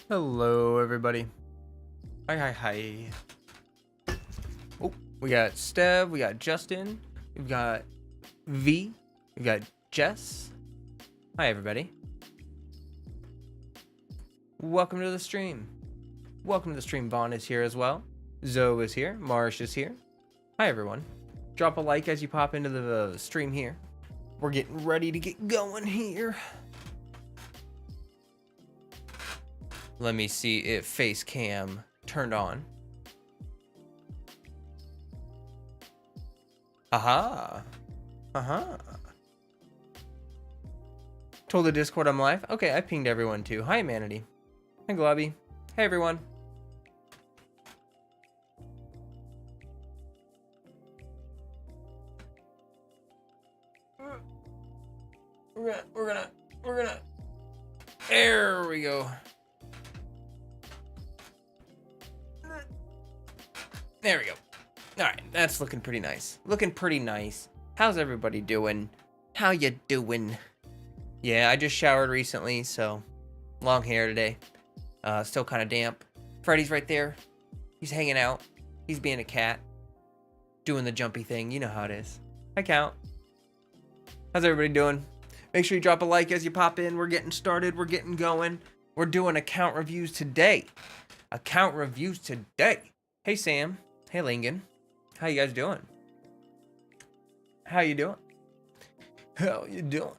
Hello, everybody. Hi. Oh, we got Stev, we got Justin, we've got V, we've got Jess. Hi, everybody. Welcome to the stream. Welcome to the stream. Vaughn is here as well. Zoe is here. Marsh is here. Hi, everyone. Drop a like as you pop into the stream here. We're getting ready to get going here. Let me see if face cam turned on. Aha. Told the Discord I'm live. Okay, I pinged everyone too. Hi, Manatee. Hi, Globby. Hey, everyone. We're gonna. There we go. There we go. All right, that's looking pretty nice. How's everybody doing? How you doing? Yeah, I just showered recently, so long hair today. Still kind of damp. Freddy's right there. He's hanging out. He's being a cat. Doing the jumpy thing. You know how it is. Hi, Count. How's everybody doing? Make sure you drop a like as you pop in. We're getting started. We're getting going. We're doing account reviews today. Hey, Sam. Hey, Lingen. How you guys doing? How you doing?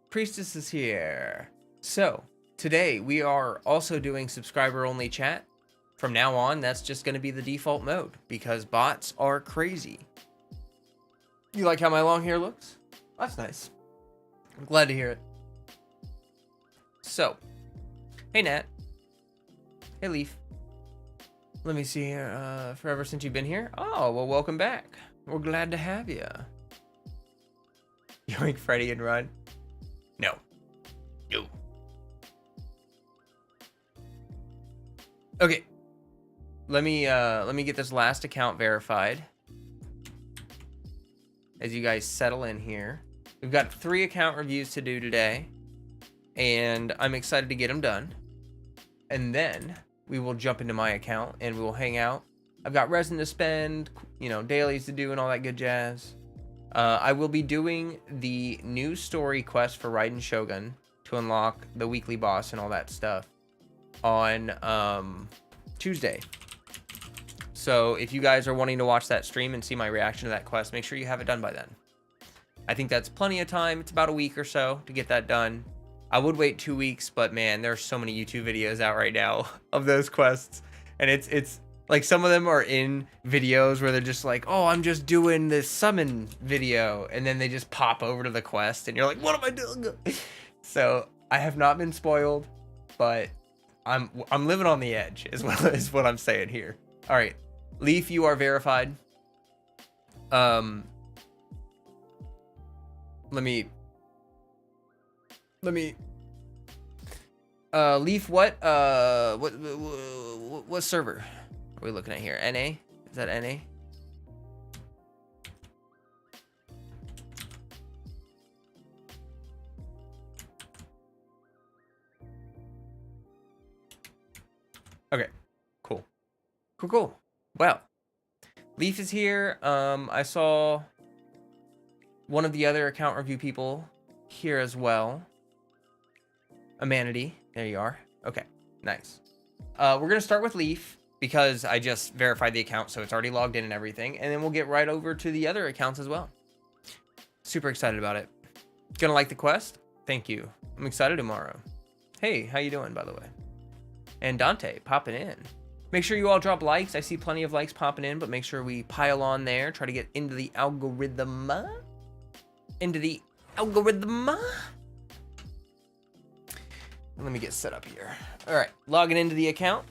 Priestess is here. So, today we are also doing subscriber-only chat. From now on, that's just going to be the default mode because bots are crazy. You like how my long hair looks? That's nice. I'm glad to hear it. So, hey, Nat. Hey, Leaf. Let me see here. Forever since you've been here? Oh, well, welcome back. We're glad to have you. Yoink Freddy and run. No. Okay. Let me get this last account verified. As you guys settle in here. We've got 3 account reviews to do today. And I'm excited to get them done. And then we will jump into my account and we will hang out. I've got resin to spend, dailies to do and all that good jazz. I will be doing the new story quest for Raiden Shogun to unlock the weekly boss and all that stuff on Tuesday. So if you guys are wanting to watch that stream and see my reaction to that quest, make sure you have it done by then. I think that's plenty of time. It's about a week or so to get that done. I would wait 2 weeks, but man, there's so many YouTube videos out right now of those quests. And it's like some of them are in videos where they're just like, oh, I'm just doing this summon video. And then they just pop over to the quest and you're like, what am I doing? So I have not been spoiled, but I'm living on the edge is what I'm saying here. All right, Leaf, you are verified. Let me Leaf, what server are we looking at here? NA? Is that NA? Okay, cool. Well, Leaf is here. I saw one of the other account review people here as well. A manatee. There you are. Okay, nice. We're going to start with Leaf because I just verified the account, so it's already logged in and everything. And then we'll get right over to the other accounts as well. Super excited about it. Gonna like the quest? Thank you. I'm excited tomorrow. Hey, how you doing, by the way? And Dante, popping in. Make sure you all drop likes. I see plenty of likes popping in, but make sure we pile on there. Try to get into the algorithm. Let me get set up here. All right, logging into the account.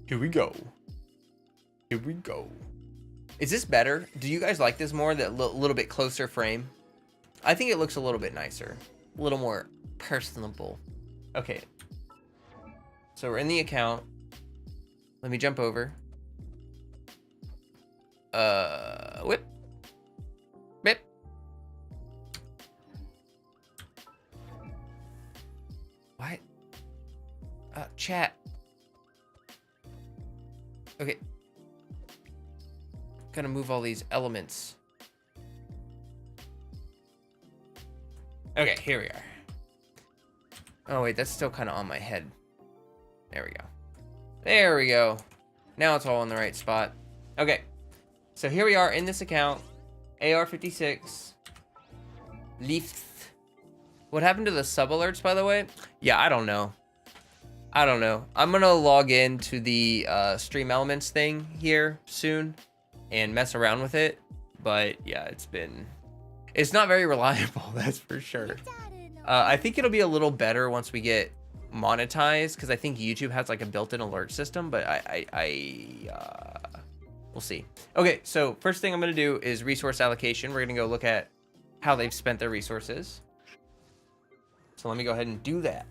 Here we go. Is this better? Do you guys like this more? That little bit closer frame? I think it looks a little bit nicer. A little more personable. Okay. So we're in the account. Let me jump over. Whip. What? Chat. Okay. Gotta move all these elements. Okay, here we are. Oh wait, that's still kind of on my head. There we go. There we go. Now it's all in the right spot. Okay. So here we are in this account. AR-56. Leafs. What happened to the sub alerts, by the way? Yeah, I don't know. I don't know. I'm gonna log into the stream elements thing here soon and mess around with it. But yeah, it's not very reliable, that's for sure. I think it'll be a little better once we get monetized, because I think YouTube has like a built-in alert system, but we'll see. Okay, so first thing I'm gonna do is resource allocation. We're gonna go look at how they've spent their resources. So let me go ahead and do that.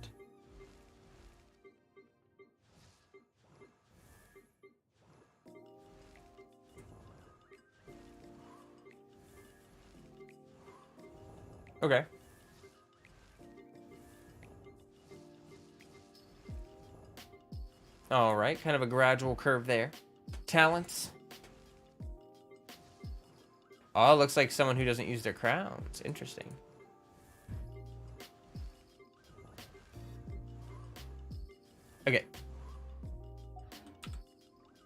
Okay. All right, kind of a gradual curve there. Talents. Oh, looks like someone who doesn't use their crowns. Interesting. Okay.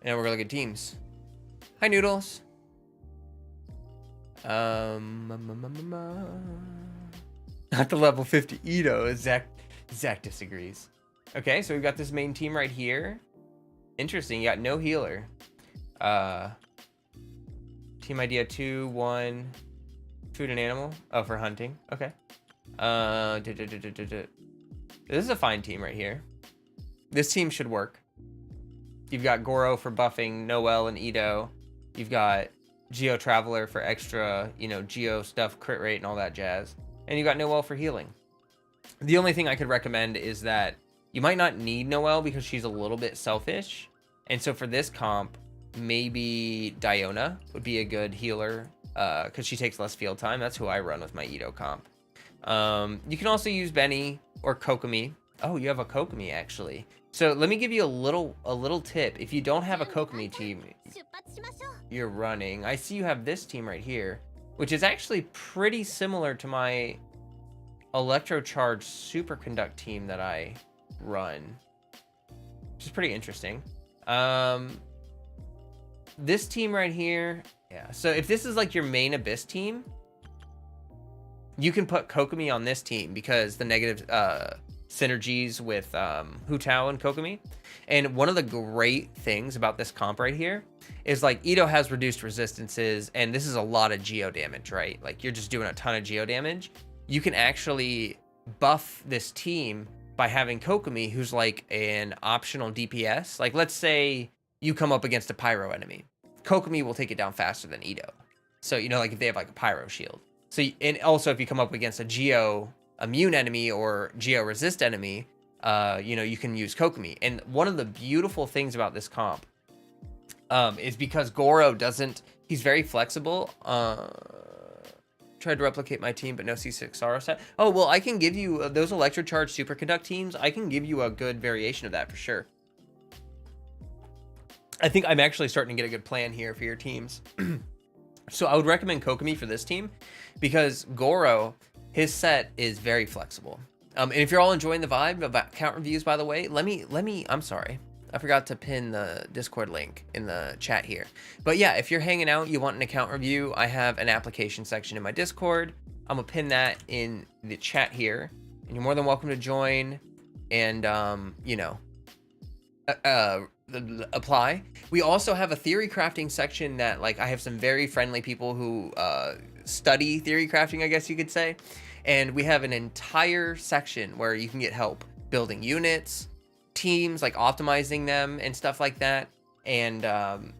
Now we're gonna look at teams. Hi, Noodles. Not the level 50 Edo. Zach disagrees. Okay, so we've got this main team right here. Interesting. You got no healer. Team idea 2, 1. Food and animal. Oh, for hunting. Okay. This is a fine team right here. This team should work. You've got Goro for buffing Noel and Edo. You've got Geo Traveler for extra, Geo stuff, crit rate, and all that jazz. And you got Noel for healing. The only thing I could recommend is that you might not need Noel because she's a little bit selfish. And so for this comp, maybe Diona would be a good healer because she takes less field time. That's who I run with my Edo comp. You can also use Benny or Kokomi. Oh, you have a Kokomi actually. So let me give you a little tip. If you don't have a Kokomi team you're running, I see you have this team right here, which is actually pretty similar to my Electrocharge Superconduct team that I run, which is pretty interesting. This team right here, yeah. So if this is like your main Abyss team, you can put Kokomi on this team because the negative synergies with Hu Tao and Kokomi. And one of the great things about this comp right here is like Edo has reduced resistances, and this is a lot of geo damage, right? Like you're just doing a ton of geo damage. You can actually buff this team by having Kokomi, who's like an optional DPS. Like let's say you come up against a pyro enemy, Kokomi will take it down faster than Edo. So like if they have like a pyro shield. So and also if you come up against a geo immune enemy or geo resist enemy, you can use Kokomi. And one of the beautiful things about this comp is because Goro he's very flexible. Tried to replicate my team, but no C6 Saro set. Oh, well, I can give you those Electrocharge Superconduct teams. I can give you a good variation of that for sure. I think I'm actually starting to get a good plan here for your teams. So I would recommend Kokomi for this team because Goro, his set is very flexible. And if you're all enjoying the vibe about account reviews, by the way, I'm sorry. I forgot to pin the Discord link in the chat here. But yeah, if you're hanging out, you want an account review, I have an application section in my Discord. I'm gonna pin that in the chat here. And you're more than welcome to join and, apply. We also have a theory crafting section that I have some very friendly people who study theory crafting, I guess you could say. And we have an entire section where you can get help building units, teams, optimizing them and stuff like that. And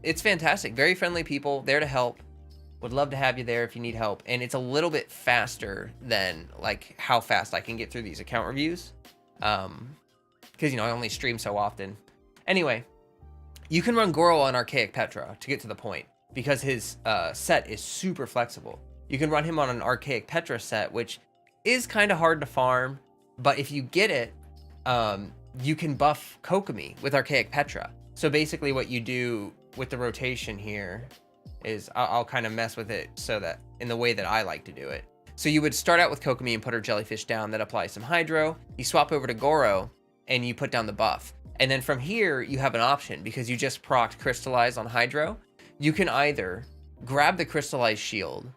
it's fantastic. Very friendly people there to help. Would love to have you there if you need help. And it's a little bit faster than how fast I can get through these account reviews. Because, I only stream so often. Anyway, you can run Goro on Archaic Petra to get to the point because his set is super flexible. You can run him on an Archaic Petra set, which is kind of hard to farm. But if you get it, you can buff Kokomi with Archaic Petra. So basically what you do with the rotation here is I'll kind of mess with it so that in the way that I like to do it. So you would start out with Kokomi and put her jellyfish down, that applies some hydro. You swap over to Goro and you put down the buff. And then from here, you have an option because you just procced Crystallize on hydro. You can either grab the Crystallized shield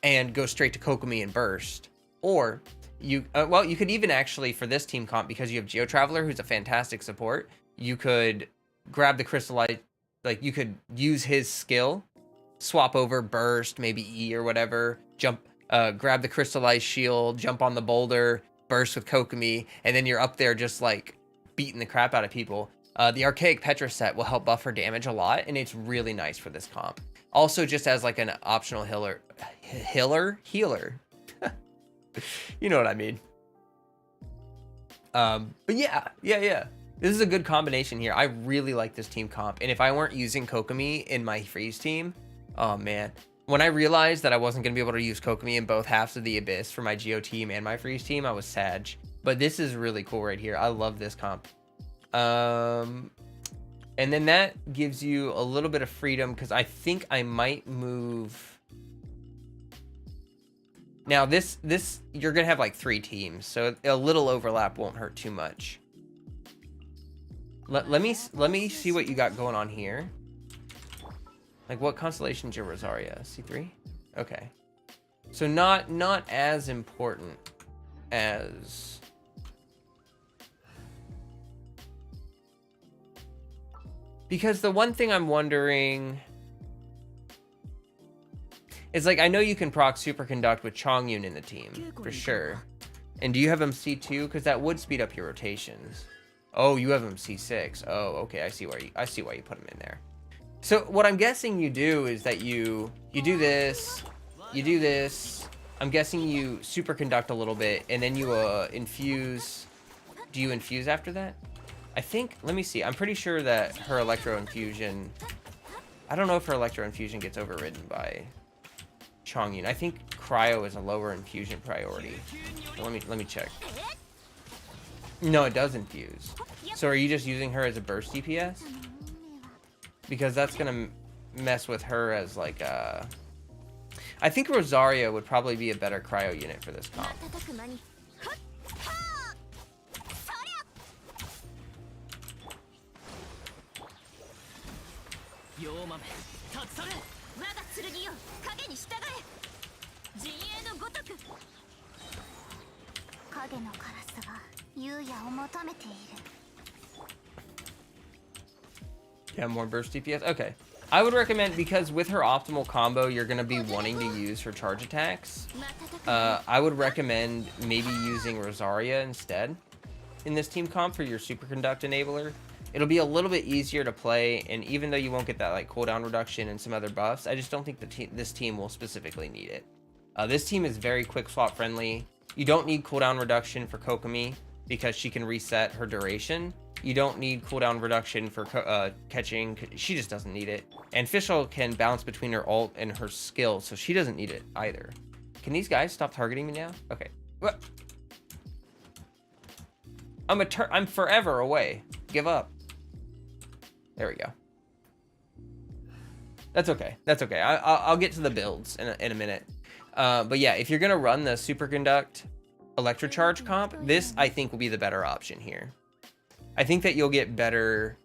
and go straight to Kokomi and burst, or you could even actually, for this team comp, because you have Geo Traveler, who's a fantastic support, you could grab the Crystallized, like you could use his skill, swap over burst, maybe E or whatever, jump, grab the Crystallized shield, jump on the boulder, burst with Kokomi, and then you're up there just like beating the crap out of people. The Archaic Petra set will help buff her damage a lot, and it's really nice for this comp. Also, just as like an optional healer. You know what I mean. But yeah. This is a good combination here. I really like this team comp, and if I weren't using Kokomi in my freeze team, oh man. When I realized that I wasn't going to be able to use Kokomi in both halves of the Abyss for my Geo team and my freeze team, I was sad. But this is really cool right here. I love this comp. And then that gives you a little bit of freedom, because I think I might move. Now this you're gonna have like 3 teams, so a little overlap won't hurt too much. Let me see what you got going on here. Like, what constellation's your Rosaria? C3? Okay. So not as important as. Because the one thing I'm wondering is, like, I know you can proc Superconduct with Chongyun in the team, for sure. And do you have him C2? Because that would speed up your rotations. Oh, you have him C6. Oh, okay, I see why you put him in there. So what I'm guessing you do is that you do this, you do this. I'm guessing you Superconduct a little bit, and then you infuse. Do you infuse after that? I think, let me see. I'm pretty sure that her Electro Infusion, I don't know if her Electro Infusion gets overridden by Chongyun. I think Cryo is a lower infusion priority. So let me check. No, it does infuse. So are you just using her as a burst DPS? Because that's gonna mess with her as like a. I think Rosaria would probably be a better Cryo unit for this comp. Yeah, more burst DPS. Okay. I would recommend, because with her optimal combo, you're going to be wanting to use her charge attacks. I would recommend maybe using Rosaria instead in this team comp for your Superconduct enabler. It'll be a little bit easier to play, and even though you won't get that like cooldown reduction and some other buffs, I just don't think this team will specifically need it. This team is very quick swap friendly. You don't need cooldown reduction for Kokomi because she can reset her duration. You don't need cooldown reduction for catching. She just doesn't need it. And Fischl can bounce between her ult and her skill, so she doesn't need it either. Can these guys stop targeting me now? Okay. What? I'm forever away. Give up. There we go. That's okay. That's okay. I'll get to the builds in a minute. But yeah, if you're gonna run the Superconduct Electrocharge comp, this I think will be the better option here. I think that you'll get better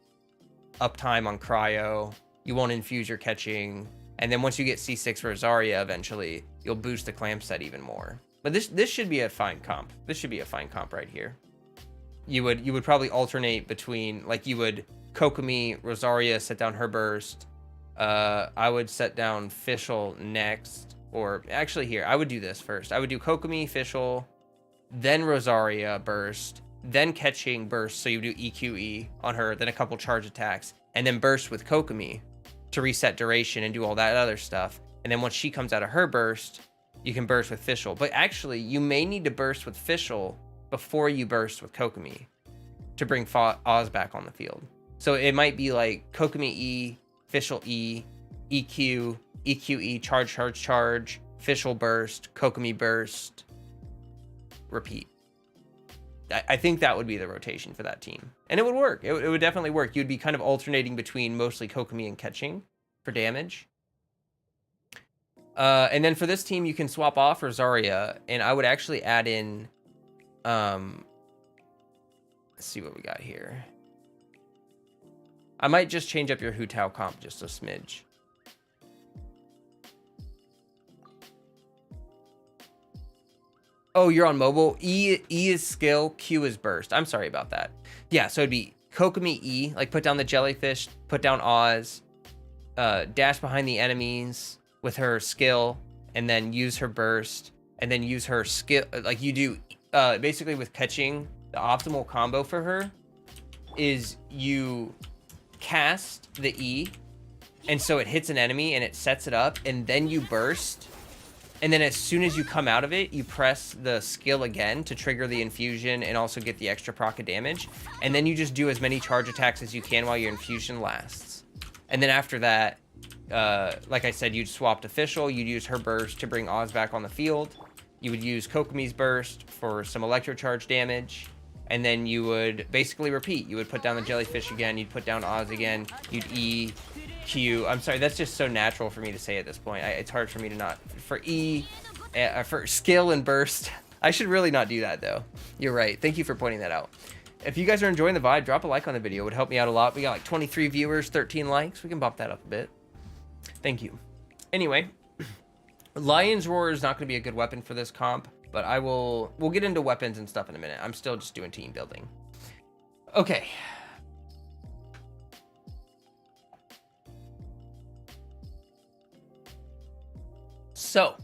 uptime on Cryo. You won't infuse your catching, and then once you get C6 Rosaria, eventually you'll boost the clamp set even more. But this should be a fine comp. This should be a fine comp right here. You would probably alternate between, like, you would Kokomi, Rosaria, set down her burst. I would set down Fischl next, or actually here, I would do this first. I would do Kokomi, Fischl, then Rosaria burst, then catching burst, so you do EQE on her, then a couple charge attacks, and then burst with Kokomi to reset duration and do all that other stuff. And then once she comes out of her burst, you can burst with Fischl. But actually, you may need to burst with Fischl before you burst with Kokomi to bring Oz back on the field. So it might be like Kokomi E, Fischl E, EQ, EQE, charge, Fischl burst, Kokomi burst, repeat. I think that would be the rotation for that team. And it would work. It would definitely work. You'd be kind of alternating between mostly Kokomi and catching for damage. And then for this team, you can swap off Rosaria, and I would actually add in, let's see what we got here. I might just change up your Hu Tao comp just a smidge. Oh, you're on mobile. E is skill, Q is burst. I'm sorry about that. Yeah, so it'd be Kokomi E, like put down the jellyfish, put down Oz, dash behind the enemies with her skill, and then use her burst, and then use her skill. Like you do, basically with catching, the optimal combo for her is you cast the E, and so it hits an enemy and it sets it up, and then you burst. And then as soon as you come out of it, you press the skill again to trigger the infusion and also get the extra proc of damage. And then you just do as many charge attacks as you can while your infusion lasts. And then after that, like I said, you'd swapped official. You'd use her burst to bring Oz back on the field. You would use Kokomi's burst for some electro charge damage. And then you would basically repeat. You would put down the jellyfish again. You'd put down Oz again. You'd E, Q. I'm sorry, that's just so natural for me to say at this point. It's hard for me to not. For E, for skill and burst. I should really not do that, though. You're right. Thank you for pointing that out. If you guys are enjoying the vibe, drop a like on the video. It would help me out a lot. We got like 23 viewers, 13 likes. We can bump that up a bit. Thank you. Anyway, Lion's Roar is not going to be a good weapon for this comp, but we'll get into weapons and stuff in a minute. I'm still just doing team building. Okay. So,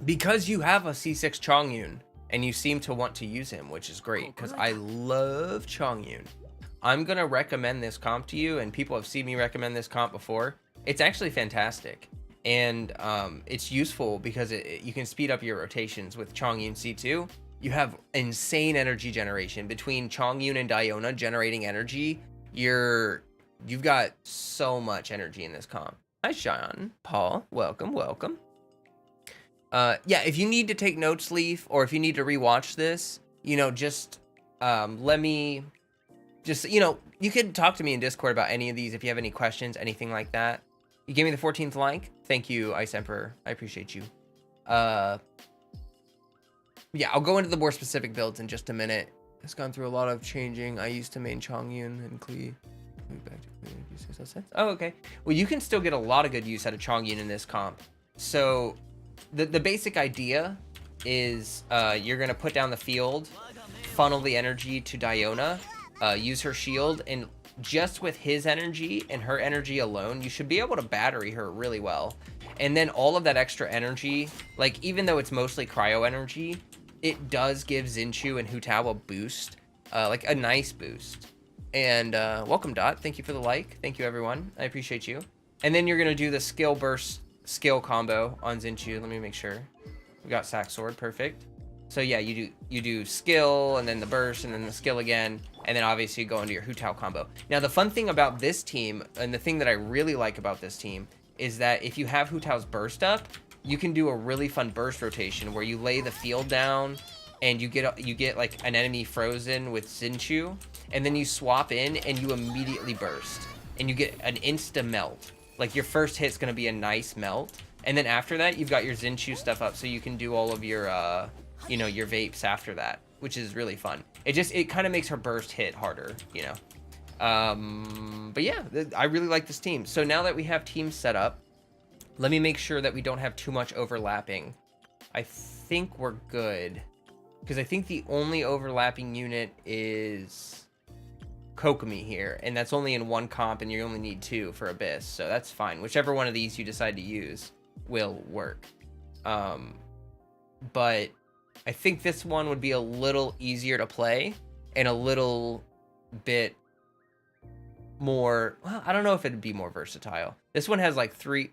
because you have a C6 Chongyun, and you seem to want to use him, which is great, because I love Chongyun, I'm going to recommend this comp to you, and people have seen me recommend this comp before. It's actually fantastic, and it's useful because you can speed up your rotations with Chongyun C2. You have insane energy generation. Between Chongyun and Diona generating energy, you've got so much energy in this comp. Hi, Sean. Paul, welcome, welcome. Yeah, if you need to take notes, Leaf, or if you need to rewatch this, just let me, you could talk to me in Discord about any of these if you have any questions, anything like that. You gave me the 14th like. Thank you, Ice Emperor. I appreciate you. Yeah, I'll go into the more specific builds in just a minute. It's gone through a lot of changing. I used to main Chongyun and Klee. Back to Klee. Oh, okay. Well, you can still get a lot of good use out of Chongyun in this comp. So the basic idea is you're going to put down the field, funnel the energy to Diona, use her shield, and just with his energy and her energy alone, you should be able to battery her really well. And then all of that extra energy, like even though it's mostly cryo energy, it does give Xinchu and Hu Tao a boost, like a nice boost. And welcome, Dot. Thank you for the like. Thank you, everyone. I appreciate you. And then you're going to do the skill burst skill combo on Xinchu. Let me make sure. We got Sack Sword. Perfect. So yeah, you do skill, and then the burst, and then the skill again, and then obviously you go into your Hu Tao combo. Now, the fun thing about this team, and the thing that I really like about this team, is that if you have Hu Tao's burst up, you can do a really fun burst rotation where you lay the field down, and you get like an enemy frozen with Xinchu, and then you swap in, and you immediately burst, and you get an insta melt. Like your first hit's gonna be a nice melt, and then after that, you've got your Xinchu stuff up, so you can do all of your your vapes after that, which is really fun. It kind of makes her burst hit harder, but yeah, I really like this team. So now that we have teams set up, let me make sure that we don't have too much overlapping. I think we're good, because I think the only overlapping unit is Kokomi here, and that's only in one comp, and you only need 2 for Abyss, so that's fine. Whichever one of these you decide to use will work. But I think this one would be a little easier to play and a little bit more, well, I don't know if it'd be more versatile. This one has like 3,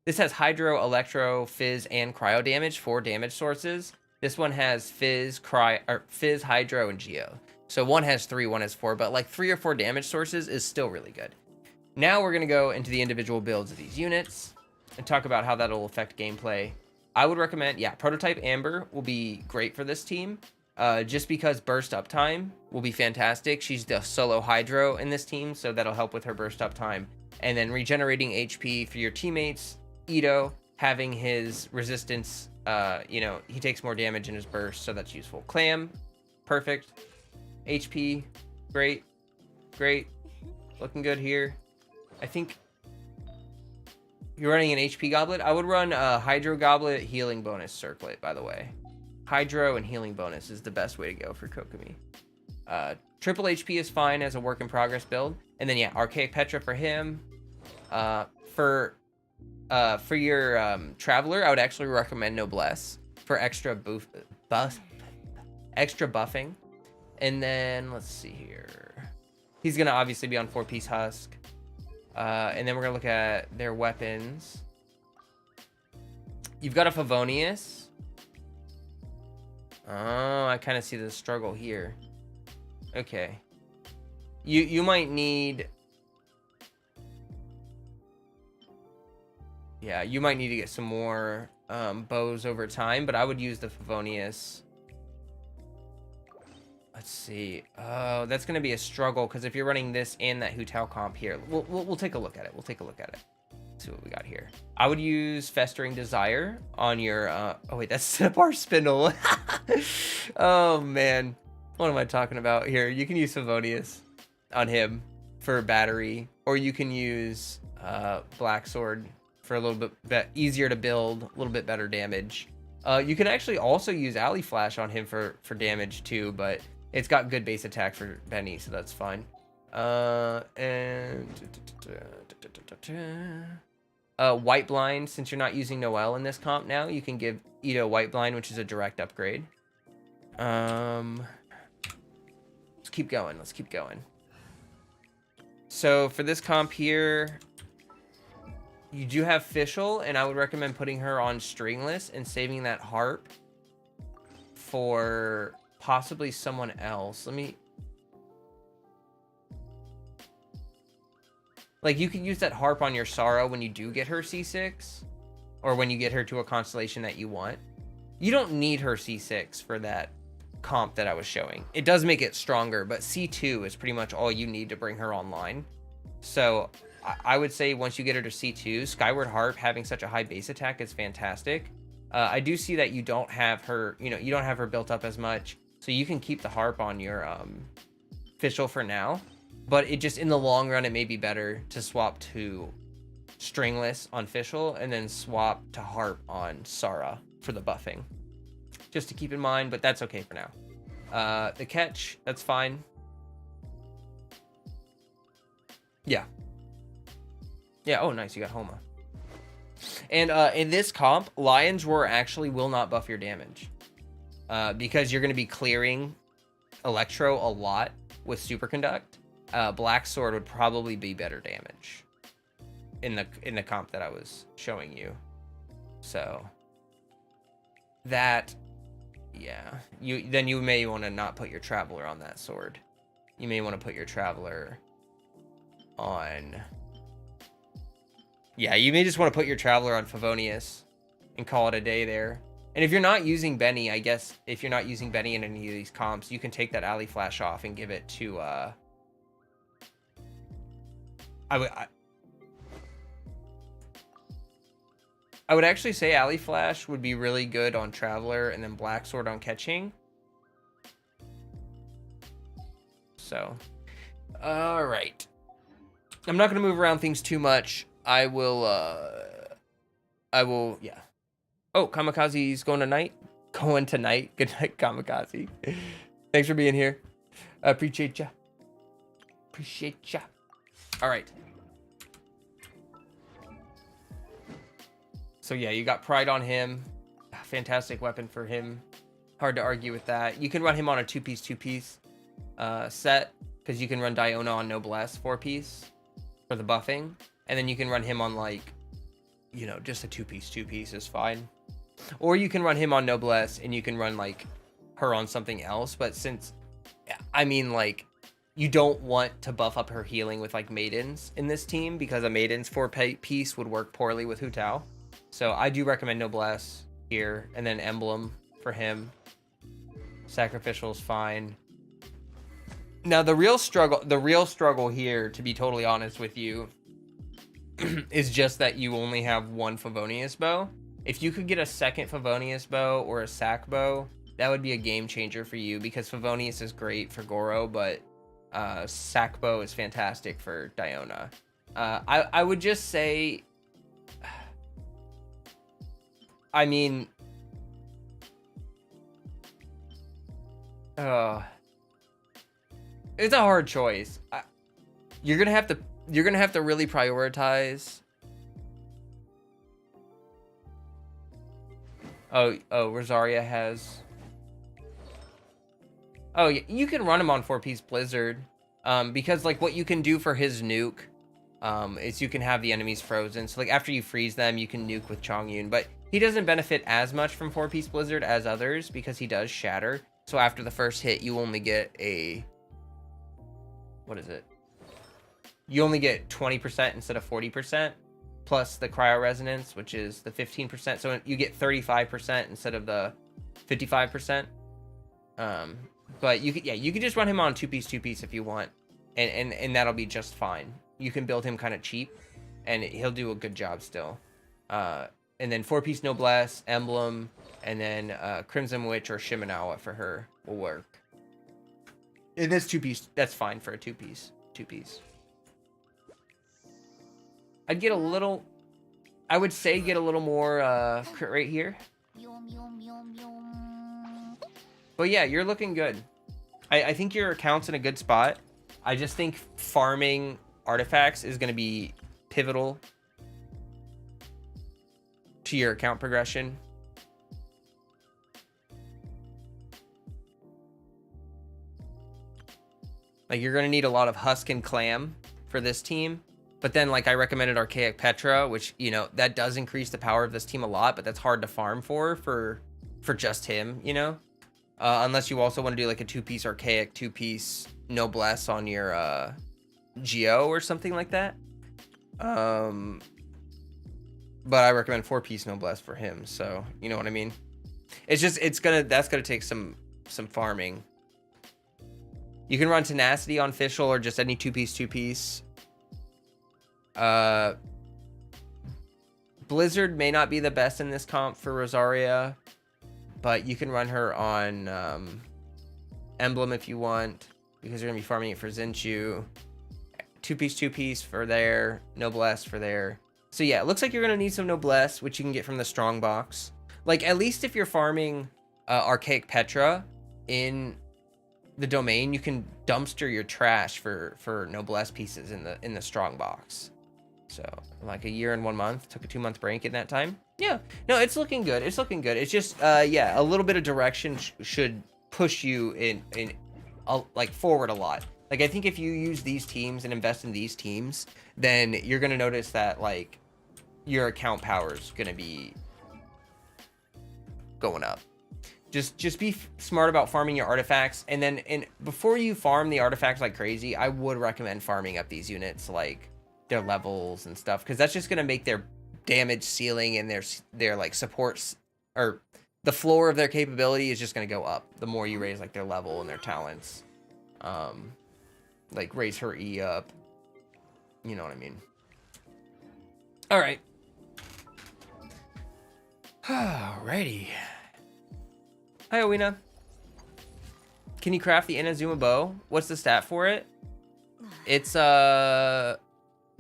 this has Hydro, Electro, Fizz, and Cryo damage, 4 damage sources. This one has Fizz, Fizz, Hydro, and Geo. So one has 3, one has 4, but like 3 or 4 damage sources is still really good. Now we're gonna go into the individual builds of these units and talk about how that'll affect gameplay. I would recommend, yeah, Prototype Amber will be great for this team. just because burst uptime will be fantastic. She's the solo Hydro in this team, so that'll help with her burst uptime. And then regenerating HP for your teammates. Ito having his resistance, you know, he takes more damage in his burst, so that's useful. Clam, perfect. HP, great, great. Looking good here. I think you're running an HP Goblet. I would run a Hydro Goblet, healing bonus circlet, by the way. Hydro and healing bonus is the best way to go for Kokomi. Triple HP is fine as a work in progress build. And then yeah, Archaic Petra for him. For your Traveler, I would actually recommend Noblesse for extra extra buffing. And then let's see here. He's gonna obviously be on 4-piece Husk. And then we're gonna look at their weapons. You've got a Favonius. Oh, I kind of see the struggle here. Okay. You might need... Yeah, you might need to get some more bows over time, but I would use the Favonius. Let's see. Oh, that's going to be a struggle, because if you're running this and that Hu Tao comp here, we'll take a look at it. We'll take a look at it. See what we got here. I would use Festering Desire on your oh wait, that's Cinnabar Spindle. Oh man, what am I talking about here? You can use Favonius on him for battery, or you can use Black Sword for a little bit easier to build, a little bit better damage. You can actually also use Alley Flash on him for damage too, but it's got good base attack for Benny, so that's fine. And White Blind, since you're not using Noelle in this comp now, you can give Ito White Blind, which is a direct upgrade. Let's keep going. Let's keep going. So for this comp here, you do have Fischl, and I would recommend putting her on Stringless and saving that Harp for possibly someone else. Let me... Like, you can use that Harp on your Sorrow when you do get her C6, or when you get her to a constellation that you want. You don't need her C6 for that comp that I was showing. It does make it stronger, but C2 is pretty much all you need to bring her online. So I would say once you get her to C2, Skyward Harp having such a high base attack is fantastic. I do see that you don't have her, you don't have her built up as much, so you can keep the Harp on your Fischl for now. But it just, in the long run, it may be better to swap to Stringless on Fischl and then swap to Harp on Sara for the buffing. Just to keep in mind, but that's okay for now. The catch, that's fine. Yeah. Yeah, oh nice, you got Homa. And in this comp, Lion's Roar actually will not buff your damage. Because you're going to be clearing Electro a lot with Superconduct. Black Sword would probably be better damage in the comp that I was showing you. So that, yeah, you may want to not put your Traveler on that sword. You may want to put your Traveler on, yeah, you may just want to put your Traveler on Favonius and call it a day there. And if you're not using Benny, I guess if you're not using Benny in any of these comps, you can take that Alley Flash off and give it to I would actually say Alley Flash would be really good on Traveler, and then Black Sword on catching. So, all right. I'm not going to move around things too much. I will, yeah. Oh, Kamikaze's going tonight? Going tonight. Good night, Kamikaze. Thanks for being here. I appreciate ya. Appreciate ya. All right. So yeah, you got Pride on him. Fantastic weapon for him. Hard to argue with that. You can run him on a two-piece set, because you can run Diona on Noblesse 4-piece for the buffing. And then you can run him on, like, just a two-piece is fine. Or you can run him on Noblesse and you can run, like, her on something else. But since, I mean, like, you don't want to buff up her healing with, like, Maidens in this team, because a Maidens 4-piece would work poorly with Hu Tao. So I do recommend Noblesse here, and then Emblem for him. Sacrificial is fine. Now the real struggle here, to be totally honest with you, is just that you only have one Favonius bow. If you could get a second Favonius bow or a sack bow, that would be a game changer for you, because Favonius is great for Goro, but sack bow is fantastic for Diona. I would just say, I mean, it's a hard choice. You're gonna have to really prioritize. Oh, Rosaria has. Oh, yeah, you can run him on 4-piece Blizzard, because like what you can do for his nuke, is you can have the enemies frozen. So like after you freeze them, you can nuke with Chongyun, but he doesn't benefit as much from 4-piece Blizzard as others because he does shatter. So after the first hit, you only get a, what is it? You only get 20% instead of 40%, plus the cryo resonance, which is the 15%. So you get 35% instead of the 55%. But you could just run him on 2-piece if you want, and that'll be just fine. You can build him kind of cheap, and he'll do a good job still. And then 4-piece Noblesse, Emblem, and then Crimson Witch or Shimenawa for her will work. And this 2-piece, that's fine for a 2-piece. I'd get a little, I would say get a little more crit rate here. But yeah, you're looking good. I think your account's in a good spot. I just think farming artifacts is going to be pivotal to your account progression. Like, you're going to need a lot of Husk and Clam for this team. But then, like, I recommended Archaic Petra, which, you know, that does increase the power of this team a lot, but that's hard to farm for just him, you know? Unless you also want to do, like, a 2-piece Archaic, 2-piece Noblesse on your Geo or something like that. But I recommend 4-piece Noblesse for him, so, you know what I mean? It's just, that's gonna take some farming. You can run Tenacity on Fischl or just any 2-piece. Blizzard may not be the best in this comp for Rosaria, but you can run her on Emblem if you want, because you're gonna be farming it for Zinchu. 2-piece for there, Noblesse for there. So yeah, it looks like you're gonna need some Noblesse, which you can get from the strong box. Like, at least if you're farming Archaic Petra in the domain, you can dumpster your trash for Noblesse pieces in the strong box. So like a year and 1 month, took a 2-month break in that time. Yeah, no, it's looking good. It's just yeah, a little bit of direction should push you in like forward a lot. Like, I think if you use these teams and invest in these teams, then you're gonna notice that like your account power is gonna be going up. Just be smart about farming your artifacts, and before you farm the artifacts like crazy, I would recommend farming up these units, like their levels and stuff, because that's just gonna make their damage ceiling and their like supports, or the floor of their capability is just gonna go up the more you raise like their level and their talents. Like raise her E up, you know what I mean? All right. Alrighty. Hi, Owina. Can you craft the Inazuma bow? What's the stat for it? It's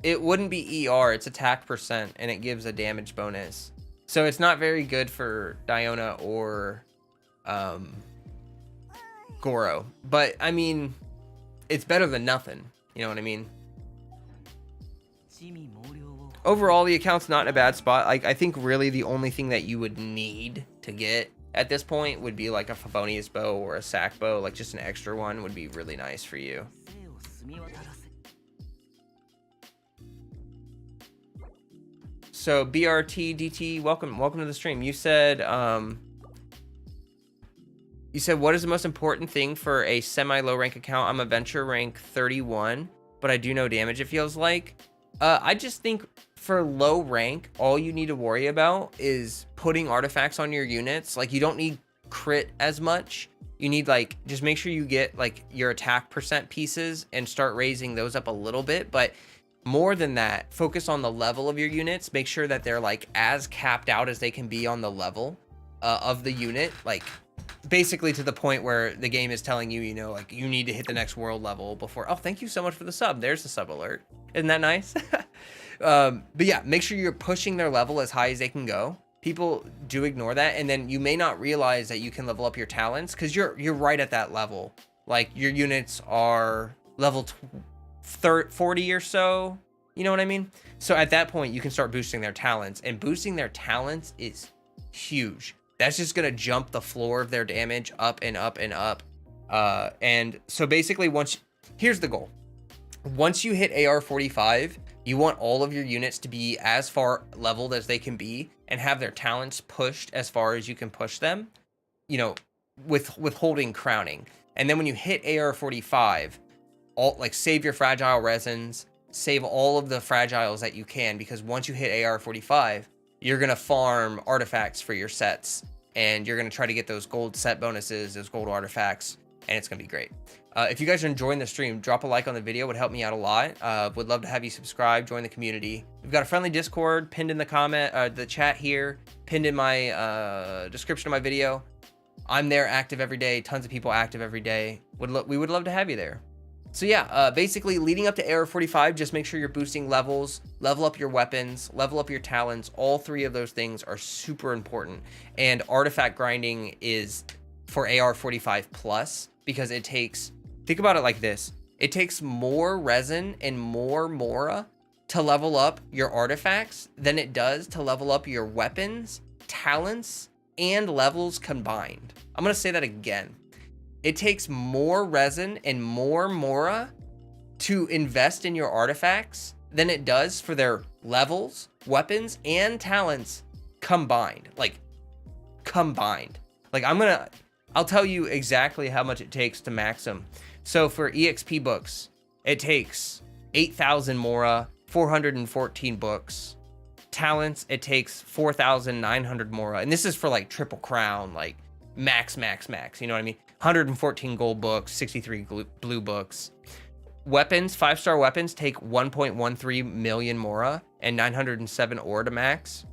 it wouldn't be ER, it's attack percent, and it gives a damage bonus. So it's not very good for Diona or Goro. But I mean, it's better than nothing. You know what I mean? Overall, the account's not in a bad spot. Like, I think really the only thing that you would need to get at this point would be like a Favonius bow or a sack bow. Like, just an extra one would be really nice for you. So BRT DT, welcome to the stream. You said what is the most important thing for a semi-low rank account? I'm a venture rank 31, but I do no damage, it feels like. I just think for low rank, all you need to worry about is putting artifacts on your units. Like, you don't need crit as much. You need like, just make sure you get like your attack percent pieces and start raising those up a little bit. But more than that, focus on the level of your units. Make sure that they're like as capped out as they can be on the level of the unit. Like basically to the point where the game is telling you, you know, like you need to hit the next world level before. Oh, thank you so much for the sub. There's the sub alert. Isn't that nice? But yeah, make sure you're pushing their level as high as they can go. People do ignore that, and then you may not realize that you can level up your talents because you're right at that level. Like your units are level 40 or so, you know what I mean? So at that point you can start boosting their talents, and boosting their talents is huge. That's just gonna jump the floor of their damage up and up and up. And so basically here's the goal. Once you hit AR 45, you want all of your units to be as far leveled as they can be and have their talents pushed as far as you can push them, you know, with holding crowning. And then when you hit AR 45, save your fragile resins, save all of the fragiles that you can, because once you hit AR 45, you're going to farm artifacts for your sets, and you're going to try to get those gold set bonuses, those gold artifacts, and it's going to be great. If you guys are enjoying the stream, drop a like on the video. It would help me out a lot. Would love to have you subscribe, join the community. We've got a friendly Discord pinned in the chat here, pinned in my description of my video. I'm there active every day. Tons of people active every day. We would love to have you there. So yeah, basically leading up to AR 45, just make sure you're boosting levels, level up your weapons, level up your talents. All three of those things are super important. And artifact grinding is for AR 45 plus, because it takes, think about it like this. It takes more resin and more mora to level up your artifacts than it does to level up your weapons, talents, and levels combined. I'm going to say that again. It takes more resin and more mora to invest in your artifacts than it does for their levels, weapons, and talents combined. Like, combined. Like, I'll tell you exactly how much it takes to max them. So for EXP books, it takes 8,000 mora, 414 books. Talents, it takes 4,900 mora. And this is for like triple crown, like max, you know what I mean? 114 gold books, 63 blue books. Weapons, 5-star weapons take 1.13 million mora and 907 ore to max.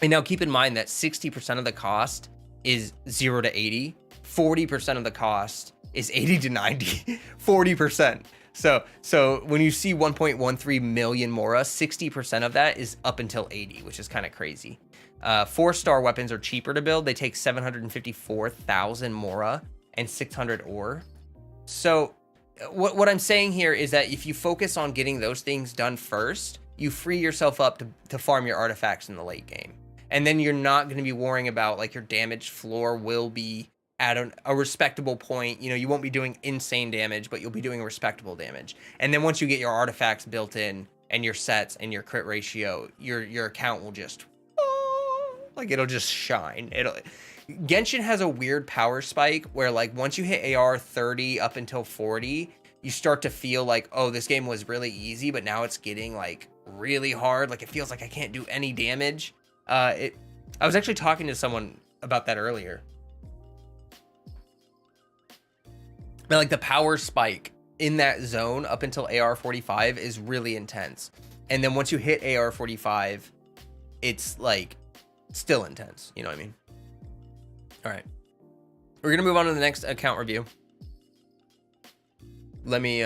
And now keep in mind that 60% of the cost is 0 to 80. 40% of the cost is 80 to 90. 40%. So when you see 1.13 million mora, 60% of that is up until 80, which is kind of crazy. 4-star weapons are cheaper to build. They take 754,000 mora and 600 ore. So what I'm saying here is that if you focus on getting those things done first, you free yourself up to farm your artifacts in the late game. And then you're not going to be worrying about like your damage floor will be at a respectable point. You know, you won't be doing insane damage, but you'll be doing respectable damage. And then once you get your artifacts built in and your sets and your crit ratio, your account will just, like, it'll just shine. Genshin has a weird power spike where like once you hit AR 30 up until 40, you start to feel like, oh, this game was really easy, but now it's getting like really hard. Like it feels like I can't do any damage. I was actually talking to someone about that earlier. But like the power spike in that zone up until AR 45 is really intense. And then once you hit AR 45, it's like still intense. You know what I mean? All right. We're going to move on to the next account review. Let me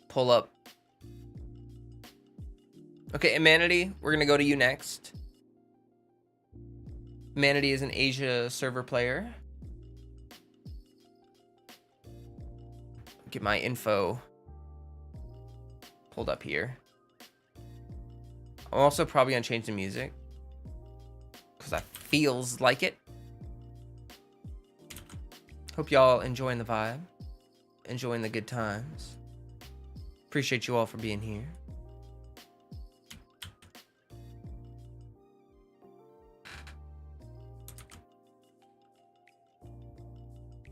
pull up. Okay, Amanity, we're going to go to you next. Amanity is an Asia server player. Get my info pulled up here. I'm also probably going to change the music because that feels like it. Hope y'all enjoying the vibe, enjoying the good times. Appreciate you all for being here.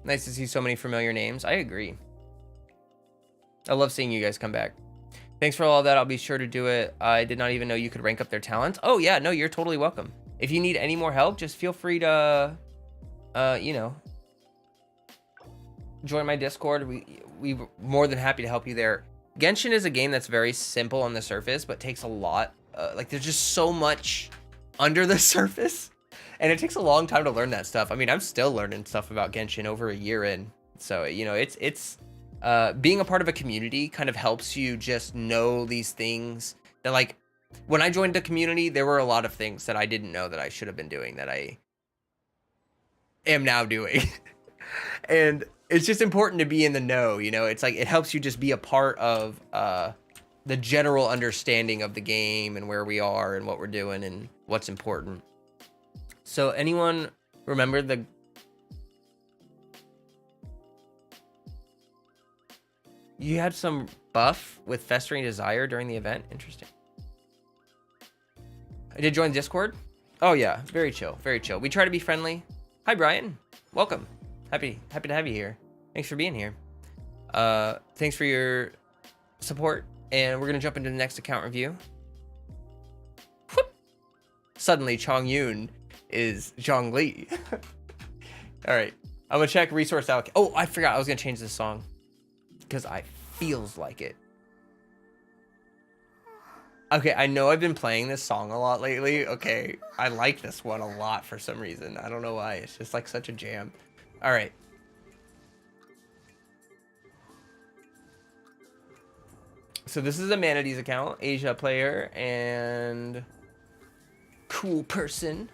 Nice to see so many familiar names. I agree. I love seeing you guys come back. Thanks for all of that. I'll be sure to do it. I did not even know you could rank up their talents. Oh yeah, no, you're totally welcome. if you need any more help, just feel free to, you know, join my Discord. We're more than happy to help you there. Genshin is a game that's very simple on the surface, but takes a lot. Like, there's just so much under the surface, and it takes a long time to learn that stuff. I mean, I'm still learning stuff about Genshin over a year in. So, you know, it's being a part of a community kind of helps you just know these things that, like, when I joined the community, there were a lot of things that I didn't know that I should have been doing that I am now doing. And it's just important to be in the know, you know. It's like it helps you just be a part of the general understanding of the game and where we are and what we're doing and what's important. So anyone remember you had some buff with Festering Desire during the event? Interesting. I did join Discord. Oh yeah, very chill, very chill. We try to be friendly. Hi Brian, welcome. Happy to have you here. Thanks for being here. Thanks for your support, and we're gonna jump into the next account review. Whoop. Suddenly Chong Yun is Zhong Li. All right, I'm gonna check resource allocation. Oh, I forgot I was gonna change this song because I feels like it. Okay, I know I've been playing this song a lot lately. Okay, I like this one a lot for some reason. I don't know why. It's just like such a jam. All right. So this is a Manatees account, Asia player, and cool person.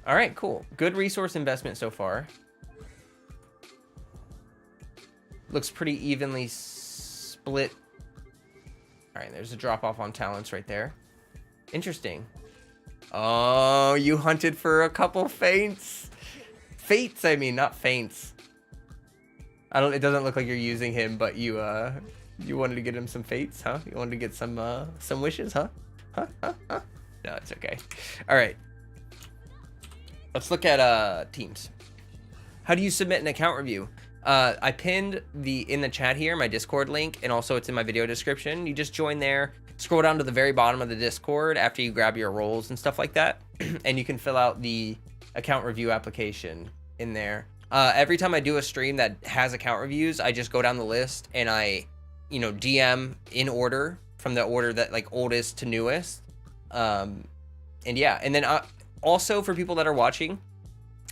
All right, cool. Good resource investment so far. Looks pretty evenly split. All right, there's a drop off on talents right there. Interesting. Oh, you hunted for a couple fates. Fates, I mean, not faints. It doesn't look like you're using him, but you wanted to get him some fates, huh? You wanted to get some wishes, huh? Huh? No, it's okay. All right. Let's look at teams. How do you submit an account review? I pinned in the chat here, my Discord link, and also it's in my video description. You just join there, scroll down to the very bottom of the Discord after you grab your roles and stuff like that, and you can fill out the account review application in there. Every time I do a stream that has account reviews, I just go down the list and I, you know, DM in order from the order that like oldest to newest. And yeah, and then also for people that are watching,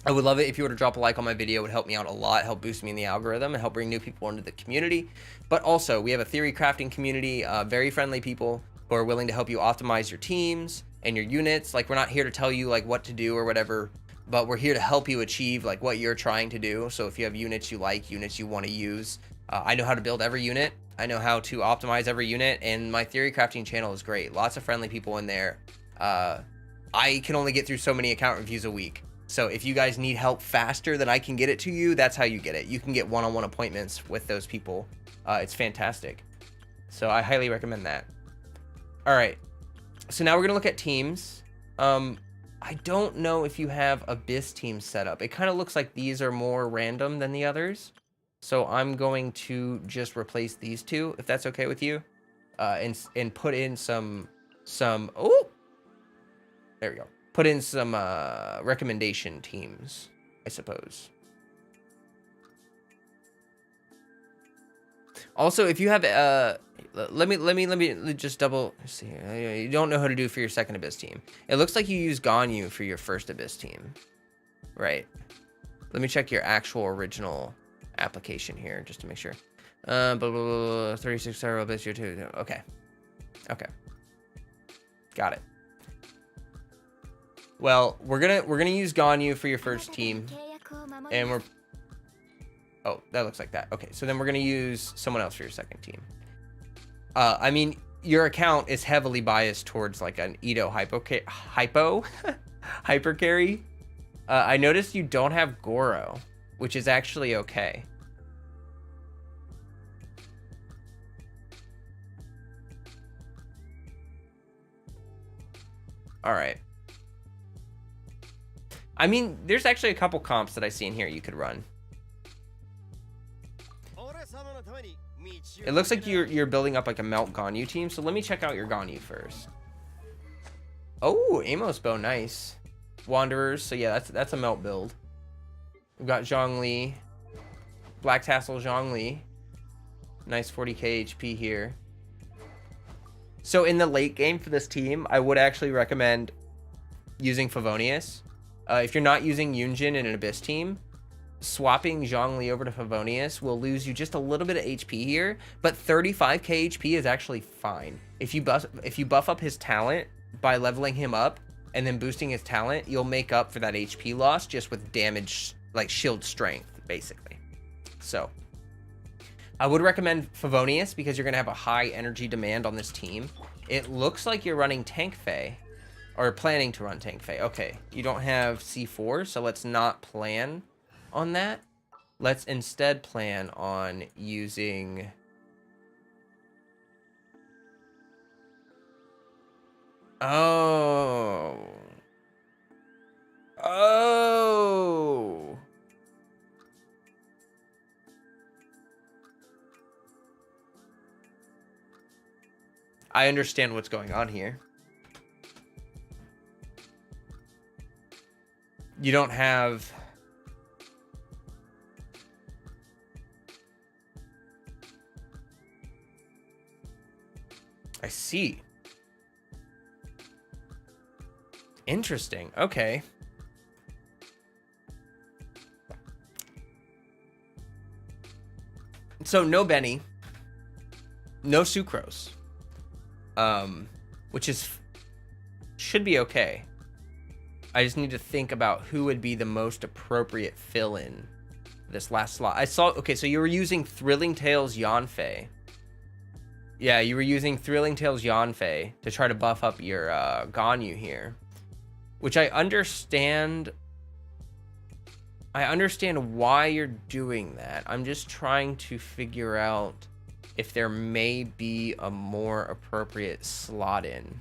I would love it if you were to drop a like on my video. It would help me out a lot, help boost me in the algorithm, and help bring new people into the community. But also, we have a theory crafting community, very friendly people who are willing to help you optimize your teams and your units. Like, we're not here to tell you like what to do or whatever, but we're here to help you achieve like what you're trying to do. So if you have units you like, units you want to use, I know how to build every unit. I know how to optimize every unit, and my theory crafting channel is great. Lots of friendly people in there. I can only get through so many account reviews a week. So if you guys need help faster than I can get it to you, that's how you get it. You can get one-on-one appointments with those people. It's fantastic. So I highly recommend that. All right. So now we're going to look at teams. I don't know if you have Abyss teams set up. It kind of looks like these are more random than the others. So I'm going to just replace these two, if that's okay with you. And put in some, oh, there we go. Put in some recommendation teams, I suppose. Also, if you have let me just double see here. You don't know how to do for your second Abyss team. It looks like you use Ganyu for your first Abyss team, right? Let me check your actual original application here just to make sure. 36 star Abyss year 2. Okay, got it. Well, we're gonna use Ganyu for your first team, and oh, that looks like that. Okay, so then we're gonna use someone else for your second team. I mean, your account is heavily biased towards like an Edo hyper carry. I noticed you don't have Goro, which is actually okay. All right. I mean, there's actually a couple comps that I see in here you could run. It looks like you're building up like a Melt Ganyu team, so let me check out your Ganyu first. Oh, Amos bow, nice. Wanderers. So yeah, that's a melt build. We've got Zhongli, Black Tassel Zhongli. Nice 40k HP here. So in the late game for this team, I would actually recommend using Favonius. If you're not using Yunjin in an Abyss team, swapping Zhongli over to Favonius will lose you just a little bit of HP here, but 35k HP is actually fine. If you buff up his talent by leveling him up and then boosting his talent, you'll make up for that HP loss just with damage, like shield strength, basically. So I would recommend Favonius because you're going to have a high energy demand on this team. It looks like you're running Tank Fae, or planning to run Tank Fae. Okay, you don't have C4, so let's not plan on that. Let's instead plan on using... Oh. I understand what's going on here. You don't have... I see. Interesting. Okay. So no Benny, no Sucrose, which should be okay. I just need to think about who would be the most appropriate fill-in this last slot. I saw, okay, so you were using Thrilling Tales Yanfei. Yeah, you were using Thrilling Tales Yanfei to try to buff up your Ganyu here, which I understand. I understand why you're doing that. I'm just trying to figure out if there may be a more appropriate slot in.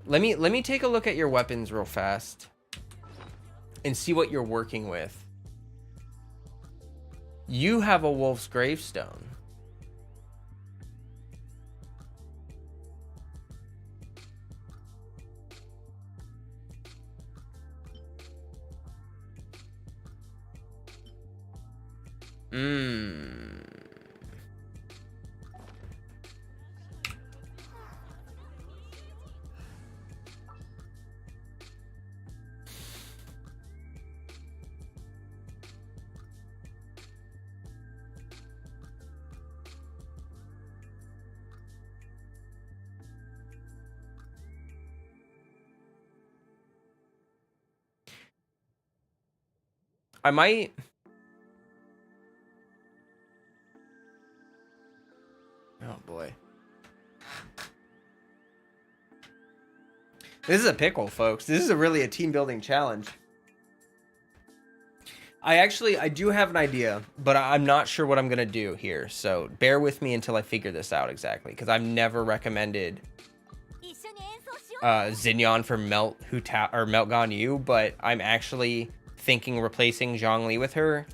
Let me take a look at your weapons real fast and see what you're working with. You have a Wolf's Gravestone. I might... Oh boy. This is a pickle, folks. This is really a team building challenge. I do have an idea, but I'm not sure what I'm going to do here. So bear with me until I figure this out exactly, because I've never recommended Xinyan for Melt Ganyu, but I'm actually thinking replacing Zhongli with her.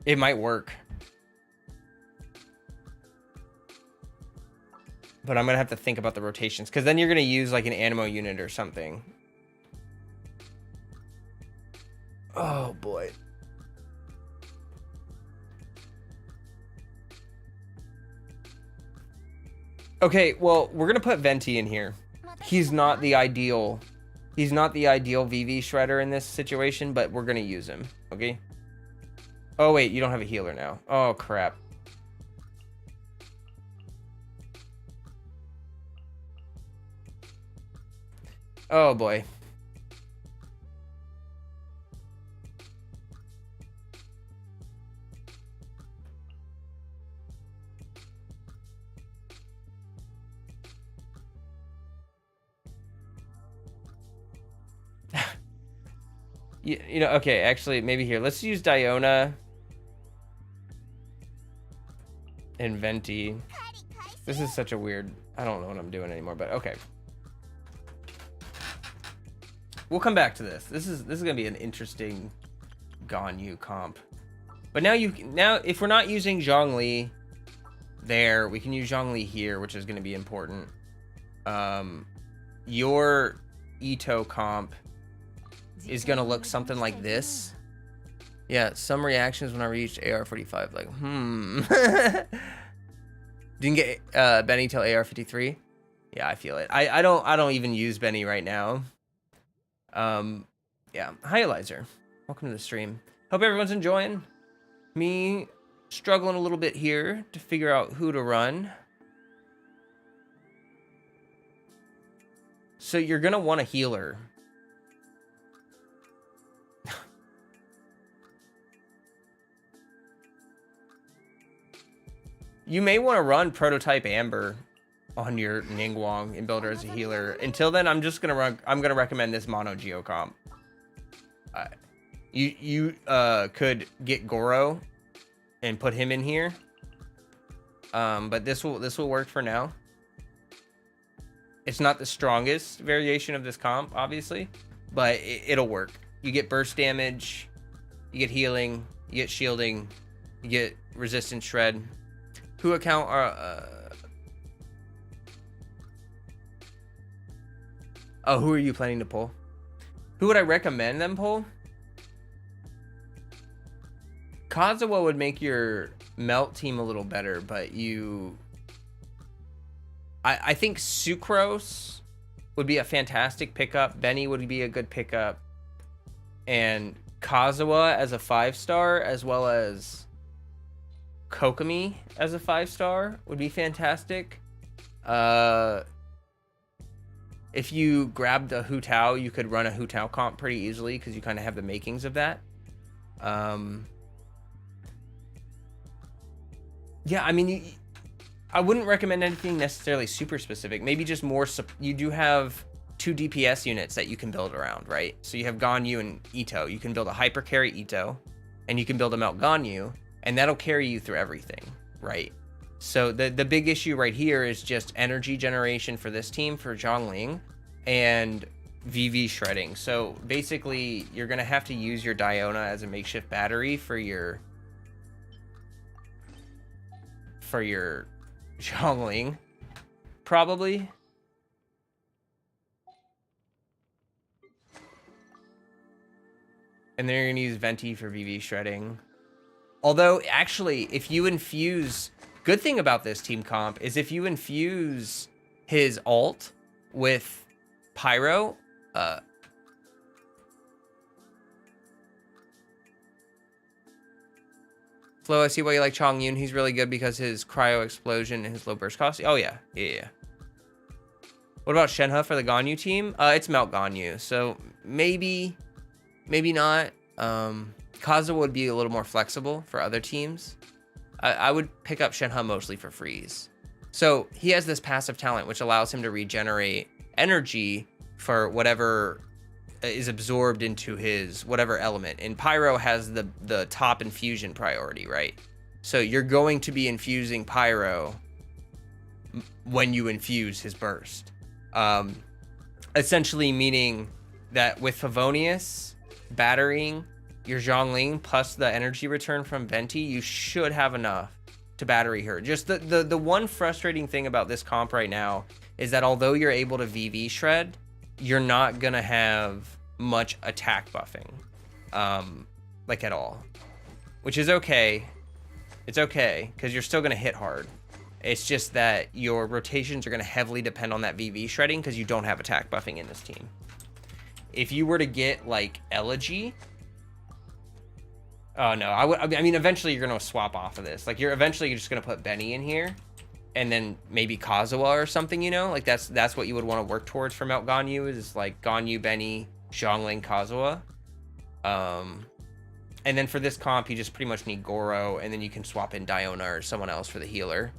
It might work. But I'm going to have to think about the rotations, because then you're going to use like an Animo unit or something. Oh boy. Okay, well, we're going to put Venti in here. He's not the ideal VV shredder in this situation, but we're going to use him, okay? Oh wait, you don't have a healer now. Oh crap. Oh boy. You know, okay, actually, maybe here. Let's use Diona and Venti. This is such a weird... I don't know what I'm doing anymore, but okay. We'll come back to this. This is gonna be an interesting Ganyu comp. But now if we're not using Zhongli there, we can use Zhongli here, which is gonna be important. your Ito comp is gonna look something like this. Yeah, some reactions when I reached AR-45, like, Didn't get Benny till AR-53. Yeah, I feel it. I don't even use Benny right now. Yeah. Hi, Elizer. Welcome to the stream. Hope everyone's enjoying. Me struggling a little bit here to figure out who to run. So you're gonna want a healer. You may want to run Prototype Amber on your Ningguang and build her as a healer. Until then, I'm gonna recommend this mono Geo comp. You could get Goro and put him in here. But this will work for now. It's not the strongest variation of this comp, obviously, but it'll work. You get burst damage, you get healing, you get shielding, you get resistance shred. Who account are oh, who are you planning to pull? Who would I recommend them pull? Kazuha would make your melt team a little better, but I think Sucrose would be a fantastic pickup. Benny would be a good pickup. And Kazuha as a 5-star, as well as Kokomi as a 5-star would be fantastic. If you grabbed a Hu Tao, you could run a Hu Tao comp pretty easily because you kind of have the makings of that. Yeah, I mean, I wouldn't recommend anything necessarily super specific. Maybe just more. You do have 2 DPS units that you can build around, right? So you have Ganyu and Ito. You can build a hyper carry Ito, and you can build a melt Ganyu, and that'll carry you through everything, right? So the big issue right here is just energy generation for this team for Zhongling and VV shredding. So basically, you're gonna have to use your Diona as a makeshift battery for your Zhongling, probably. And then you're gonna use Venti for VV shredding. Although, actually, if you infuse... Good thing about this team comp is if you infuse his ult with Pyro... Flo, I see why you like Chong Yun. He's really good because his cryo explosion and his low burst cost. Oh, yeah. Yeah. What about Shenhe for the Ganyu team? It's Melt Ganyu, so maybe not. Kazuha would be a little more flexible for other teams. I would pick up Shenhe mostly for freeze. So he has this passive talent which allows him to regenerate energy for whatever is absorbed into his whatever element. And Pyro has the top infusion priority, right? So you're going to be infusing Pyro when you infuse his burst. Essentially meaning that with Favonius battering your Zhongling plus the energy return from Venti, you should have enough to battery her. Just the one frustrating thing about this comp right now is that although you're able to VV shred, you're not gonna have much attack buffing, like at all, which is okay. It's okay because you're still gonna hit hard. It's just that your rotations are gonna heavily depend on that VV shredding because you don't have attack buffing in this team. If you were to get like Elegy, oh no, I mean, eventually you're gonna swap off of this. Like you're just gonna put Benny in here, and then maybe Kazuha or something. You know, like that's what you would want to work towards for Melt Ganyu is like Ganyu, Benny, Zhongling, Kazuha. And then for this comp, you just pretty much need Goro, and then you can swap in Diona or someone else for the healer.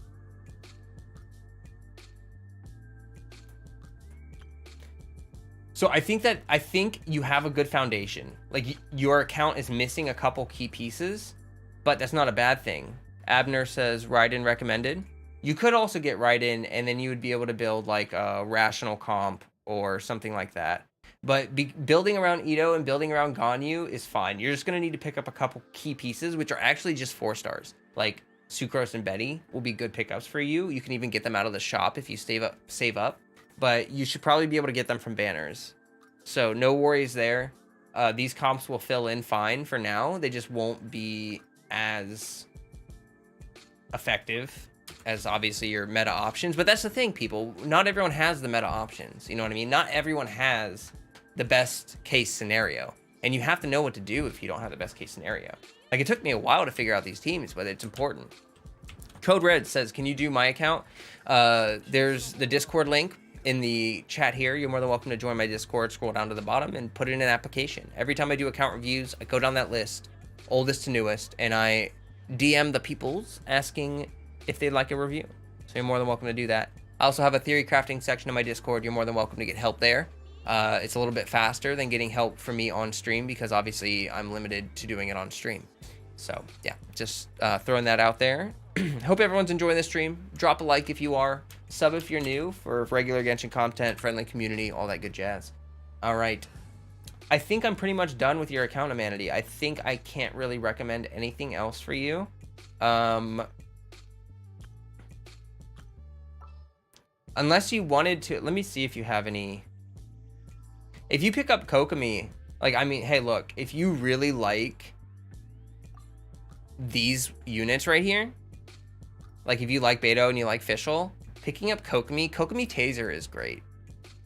So I think you have a good foundation. Like your account is missing a couple key pieces, but that's not a bad thing. Abner says Raiden recommended. You could also get Raiden, and then you would be able to build like a rational comp or something like that. But building around Ito and building around Ganyu is fine. You're just gonna need to pick up a couple key pieces, which are actually just 4 stars. Like Sucrose and Betty will be good pickups for you. You can even get them out of the shop if you save up. but you should probably be able to get them from banners. So no worries there. These comps will fill in fine for now. They just won't be as effective as obviously your meta options. But that's the thing, people. Not everyone has the meta options. You know what I mean? Not everyone has the best case scenario. And you have to know what to do if you don't have the best case scenario. Like, it took me a while to figure out these teams, but it's important. Code Red says, can you do my account? There's the Discord link in the chat here. You're more than welcome to join my Discord. Scroll down to the bottom and put in an application. Every time I do account reviews, I go down that list, oldest to newest, and I DM the peoples asking if they'd like a review. So you're more than welcome to do that. I also have a theory crafting section in my Discord. You're more than welcome to get help there. It's a little bit faster than getting help from me on stream because obviously I'm limited to doing it on stream. So yeah, just throwing that out there. Hope everyone's enjoying this stream. Drop a like if you are. Sub if you're new for regular Genshin content, friendly community, all that good jazz. All right. I think I'm pretty much done with your account, Humanity. I think I can't really recommend anything else for you. Unless you wanted to, let me see if you have any. If you pick up Kokomi, like, I mean, hey, look, if you really like these units right here, like if you like Beto and you like Fischl, picking up Kokomi Taser is great.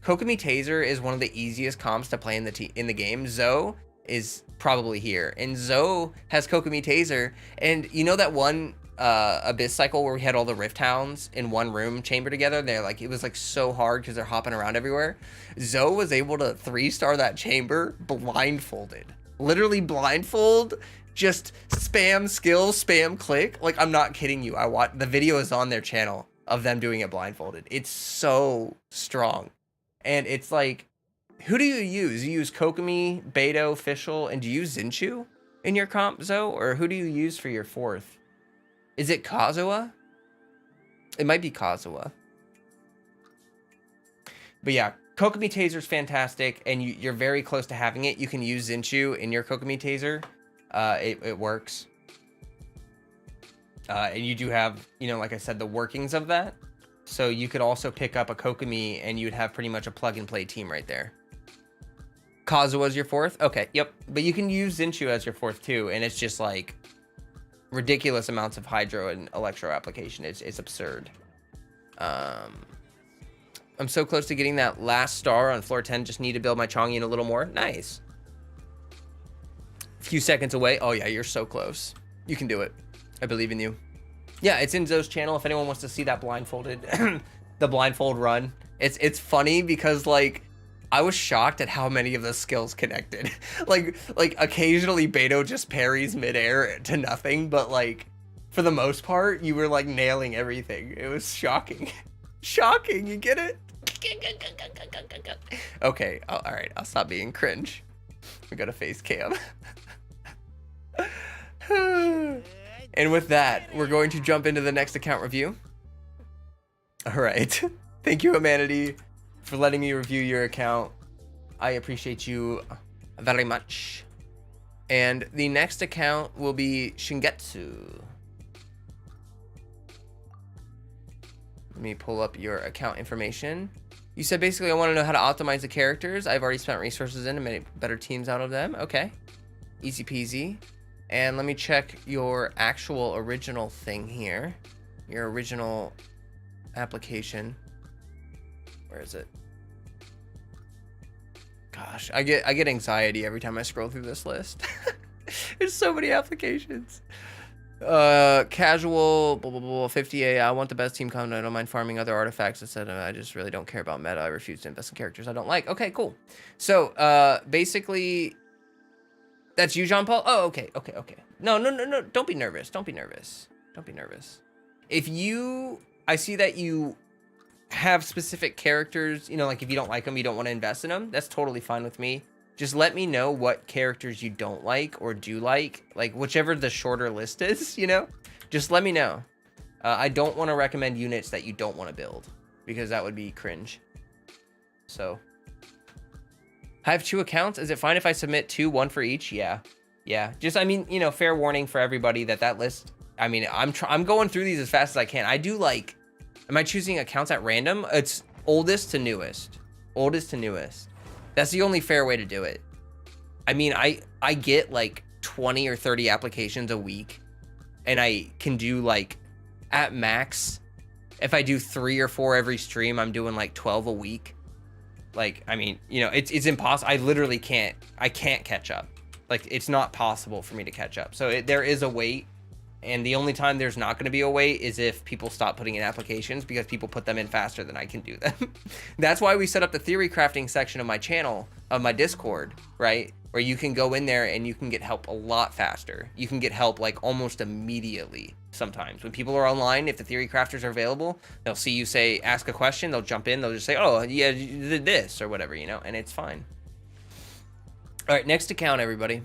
Kokomi Taser is one of the easiest comps to play in the game. Zoe is probably here, and Zoe has Kokomi Taser, and you know that one Abyss cycle where we had all the Rift Hounds in one room chamber together? They're like, it was like so hard because they're hopping around everywhere. Zoe was able to 3-star that chamber blindfolded, literally blindfold, just spam skill, spam click. Like, I'm not kidding you. The video is on their channel of them doing it blindfolded. It's so strong. And it's like, who do you use? You use Kokomi, Beto, Fischl, and do you use Zinchu in your comp, Zoe? Or who do you use for your fourth? Is it Kazuha? It might be Kazuha. But yeah, Kokomi Taser's fantastic, and you're very close to having it. You can use Zinchu in your Kokomi Taser. It works. And you do have, you know, like I said, the workings of that. So you could also pick up a Kokomi, and you'd have pretty much a plug-and-play team right there. Kazuha's your fourth? Okay, yep. But you can use Zinchu as your fourth, too, and it's just, like, ridiculous amounts of hydro and electro application. It's absurd. I'm so close to getting that last star on floor 10. Just need to build my Chongyun a little more. Nice. A few seconds away. Oh yeah, you're so close. You can do it. I believe in you. Yeah, it's in Zoe's channel if anyone wants to see that blindfolded, the blindfold run. It's funny because, like, I was shocked at how many of the skills connected. like occasionally Beto just parries midair to nothing, but like for the most part, you were like nailing everything. It was shocking. Shocking, you get it? Okay, all right, I'll stop being cringe. We got a face cam. And with that, we're going to jump into the next account review. All right. Thank you, Humanity, for letting me review your account. I appreciate you very much. And the next account will be Shingetsu. Let me pull up your account information. You said basically I want to know how to optimize the characters. I've already spent resources in to make better teams out of them. Okay. Easy peasy. And let me check your actual original thing here. Your original application. Where is it? Gosh, I get anxiety every time I scroll through this list. There's so many applications. Casual, blah, blah, blah, 50A. I want the best team content. I don't mind farming other artifacts, etc. I just really don't care about meta. I refuse to invest in characters I don't like. Okay, cool. So, basically, that's you, Jean-Paul? Oh, okay. No. Don't be nervous. Don't be nervous. If I see that you have specific characters, you know, like if you don't like them, you don't want to invest in them, that's totally fine with me. Just let me know what characters you don't like or do like whichever the shorter list is, you know, just let me know. I don't want to recommend units that you don't want to build because that would be cringe. So I have 2 accounts. Is it fine if I submit 1 for each? Yeah. Just, I mean, you know, fair warning for everybody that list, I mean, I'm going through these as fast as I can. I do like, am I choosing accounts at random? Oldest to newest. Oldest to newest. That's the only fair way to do it. I mean, I get like 20 or 30 applications a week, and I can do like, at max, if I do 3 or 4 every stream, I'm doing like 12 a week. Like, I mean, you know, it's impossible. I literally can't catch up. Like, it's not possible for me to catch up. So there is a wait. And the only time there's not going to be a wait is if people stop putting in applications, because people put them in faster than I can do them. That's why we set up the theory crafting section of my channel, of my Discord, right? Where you can go in there and you can get help a lot faster. You can get help like almost immediately sometimes. When people are online, if the theory crafters are available, they'll see you say, ask a question, they'll jump in, they'll just say, oh, yeah, you did this or whatever, you know, and it's fine. All right, next account, everybody.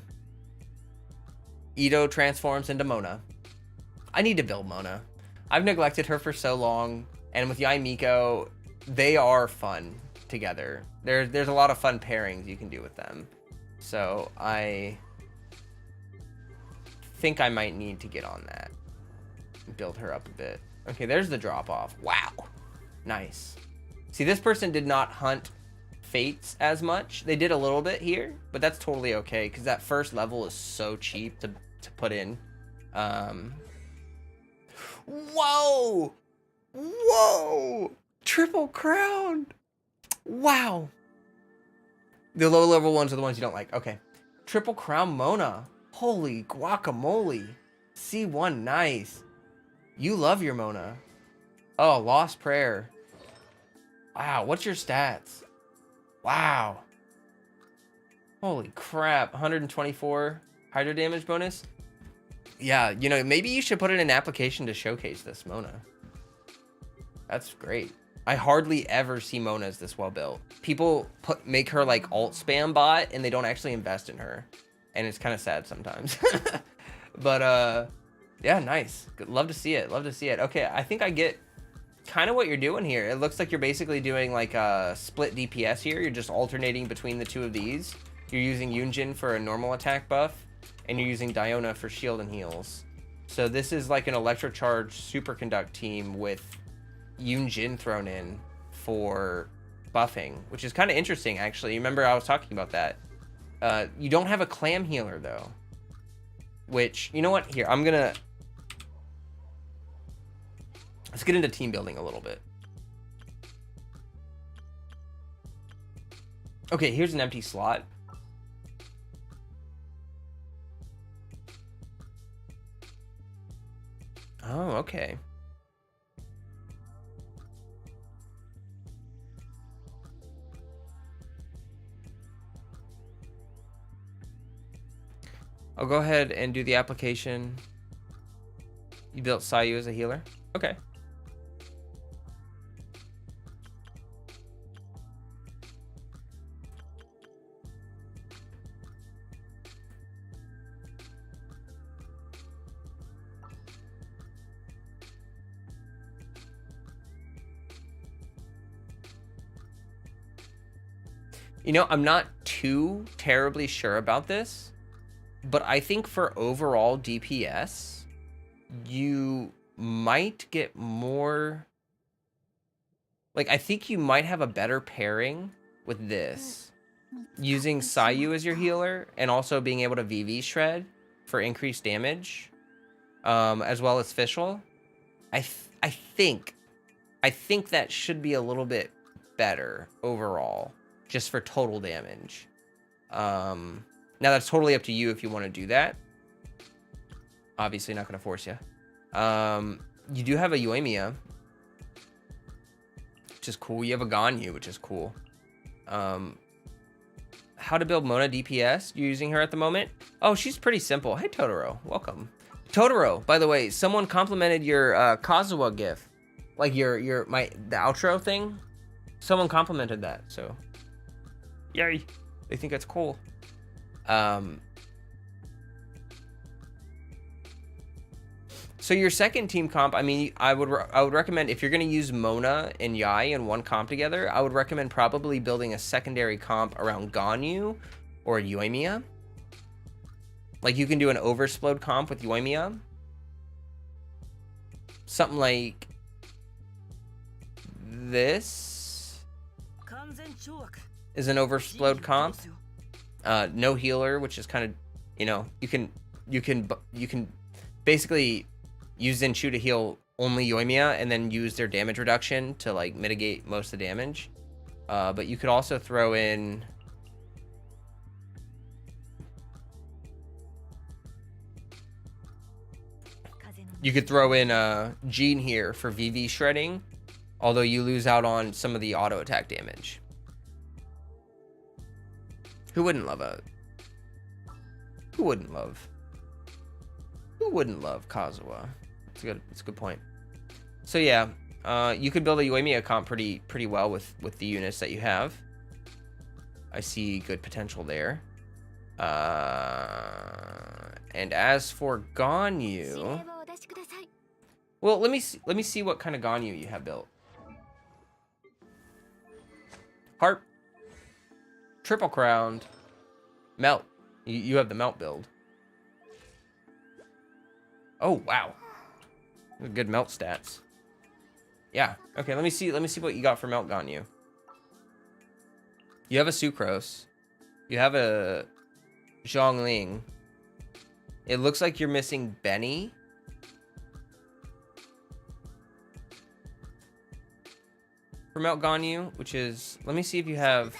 Ito transforms into Mona. I need to build Mona. I've neglected her for so long, and with Yai Miko, they are fun together. There's a lot of fun pairings you can do with them. So I think I might need to get on that. Build her up a bit. Okay, there's the drop off. Wow. Nice. See, this person did not hunt fates as much. They did a little bit here, but that's totally okay, because that first level is so cheap to put in. Whoa! Whoa! Triple crown! Wow. The low level ones are the ones you don't like. Okay. Triple crown Mona. Holy guacamole. C1, nice. You love your Mona. Oh, Lost Prayer. Wow, what's your stats? Wow. Holy crap. 124 hydro damage bonus. Yeah, you know, maybe you should put in an application to showcase this Mona. That's great. I hardly ever see Monas this well built. People make her like alt spam bot, and they don't actually invest in her, and it's kind of sad sometimes. But yeah, nice. Love to see it. Love to see it. Okay, I think I get kind of what you're doing here. It looks like you're basically doing like a split DPS here. You're just alternating between the two of these. You're using Yunjin for a normal attack buff, and you're using Diona for shield and heals. So this is like an electrocharged superconduct team with Yunjin thrown in for buffing, which is kind of interesting, actually. Remember I was talking about that. You don't have a clam healer, though. Which, you know what? Here, let's get into team building a little bit. Okay, here's an empty slot. Oh, okay. I'll go ahead and do the application. You built Sayu as a healer? Okay. You know, I'm not too terribly sure about this, but I think for overall DPS, you might get more... Like, I think you might have a better pairing with this. Using Sayu as your healer, and also being able to VV Shred for increased damage, as well as Fischl. I think that should be a little bit better overall, just for total damage. Now that's totally up to you if you want to do that. Obviously not going to force you. You do have a Yoimiya, which is cool. You have a Ganyu, which is cool. How to build Mona DPS? You're using her at the moment? Oh, she's pretty simple. Hey, Totoro. Welcome. Totoro, by the way, someone complimented your Kazuha gif. Like the outro thing. Someone complimented that, so... Yay. They think that's cool. So your second team comp, I mean, I would recommend, if you're going to use Mona and Yai in one comp together, I would recommend probably building a secondary comp around Ganyu or Yoimiya. Like, you can do an oversplode comp with Yoimiya. Something like this. is an overflowed comp. No healer, which is kind of, you know, you can basically use Zenchu to heal only Yoimiya and then use their damage reduction to like mitigate most of the damage. But you could also throw in Jean here for VV shredding, although you lose out on some of the auto attack damage. Who wouldn't love Kazuha? It's a good point. So yeah, you could build a Yoimiya comp pretty well with the units that you have. I see good potential there. And as for Ganyu, well, let me see what kind of Ganyu you have built. Harp, triple crowned, melt. You have the melt build. Oh wow, good melt stats. Yeah. Okay. Let me see what you got for melt Ganyu. You have a Sucrose. You have a Zhongling. It looks like you're missing Benny. For melt Ganyu, which is, let me see if you have.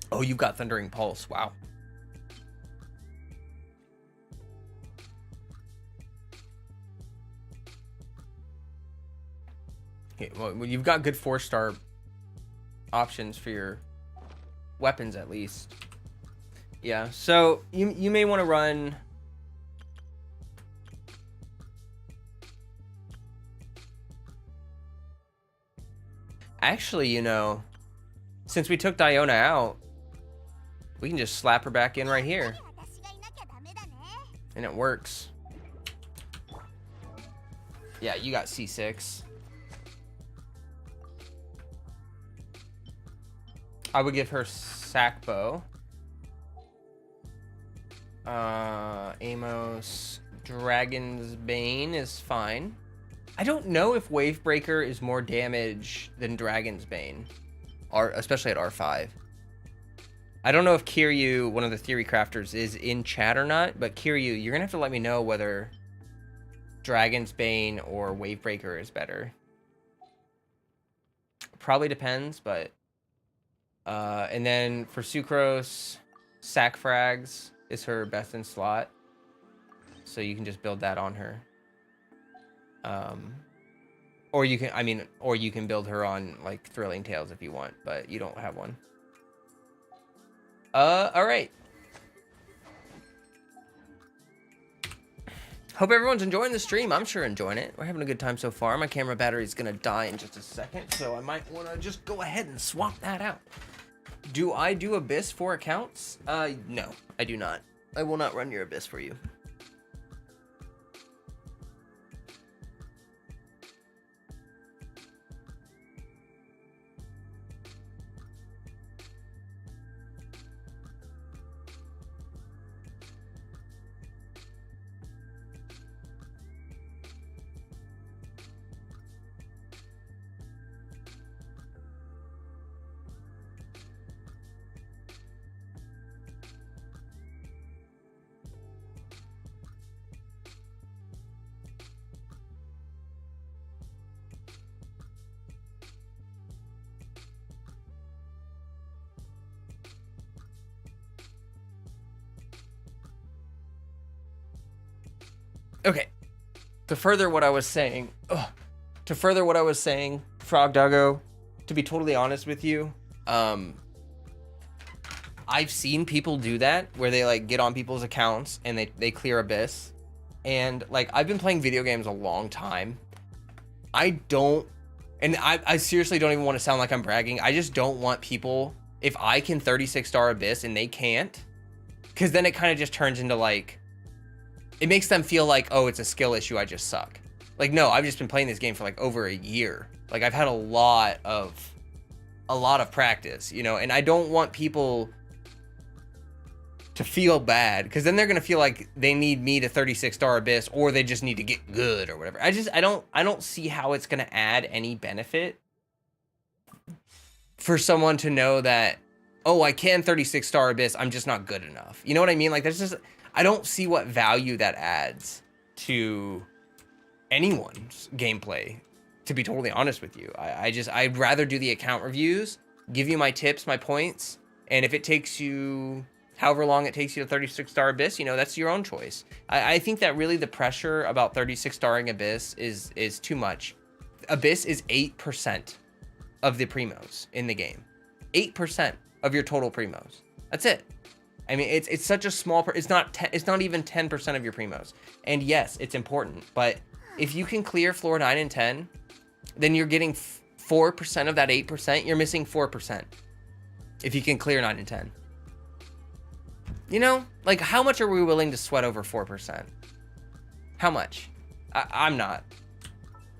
Oh, you've got Thundering Pulse. Wow. Okay, well, you've got good 4-star options for your weapons, at least. Yeah, so you may want to run. Actually, you know, since we took Diona out, we can just slap her back in right here. And it works. Yeah, you got C6. I would give her Sackbow. Amos. Dragon's Bane is fine. I don't know if Wavebreaker is more damage than Dragon's Bane. Especially at R5. I don't know if Kiryu, one of the theory crafters, is in chat or not, but Kiryu, you're gonna have to let me know whether Dragon's Bane or Wavebreaker is better. Probably depends, but and then for Sucrose, Sack Frags is her best in slot, so you can just build that on her. Or you can build her on like Thrilling Tales if you want, but you don't have one. All right. Hope everyone's enjoying the stream. I'm sure enjoying it. We're having a good time so far. My camera battery is gonna die in just a second, so I might want to just go ahead and swap that out. Do I do Abyss for accounts? No, I do not. I will not run your Abyss for you. Okay, to further what I was saying, Frog Doggo, to be totally honest with you, I've seen people do that, where they like get on people's accounts and they clear Abyss. And like, I've been playing video games a long time. I seriously don't even want to sound like I'm bragging. I just don't want people if I can 36 star Abyss and they can't, because then it kind of just turns into like, it makes them feel like, oh, it's a skill issue, I just suck. Like, no, I've just been playing this game for like over a year. Like, I've had a lot of practice, you know, and I don't want people to feel bad, because then they're gonna feel like they need me to 36 star Abyss, or they just need to get good or whatever. I don't see how it's gonna add any benefit for someone to know that, oh, I can 36 star Abyss, I'm just not good enough. You know what I mean? Like, that's just, I don't see what value that adds to anyone's gameplay, to be totally honest with you. I'd rather do the account reviews, give you my tips, my points, and if it takes you however long it takes you to 36 star Abyss, you know, that's your own choice. I think that really the pressure about 36 starring Abyss is too much. Abyss is 8% of the primos in the game. 8% of your total primos. That's it. I mean, it's such a small, it's not even 10% of your primos. And yes, it's important, but if you can clear floor 9 and 10, then you're getting 4% of that 8%. You're missing 4% if you can clear 9 and 10. You know, like, how much are we willing to sweat over 4%? How much? I'm not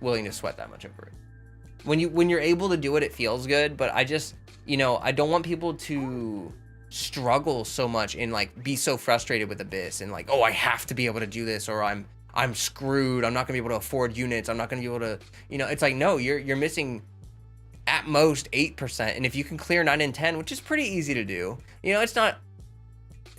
willing to sweat that much over it. When you're able to do it, it feels good, but I just, you know, I don't want people to struggle so much and like be so frustrated with Abyss and like, oh, I have to be able to do this, or I'm screwed. I'm not gonna be able to afford units. I'm not gonna be able to, you know, it's like, no, you're missing at most 8%. And if you can clear 9 and 10, which is pretty easy to do, you know, it's not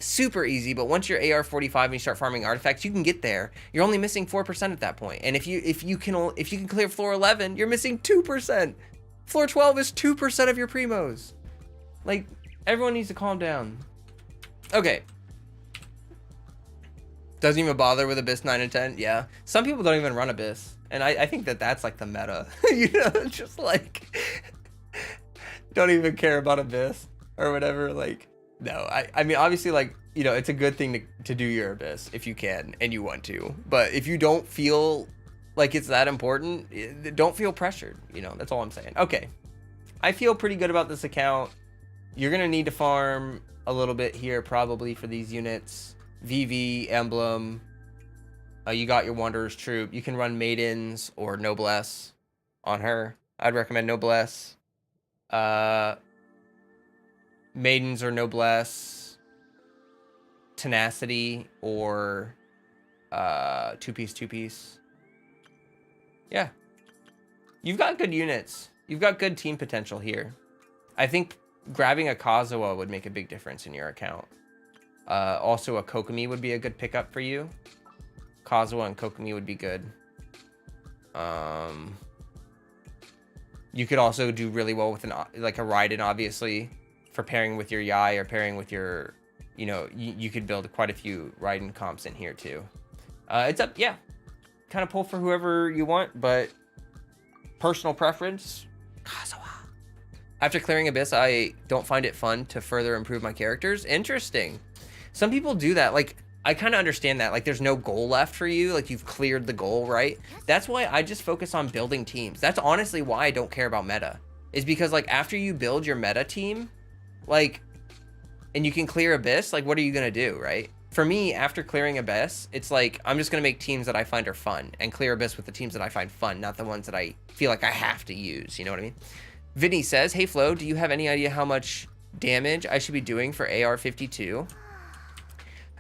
super easy, but once you're AR45 and you start farming artifacts, you can get there. You're only missing 4% at that point. And if you can clear floor 11, you're missing 2%. Floor 12 is 2% of your primos. Like, everyone needs to calm down. Okay. Doesn't even bother with Abyss 9 and 10. Yeah. Some people don't even run Abyss. And I think that's like the meta. You know, just like, don't even care about Abyss or whatever. Like, no, I mean, obviously, like, you know, it's a good thing to do your Abyss if you can and you want to. But if you don't feel like it's that important, don't feel pressured. You know, that's all I'm saying. Okay. I feel pretty good about this account. You're going to need to farm a little bit here probably for these units. VV, Emblem. You got your Wanderer's Troop. You can run Maidens or Noblesse on her. I'd recommend Noblesse. Maidens or Noblesse, Tenacity, or two-piece. Yeah. You've got good units. You've got good team potential here. I think grabbing a Kazuha would make a big difference in your account. Also, a Kokomi would be a good pickup for you. Kazuha and Kokomi would be good. You could also do really well with a Raiden, obviously, for pairing with your Yai or pairing with your, you know, you could build quite a few Raiden comps in here too. It's up, yeah. Kind of pull for whoever you want, but personal preference, Kazuha. After clearing Abyss, I don't find it fun to further improve my characters. Interesting. Some people do that. Like, I kind of understand that. Like, there's no goal left for you. Like, you've cleared the goal, right? That's why I just focus on building teams. That's honestly why I don't care about meta. Is because, like, after you build your meta team, like, and you can clear Abyss, like, what are you going to do, right? For me, after clearing Abyss, it's like, I'm just going to make teams that I find are fun and clear Abyss with the teams that I find fun, not the ones that I feel like I have to use. You know what I mean? Vinny says, hey, Flo, do you have any idea how much damage I should be doing for AR-52?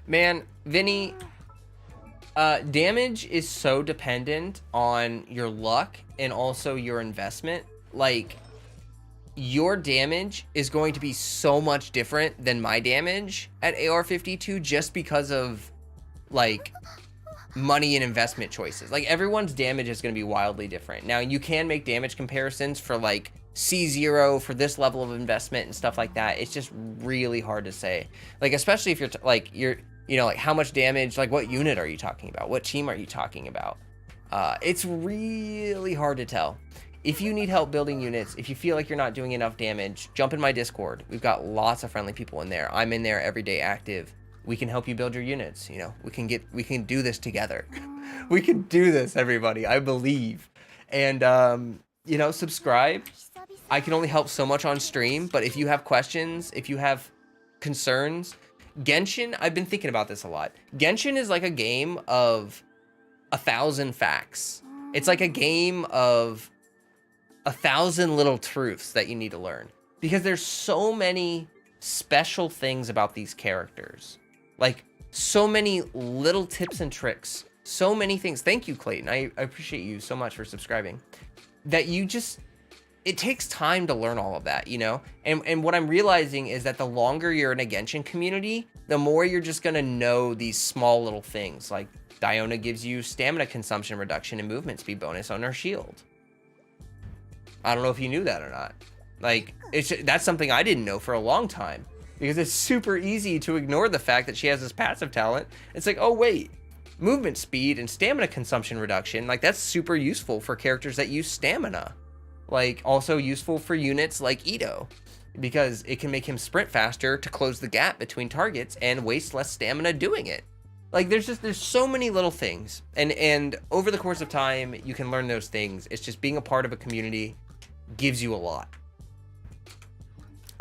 Man, Vinny, damage is so dependent on your luck and also your investment. Like, your damage is going to be so much different than my damage at AR-52 just because of, like, money and investment choices. Like, everyone's damage is going to be wildly different. Now, you can make damage comparisons for, like, C0 for this level of investment and stuff like that. It's just really hard to say. Like, especially if you're you know, like, how much damage, like, what unit are you talking about? What team are you talking about? It's really hard to tell. If you need help building units, if you feel like you're not doing enough damage, jump in my Discord. We've got lots of friendly people in there. I'm in there every day active. We can help you build your units. You know, we can do this together. We can do this, everybody. I believe. And, you know, subscribe. I can only help so much on stream, but if you have questions, if you have concerns, Genshin, I've been thinking about this a lot. Genshin is like a game of 1,000 facts. It's like a game of 1,000 little truths that you need to learn, because there's so many special things about these characters. Like, so many little tips and tricks, so many things. Thank you, Clayton. I appreciate you so much for subscribing. That you just, it takes time to learn all of that, you know? And what I'm realizing is that the longer you're in a Genshin community, the more you're just gonna know these small little things. Like, Diona gives you stamina consumption reduction and movement speed bonus on her shield. I don't know if you knew that or not. Like, that's something I didn't know for a long time, because it's super easy to ignore the fact that she has this passive talent. It's like, oh wait, movement speed and stamina consumption reduction, like that's super useful for characters that use stamina. Like, also useful for units like Ito, because it can make him sprint faster to close the gap between targets and waste less stamina doing it. Like, there's so many little things, and over the course of time you can learn those things. It's just being a part of a community gives you a lot.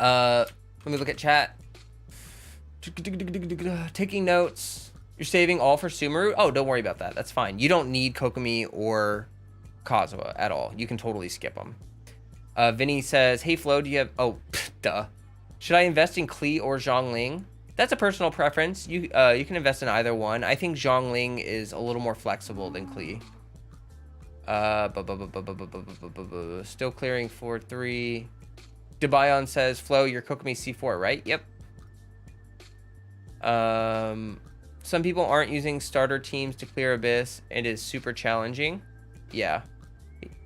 Let me look at chat. Taking notes. You're saving all for Sumeru? Oh, don't worry about that. That's fine. You don't need Kokomi or Kazuha at all. You can totally skip them. Vinny says, hey Flo, do you have... Oh, duh. Should I invest in Klee or Zhongling? That's a personal preference. You can invest in either one. I think Zhongling is a little more flexible than Klee. Still clearing 4-3. Debayon says, Flo, you're Kokomi C4, right? Yep. Some people aren't using starter teams to clear Abyss. It is super challenging. Yeah.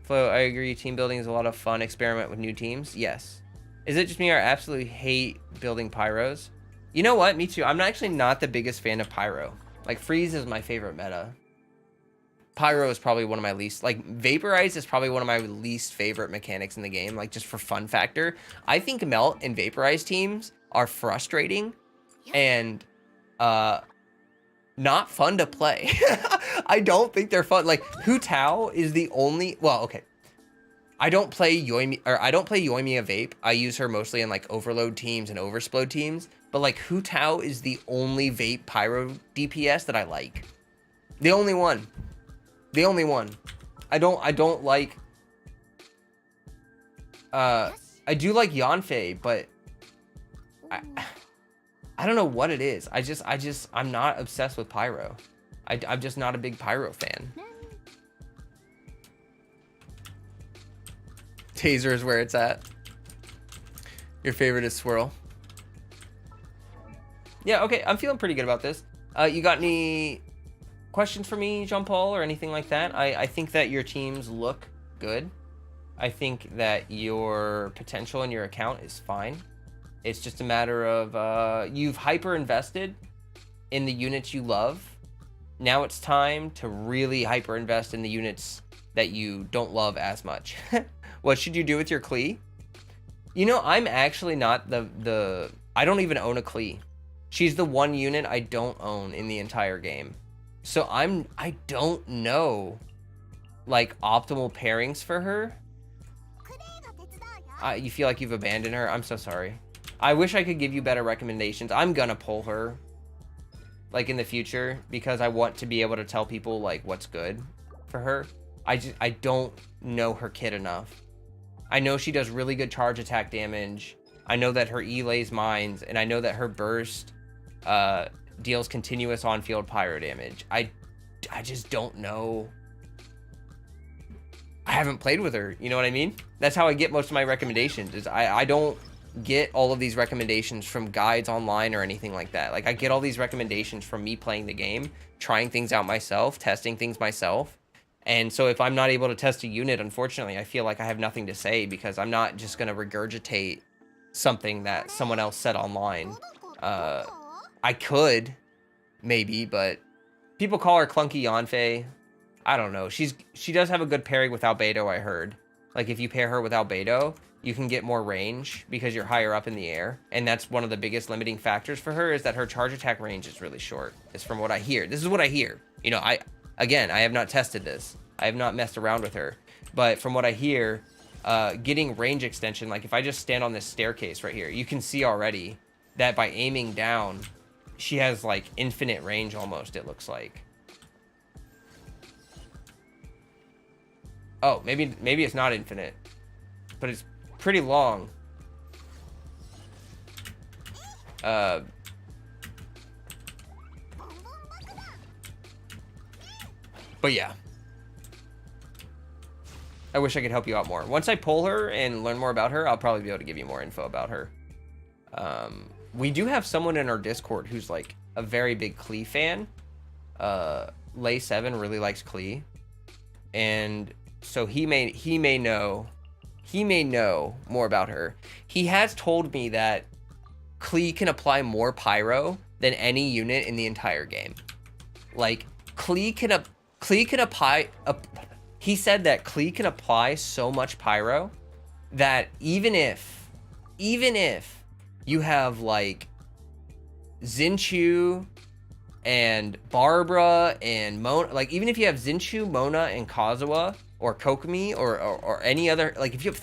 Flo, I agree. Team building is a lot of fun. Experiment with new teams. Yes. Is it just me or I absolutely hate building pyros? You know what? Me too. I'm actually not the biggest fan of pyro. Like, freeze is my favorite meta. Pyro is probably one of my least, like, vaporize is probably one of my least favorite mechanics in the game, like, just for fun factor. I think melt and vaporize teams are frustrating and not fun to play. I don't think they're fun. Like, Hu Tao is the only, well, okay, I don't play Yoimiya Vape. I use her mostly in like overload teams and oversplode teams, but like Hu Tao is the only vape pyro DPS that I like. The only one. The only one. I don't like, I do like Yanfei, but I don't know what it is. I'm not obsessed with pyro. I'm just not a big pyro fan. Taser is where it's at. Your favorite is Swirl. Yeah, okay, I'm feeling pretty good about this. You got any questions for me, Jean-Paul, or anything like that? I think that your teams look good. I think that your potential in your account is fine. It's just a matter of you've hyper invested in the units you love. Now it's time to really hyper invest in the units that you don't love as much. What should you do with your Klee? You know, I'm actually not I don't even own a Klee. She's the one unit I don't own in the entire game. So I don't know, like, optimal pairings for her. You feel like you've abandoned her? I'm so sorry. I wish I could give you better recommendations. I'm gonna pull her, like, in the future, because I want to be able to tell people, like, what's good for her. I don't know her kit enough. I know she does really good charge attack damage. I know that her E lays mines, and I know that her burst deals continuous on-field pyro damage. I just don't know. I haven't played with her, you know what I mean? That's how I get most of my recommendations, is I don't get all of these recommendations from guides online or anything like that. Like, I get all these recommendations from me playing the game, trying things out myself, testing things myself. And so if I'm not able to test a unit, unfortunately, I feel like I have nothing to say, because I'm not just going to regurgitate something that someone else said online. I could, maybe, but people call her Clunky Yanfei. I don't know. She does have a good pairing with Albedo, I heard. Like, if you pair her with Albedo, you can get more range because you're higher up in the air. And that's one of the biggest limiting factors for her, is that her charge attack range is really short. It's from what I hear. This is what I hear. You know, again, I have not tested this. I have not messed around with her. But from what I hear, getting range extension. Like if I just stand on this staircase right here, you can see already that by aiming down, she has like infinite range almost, it looks like. Oh, maybe it's not infinite, but it's pretty long. But yeah. I wish I could help you out more. Once I pull her and learn more about her, I'll probably be able to give you more info about her. We do have someone in our Discord who's like a very big Klee fan. Lay7 really likes Klee. And so he may know more about her. He has told me that Klee can apply more pyro than any unit in the entire game. Like Klee can apply. He said that Klee can apply so much pyro that even if you have like Xinchu and Barbara and Mona, like even if you have Xinchu, Mona, and Kazuha or Kokomi or any other, like if you have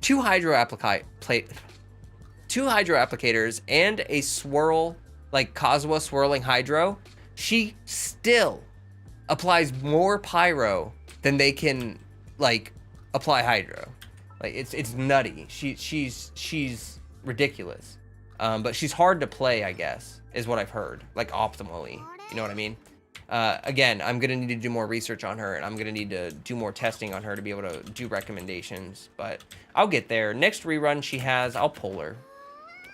two hydro applicators and a swirl, like Kazuha swirling hydro, she still applies more pyro than they can like apply hydro. Like it's nutty. She's ridiculous. But she's hard to play, I guess, is what I've heard. Like optimally, you know what I mean? Again, I'm gonna need to do more research on her, and I'm gonna need to do more testing on her to be able to do recommendations. But I'll get there. Next rerun she has, I'll pull her.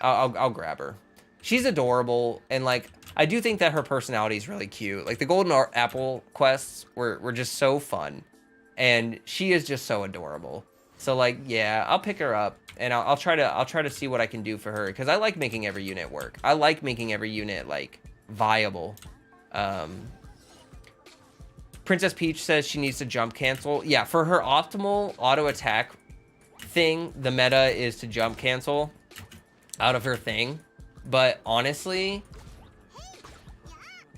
I'll grab her. She's adorable, and like I do think that her personality is really cute. Like the Golden Apple quests were just so fun, and she is just so adorable. So like, yeah, I'll pick her up, and I'll try to see what I can do for her, because I like making every unit work. I like making every unit like viable. Princess Peach says she needs to jump cancel. Yeah, for her optimal auto attack thing, the meta is to jump cancel out of her thing. But honestly,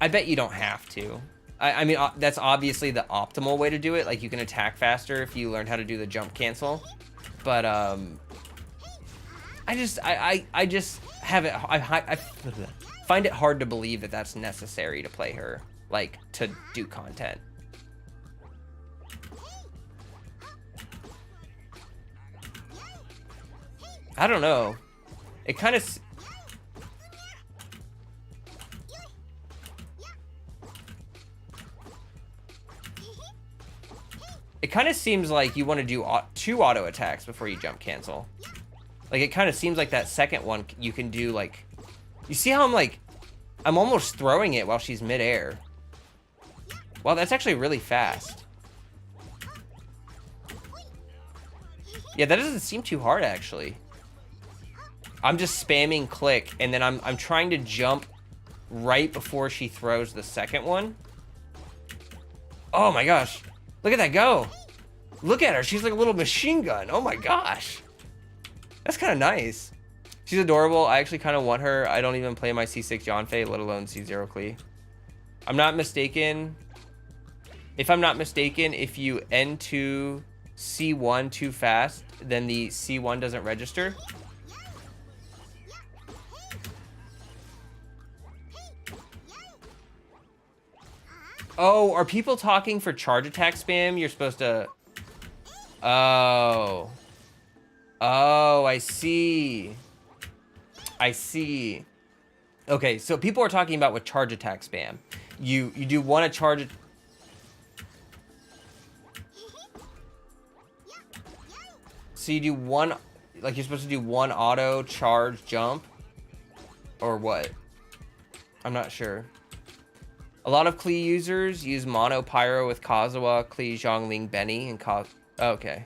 I bet you don't have to. I mean, that's obviously the optimal way to do it. Like you can attack faster if you learn how to do the jump cancel. But I just have it. I find it hard to believe that that's necessary to play her, like to do content. I don't know. It kind of. It kind of seems like you want to do 2 auto attacks before you jump cancel. Like it kind of seems like that second one you can do like. You see how I'm almost throwing it while she's midair. Wow, that's actually really fast. Yeah, that doesn't seem too hard actually. I'm just spamming click, and then I'm trying to jump right before she throws the second one. Oh my gosh. Look at that go. Look at her. She's like a little machine gun. Oh my gosh. That's kind of nice. She's adorable. I actually kind of want her. I don't even play my C6 Yanfei, let alone C0 Klee. I'm not mistaken. If I'm not mistaken, if you N2 C1 too fast, then the C1 doesn't register. Oh, are people talking for charge attack spam? You're supposed to... Oh. Oh, I see. I see. Okay, so people are talking about with charge attack spam. You do want to charge... So you do one... Like you're supposed to do one auto charge jump? Or what? I'm not sure. A lot of Klee users use mono pyro with Kazuha, Klee, Zhongling, Benny, and okay.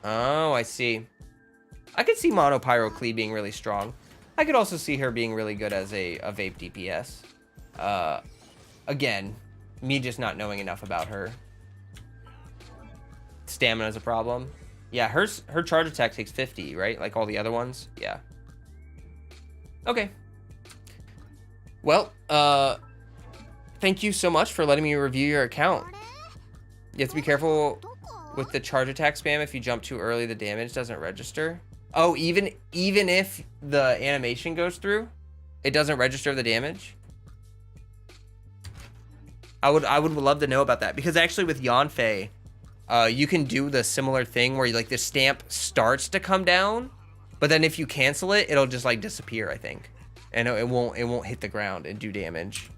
Oh, I see. I could see mono pyro Klee being really strong. I could also see her being really good as a vape DPS. Again, me just not knowing enough about her. Stamina is a problem. Yeah, her charge attack takes 50, right? Like all the other ones. Yeah. Okay. Well, thank you so much for letting me review your account. You have to be careful with the charge attack spam, if you jump too early, the damage doesn't register. Oh, even if the animation goes through, it doesn't register the damage. I would love to know about that, because actually with Yanfei, you can do the similar thing where like the stamp starts to come down, but then if you cancel it, it'll just like disappear, I think, and it won't hit the ground and do damage.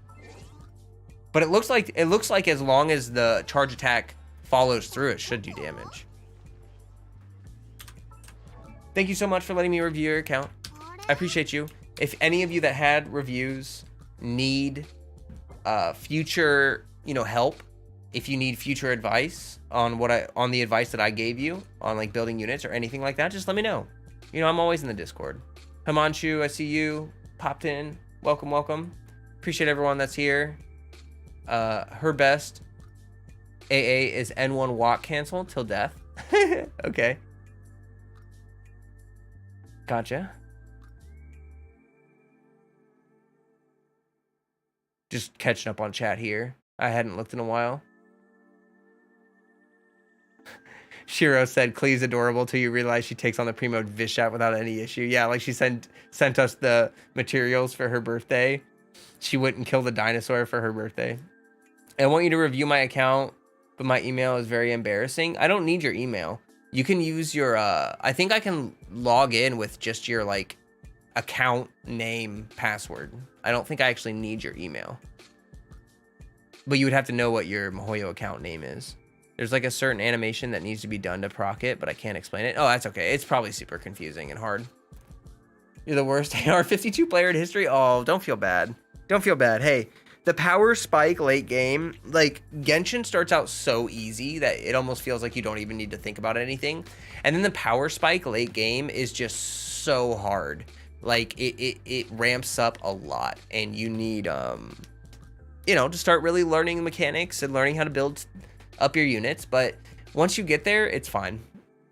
But it looks like as long as the charge attack follows through, it should do damage. Thank you so much for letting me review your account. I appreciate you. If any of you that had reviews need future, help, if you need future advice on on the advice that I gave you on like building units or anything like that, just let me know. I'm always in the Discord. Himanshu, I see you popped in. Welcome, welcome. Appreciate everyone that's here. Her best AA is N1 walk cancel till death. Okay. Gotcha. Just catching up on chat here. I hadn't looked in a while. Shiro said, Klee's adorable till you realize she takes on the pre-mode Vishat without any issue. Yeah, like she sent us the materials for her birthday. She wouldn't kill the dinosaur for her birthday. I want you to review my account, but my email is very embarrassing. I don't need your email. You can use your, I think I can log in with just your, like, account name password. I don't think I actually need your email. But you would have to know what your Mihoyo account name is. There's, like, a certain animation that needs to be done to proc it, but I can't explain it. Oh, that's okay. It's probably super confusing and hard. You're the worst AR-52 player in history? Oh, don't feel bad. Don't feel bad. Hey, the power spike late game, like Genshin starts out so easy that it almost feels like you don't even need to think about anything. And then the power spike late game is just so hard. Like it ramps up a lot, and you need, to start really learning the mechanics and learning how to build up your units. But once you get there, it's fine.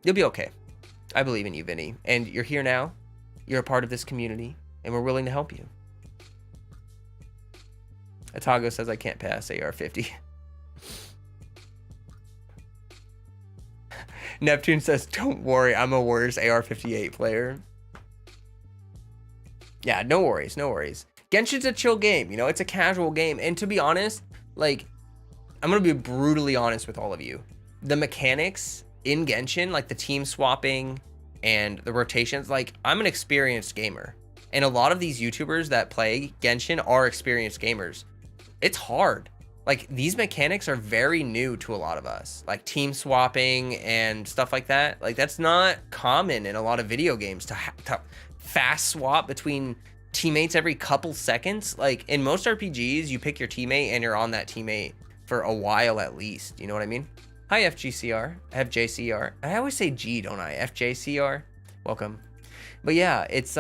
You'll be okay. I believe in you, Vinny. And you're here now. You're a part of this community, and we're willing to help you. Atago says I can't pass AR-50. Neptune says, don't worry, I'm a worse AR-58 player. Yeah, no worries, no worries. Genshin's a chill game, it's a casual game. And to be honest, like, I'm going to be brutally honest with all of you. The mechanics in Genshin, like the team swapping and the rotations, like, I'm an experienced gamer. And a lot of these YouTubers that play Genshin are experienced gamers. It's hard. Like, these mechanics are very new to a lot of us, like team swapping and stuff like that. Like, that's not common in a lot of video games to fast swap between teammates every couple seconds. Like, in most RPGs, you pick your teammate and you're on that teammate for a while at least. You know what I mean? Hi, FGCR, FJCR. I always say G, don't I? FJCR. Welcome. But yeah, it's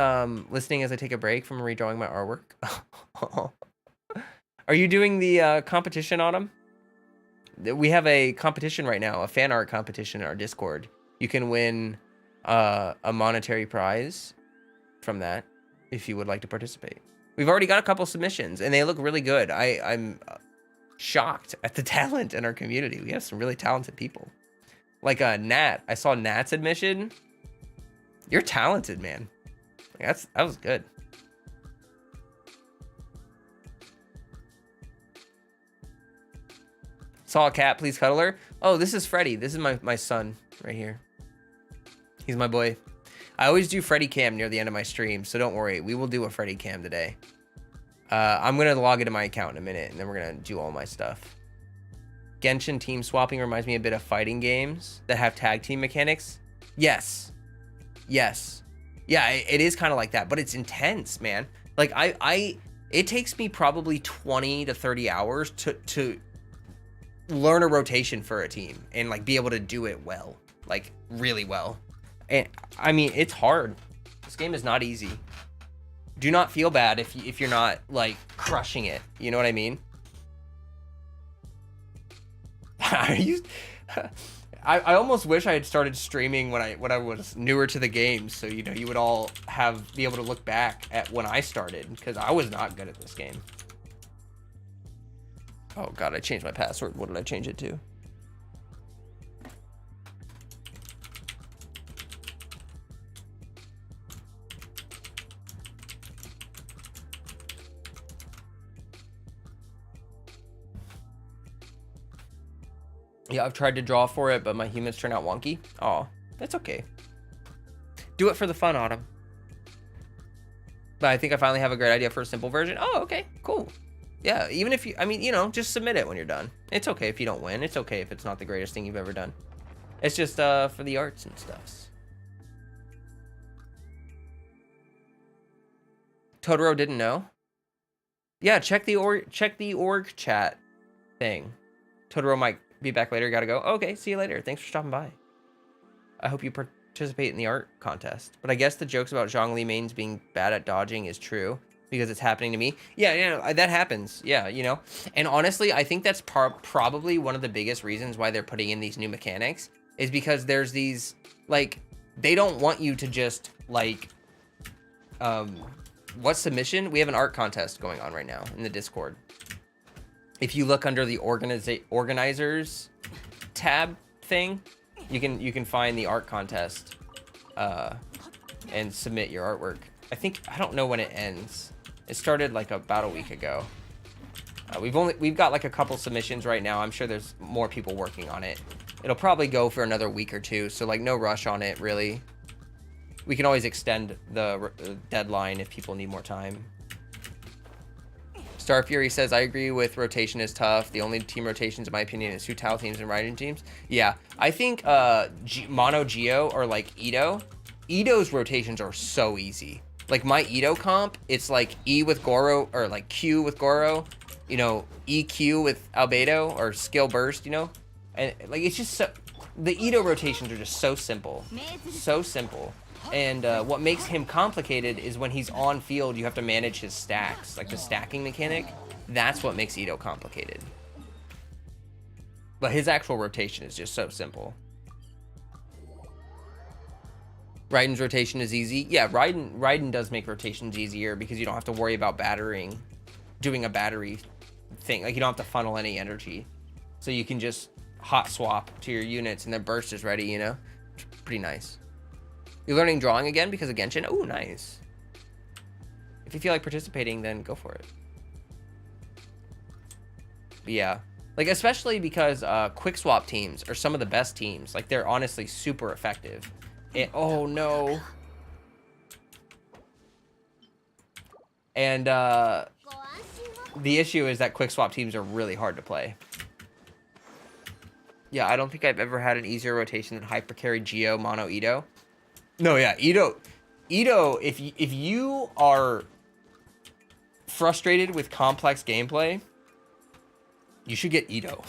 listening as I take a break from redrawing my artwork. Are you doing the competition, Autumn? We have a competition right now, a fan art competition in our Discord. You can win a monetary prize from that if you would like to participate. We've already got a couple submissions, and they look really good. I'm shocked at the talent in our community. We have some really talented people. Like Nat. I saw Nat's admission. You're talented, man. That was good. Saw a cat, please cuddle her. Oh, this is Freddy. This is my son right here. He's my boy. I always do Freddy cam near the end of my stream, so don't worry. We will do a Freddy cam today. I'm going to log into my account in a minute, and then we're going to do all my stuff. Genshin team swapping reminds me a bit of fighting games that have tag team mechanics. Yes. Yes. Yeah, it is kind of like that, but it's intense, man. Like, it takes me probably 20 to 30 hours to learn a rotation for a team and like be able to do it well, like really well. And I mean, it's hard. This game is not easy. Do not feel bad if you're not like crushing it. You know what I mean? I almost wish I had started streaming when I was newer to the game, so you would all be able to look back at when I started, because I was not good at this game. Oh god, I changed my password. What did I change it to? Yeah, I've tried to draw for it, but my humans turn out wonky. Oh, that's okay. Do it for the fun, Autumn. But I think I finally have a great idea for a simple version. Oh, okay, cool. Yeah, even if you, I mean, you know, just submit it when you're done. It's okay if you don't win. It's okay if it's not the greatest thing you've ever done. It's just for the arts and stuffs. Totoro didn't know. Yeah, check the org chat thing. Totoro might be back later. Gotta go. Okay, see you later. Thanks for stopping by. I hope you participate in the art contest. But I guess the jokes about Zhongli mains being bad at dodging is true because it's happening to me. Yeah, you know, that happens. Yeah, you know. And honestly, I think that's probably one of the biggest reasons why they're putting in these new mechanics is because there's these, like, they don't want you to just, like, what submission? We have an art contest going on right now in the Discord. If you look under the organizers tab thing, you can find the art contest and submit your artwork. I don't know when it ends. It started like about a week ago. We've got like a couple submissions right now. I'm sure there's more people working on it. It'll probably go for another week or two, so like no rush on it really. We can always extend the deadline if people need more time. Star Fury says, I agree with rotation is tough. The only team rotations, in my opinion, is Hu-Tao teams and Raiden teams. Yeah, I think Mono Geo or like Ito. Ito's rotations are so easy. Like my Ito comp, it's like E with Goro, or like Q with Goro, you know, EQ with Albedo, or skill burst, you know? And like, it's just so, the Ito rotations are just so simple. So simple. And what makes him complicated is when he's on field, you have to manage his stacks. Like the stacking mechanic, that's what makes Ito complicated. But his actual rotation is just so simple. Raiden's rotation is easy. Yeah, Raiden does make rotations easier because you don't have to worry about doing a battery thing. Like you don't have to funnel any energy. So you can just hot swap to your units and their burst is ready, you know? It's pretty nice. You're learning drawing again because of Genshin? Oh, nice. If you feel like participating, then go for it. But yeah. Like, especially because quick swap teams are some of the best teams. Like, they're honestly super effective. Oh, no. And the issue is that quick swap teams are really hard to play. Yeah, I don't think I've ever had an easier rotation than Hyper Carry Geo Mono Ito. No, yeah, Ito, if you are frustrated with complex gameplay, you should get Ito.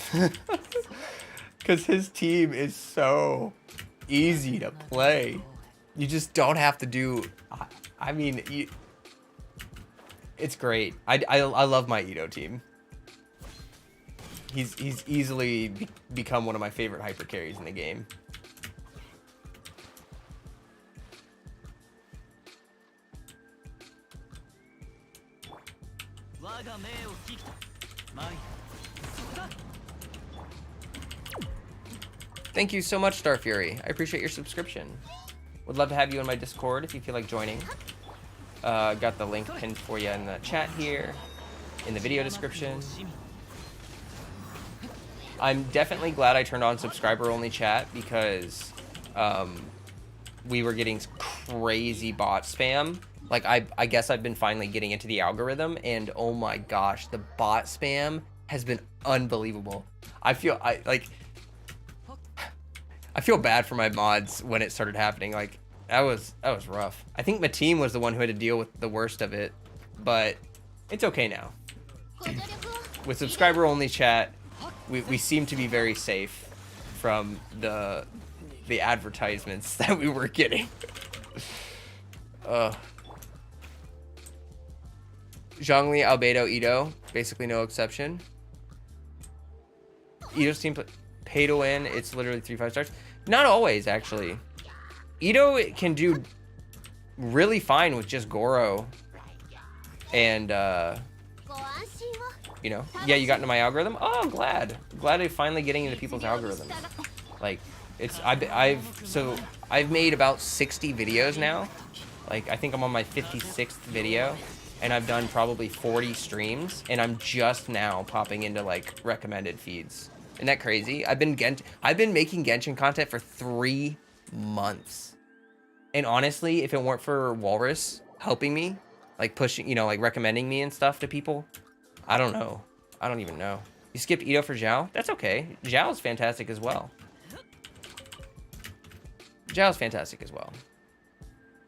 Because his team is so easy to play. You just don't have to do, I mean, it's great. I love my Ito team. He's easily become one of my favorite hyper carries in the game. Thank you so much, Star Fury. I appreciate your subscription. Would love to have you in my Discord if you feel like joining. Got the link pinned for you in the chat here, in the video description. I'm definitely glad I turned on subscriber-only chat because we were getting crazy bot spam. Like, I guess I've been finally getting into the algorithm, and oh my gosh, the bot spam has been unbelievable. I feel bad for my mods when it started happening. Like, that was rough. I think my team was the one who had to deal with the worst of it, but it's okay now. With subscriber-only chat, we seem to be very safe from the advertisements that we were getting. Zhongli, Albedo, Ito, basically no exception. Ito's team pay to win. It's literally 3 5 stars. Not always, actually. Ito can do really fine with just Goro. And, you know, yeah, you got into my algorithm. Oh, I'm glad I'm finally getting into people's algorithms. Like, it's, I've made about 60 videos now. Like, I think I'm on my 56th video. And I've done probably 40 streams, and I'm just now popping into like recommended feeds. Isn't that crazy? I've been making Genshin content for 3 months. And honestly, if it weren't for Walrus helping me, like pushing, you know, like recommending me and stuff to people, I don't know. I don't even know. You skipped Ito for Zhao? That's okay. Zhao's fantastic as well. Zhao's fantastic as well.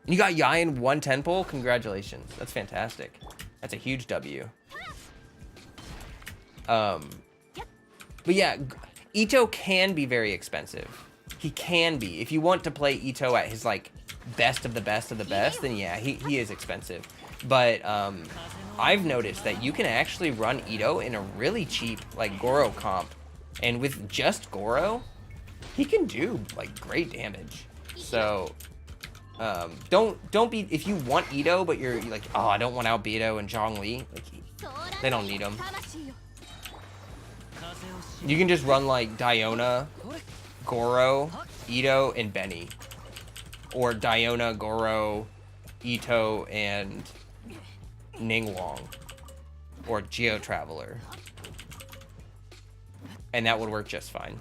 You got Yain 110 pull? Congratulations. That's fantastic. That's a huge W. But yeah, Ito can be very expensive. He can be. If you want to play Ito at his like best of the best of the best, then yeah, he is expensive. But I've noticed that you can actually run Ito in a really cheap like Goro comp, and with just Goro, he can do like great damage. So don't be, if you want Ito but you're like, oh, I don't want Albedo and Zhongli, like they don't need him. You can just run like Diona, Goro, Ito, and Benny. Or Diona, Goro, Ito, and Ningguang. Or Geo Traveler. And that would work just fine.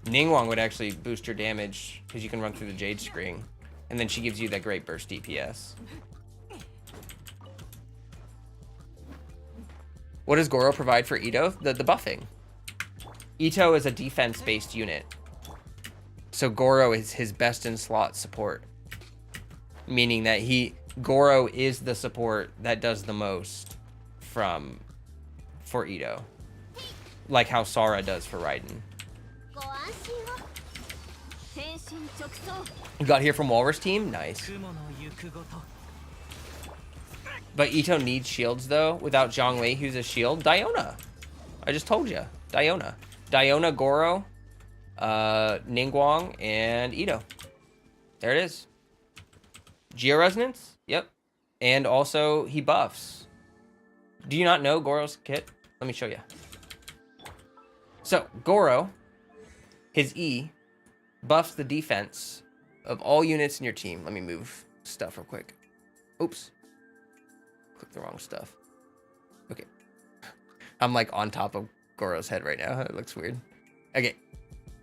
Ningguang would actually boost your damage because you can run through the Jade Screen. And then she gives you that great burst DPS. What does Goro provide for Ito? The buffing. Ito is a defense-based unit. So Goro is his best in slot support. Meaning that Goro is the support that does the most for Ito. Like how Sara does for Raiden. You got here from Walrus team? Nice. But Ito needs shields though. Without Zhongli, who's a shield. Diona. I just told you. Diona. Diona, Goro, Ningguang, and Ito. There it is. Geo Resonance? Yep. And also, he buffs. Do you not know Goro's kit? Let me show you. So, Goro, his E, buffs the defense of all units in your team. Let me move stuff real quick. Oops. Click the wrong stuff. Okay. I'm like on top of Goro's head right now. It looks weird. Okay.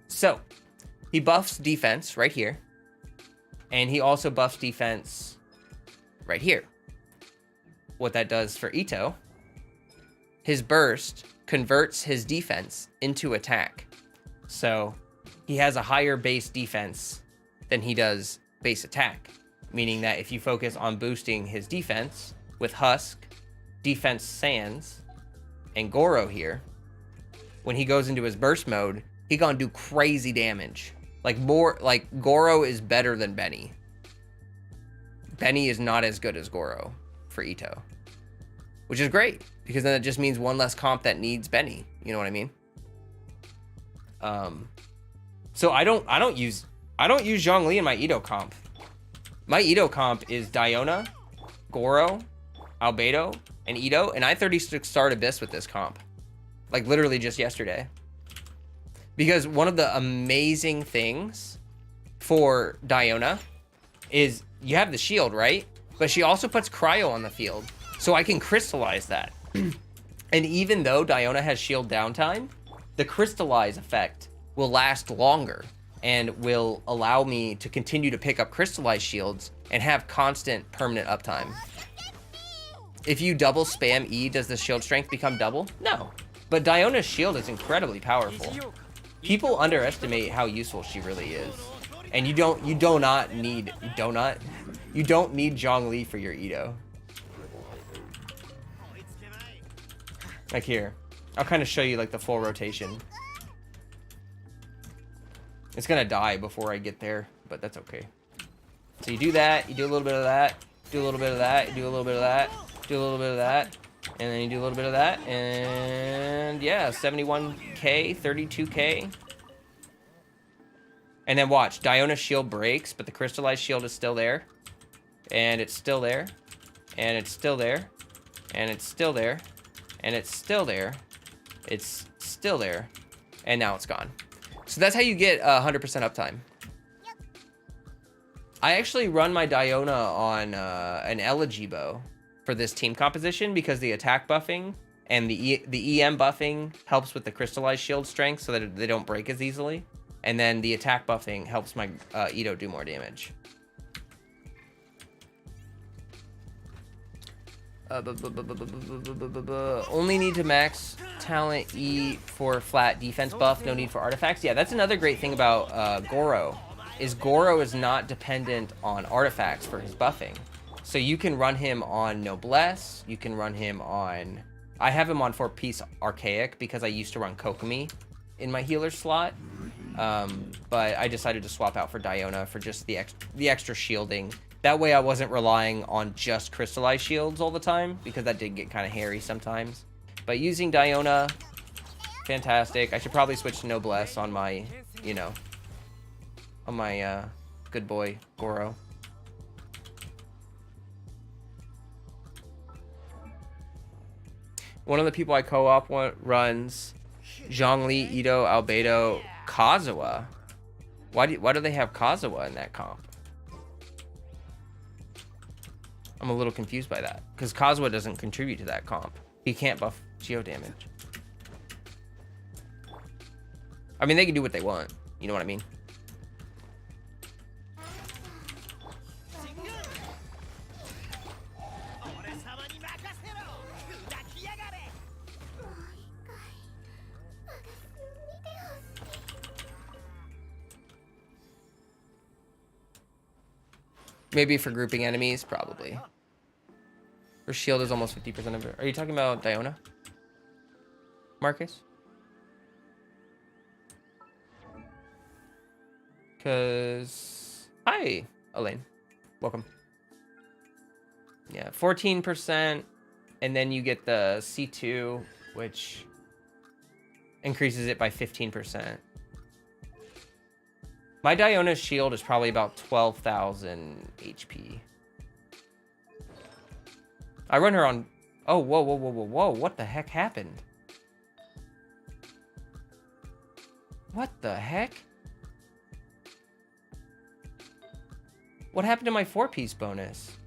So, he buffs defense right here. And he also buffs defense right here. What that does for Ito, his burst converts his defense into attack. So, he has a higher base defense than he does base attack. Meaning that if you focus on boosting his defense with Husk, Defense Sands, and Goro here, when he goes into his burst mode, he gonna do crazy damage. Like Goro is better than Benny. Benny is not as good as Goro for Ito. Which is great, because then it just means one less comp that needs Benny. You know what I mean? So I don't use Zhongli in my Ito comp. My Ito comp is Diona, Goro, Albedo, and Ito, and I 36 starred Abyss with this comp. Like literally just yesterday. Because one of the amazing things for Diona is you have the shield, right? But she also puts cryo on the field. So I can crystallize that. And even though Diona has shield downtime, the crystallize effect will last longer and will allow me to continue to pick up crystallized shields and have constant permanent uptime. If you double spam E, does the shield strength become double? No. But Diona's shield is incredibly powerful. People underestimate how useful she really is. And you don't need Zhongli for your Ito. Like here. I'll kind of show you like the full rotation. It's gonna die before I get there, but that's okay. So you do that, you do a little bit of that, do a little bit of that, you do a little bit of that, do a little bit of that, and then you do a little bit of that, and yeah, 71k, 32k. And then watch, Diona's shield breaks, but the crystallized shield is still there. And it's still there. And it's still there. And it's still there. And it's still there. It's still there. And now it's gone. So that's how you get 100% uptime. I actually run my Diona on an Elegy bow for this team composition because the attack buffing And the EM buffing helps with the crystallized shield strength so that they don't break as easily. And then the attack buffing helps my Ito do more damage. Only need to max talent E for flat defense buff, no need for artifacts. Yeah, that's another great thing about Goro, is Goro is not dependent on artifacts for his buffing. So you can run him on Noblesse, you can run him on... I have him on 4-piece Archaic because I used to run Kokomi in my healer slot. But I decided to swap out for Diona for just the extra shielding. That way I wasn't relying on just crystallized shields all the time, because that did get kind of hairy sometimes. But using Diona, fantastic. I should probably switch to Noblesse on my, you know, on my good boy Goro. One of the people I co-op runs Zhongli, Ito, Albedo, Kazuha. Why do they have Kazuha in that comp? I'm a little confused by that, because Kazuha doesn't contribute to that comp. He can't buff geo damage. I mean, they can do what they want. You know what I mean? Maybe for grouping enemies, probably. Her shield is almost 50% of it. Are you talking about Diona? Marcus? Because... Hi, Elaine. Welcome. Yeah, 14%. And then you get the C2, which increases it by 15%. My Diona's shield is probably about 12,000 HP. I run her on... Oh, whoa, whoa, whoa, whoa, whoa. What the heck happened? What the heck? What happened to my 4-piece bonus?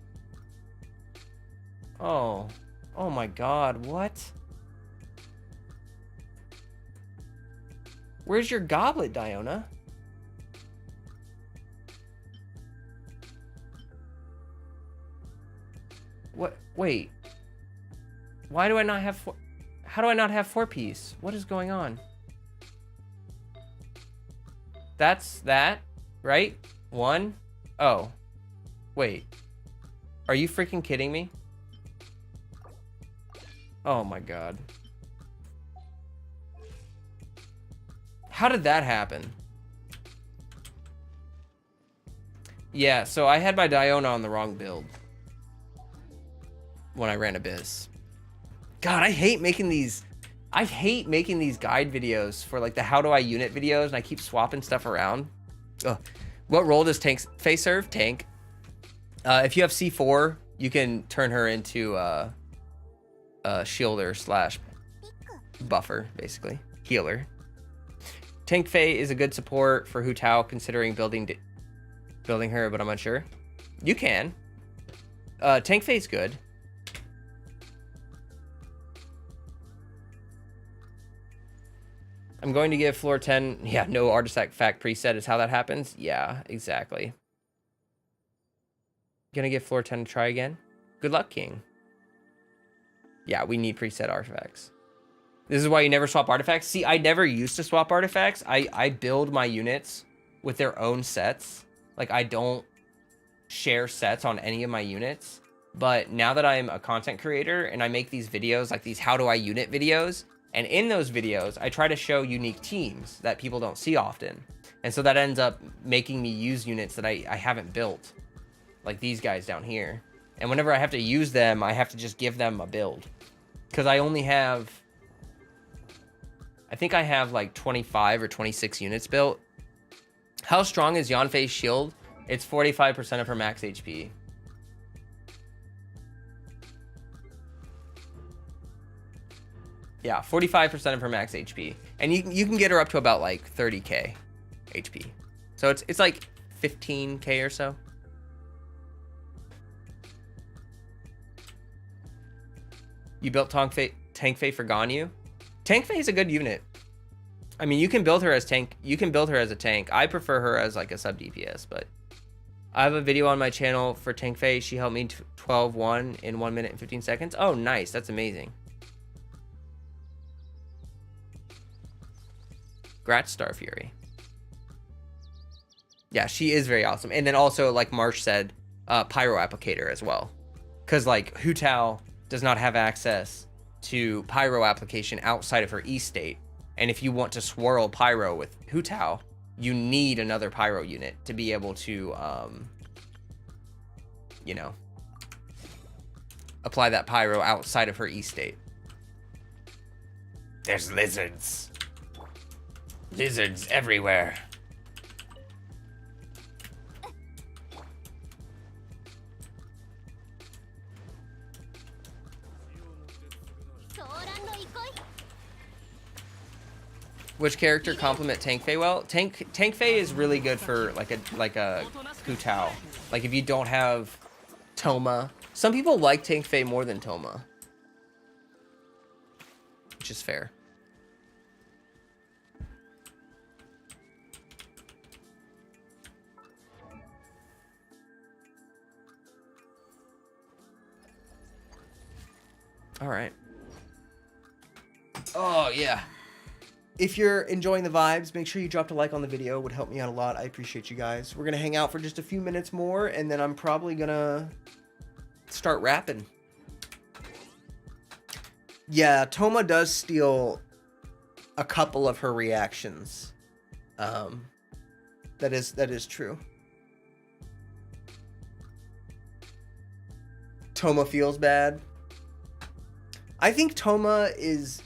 Oh. Oh my god, what? Where's your goblet, Diona? What? Wait. Why do I not have four? How do I not have 4-piece? What is going on? That's that, right? 1. Oh. Wait. Are you freaking kidding me? Oh my god. How did that happen? Yeah, so I had my Diona on the wrong build when I ran Abyss. God, I hate making these guide videos for like the how do I unit videos, and I keep swapping stuff around. Ugh. What role does Faye serve? Tank. If you have C4, you can turn her into a shielder / buffer, basically. Healer. Tank Faye is a good support for Hu Tao, considering building her, but I'm unsure. You can. Tank Faye's good. I'm going to give floor 10. Yeah, no artifact preset is how that happens. Yeah, exactly. Gonna give floor 10 a try again. Good luck, King. Yeah, we need preset artifacts. This is why you never swap artifacts. See, I never used to swap artifacts. I build my units with their own sets. Like, I don't share sets on any of my units. But now that I'm a content creator and I make these videos, like these how do I unit videos, and in those videos, I try to show unique teams that people don't see often. And so that ends up making me use units that I haven't built. Like these guys down here. And whenever I have to use them, I have to just give them a build. Because I only have... I think I have like 25 or 26 units built. How strong is Yanfei's shield? It's 45% of her max HP. Yeah, 45% of her max HP. And you can get her up to about like 30k HP. So it's like 15k or so. You built Tank Tank Faye for Ganyu. Tank Faye is a good unit. I mean, you can build her as tank. You can build her as a tank. I prefer her as like a sub DPS, but I have a video on my channel for Tank Faye. She helped me 12-1 in 1 minute and 15 seconds. Oh, nice. That's amazing. Grat Star Fury. Yeah, she is very awesome. And then also, like Marsh said, Pyro Applicator as well. Because, like, Hu Tao does not have access to Pyro Application outside of her E state. And if you want to swirl Pyro with Hu Tao, you need another Pyro unit to be able to, you know, apply that Pyro outside of her E state. There's lizards. Lizards everywhere. Which character complement Tank Faye well? Tank Faye is really good for like a Hu Tao. Like if you don't have Toma. Some people like Tank Faye more than Toma. Which is fair. All right. Oh, yeah. If you're enjoying the vibes, make sure you dropped a like on the video. It would help me out a lot. I appreciate you guys. We're going to hang out for just a few minutes more, and then I'm probably going to start rapping. Yeah, Toma does steal a couple of her reactions. That is true. Toma feels bad. I think Toma is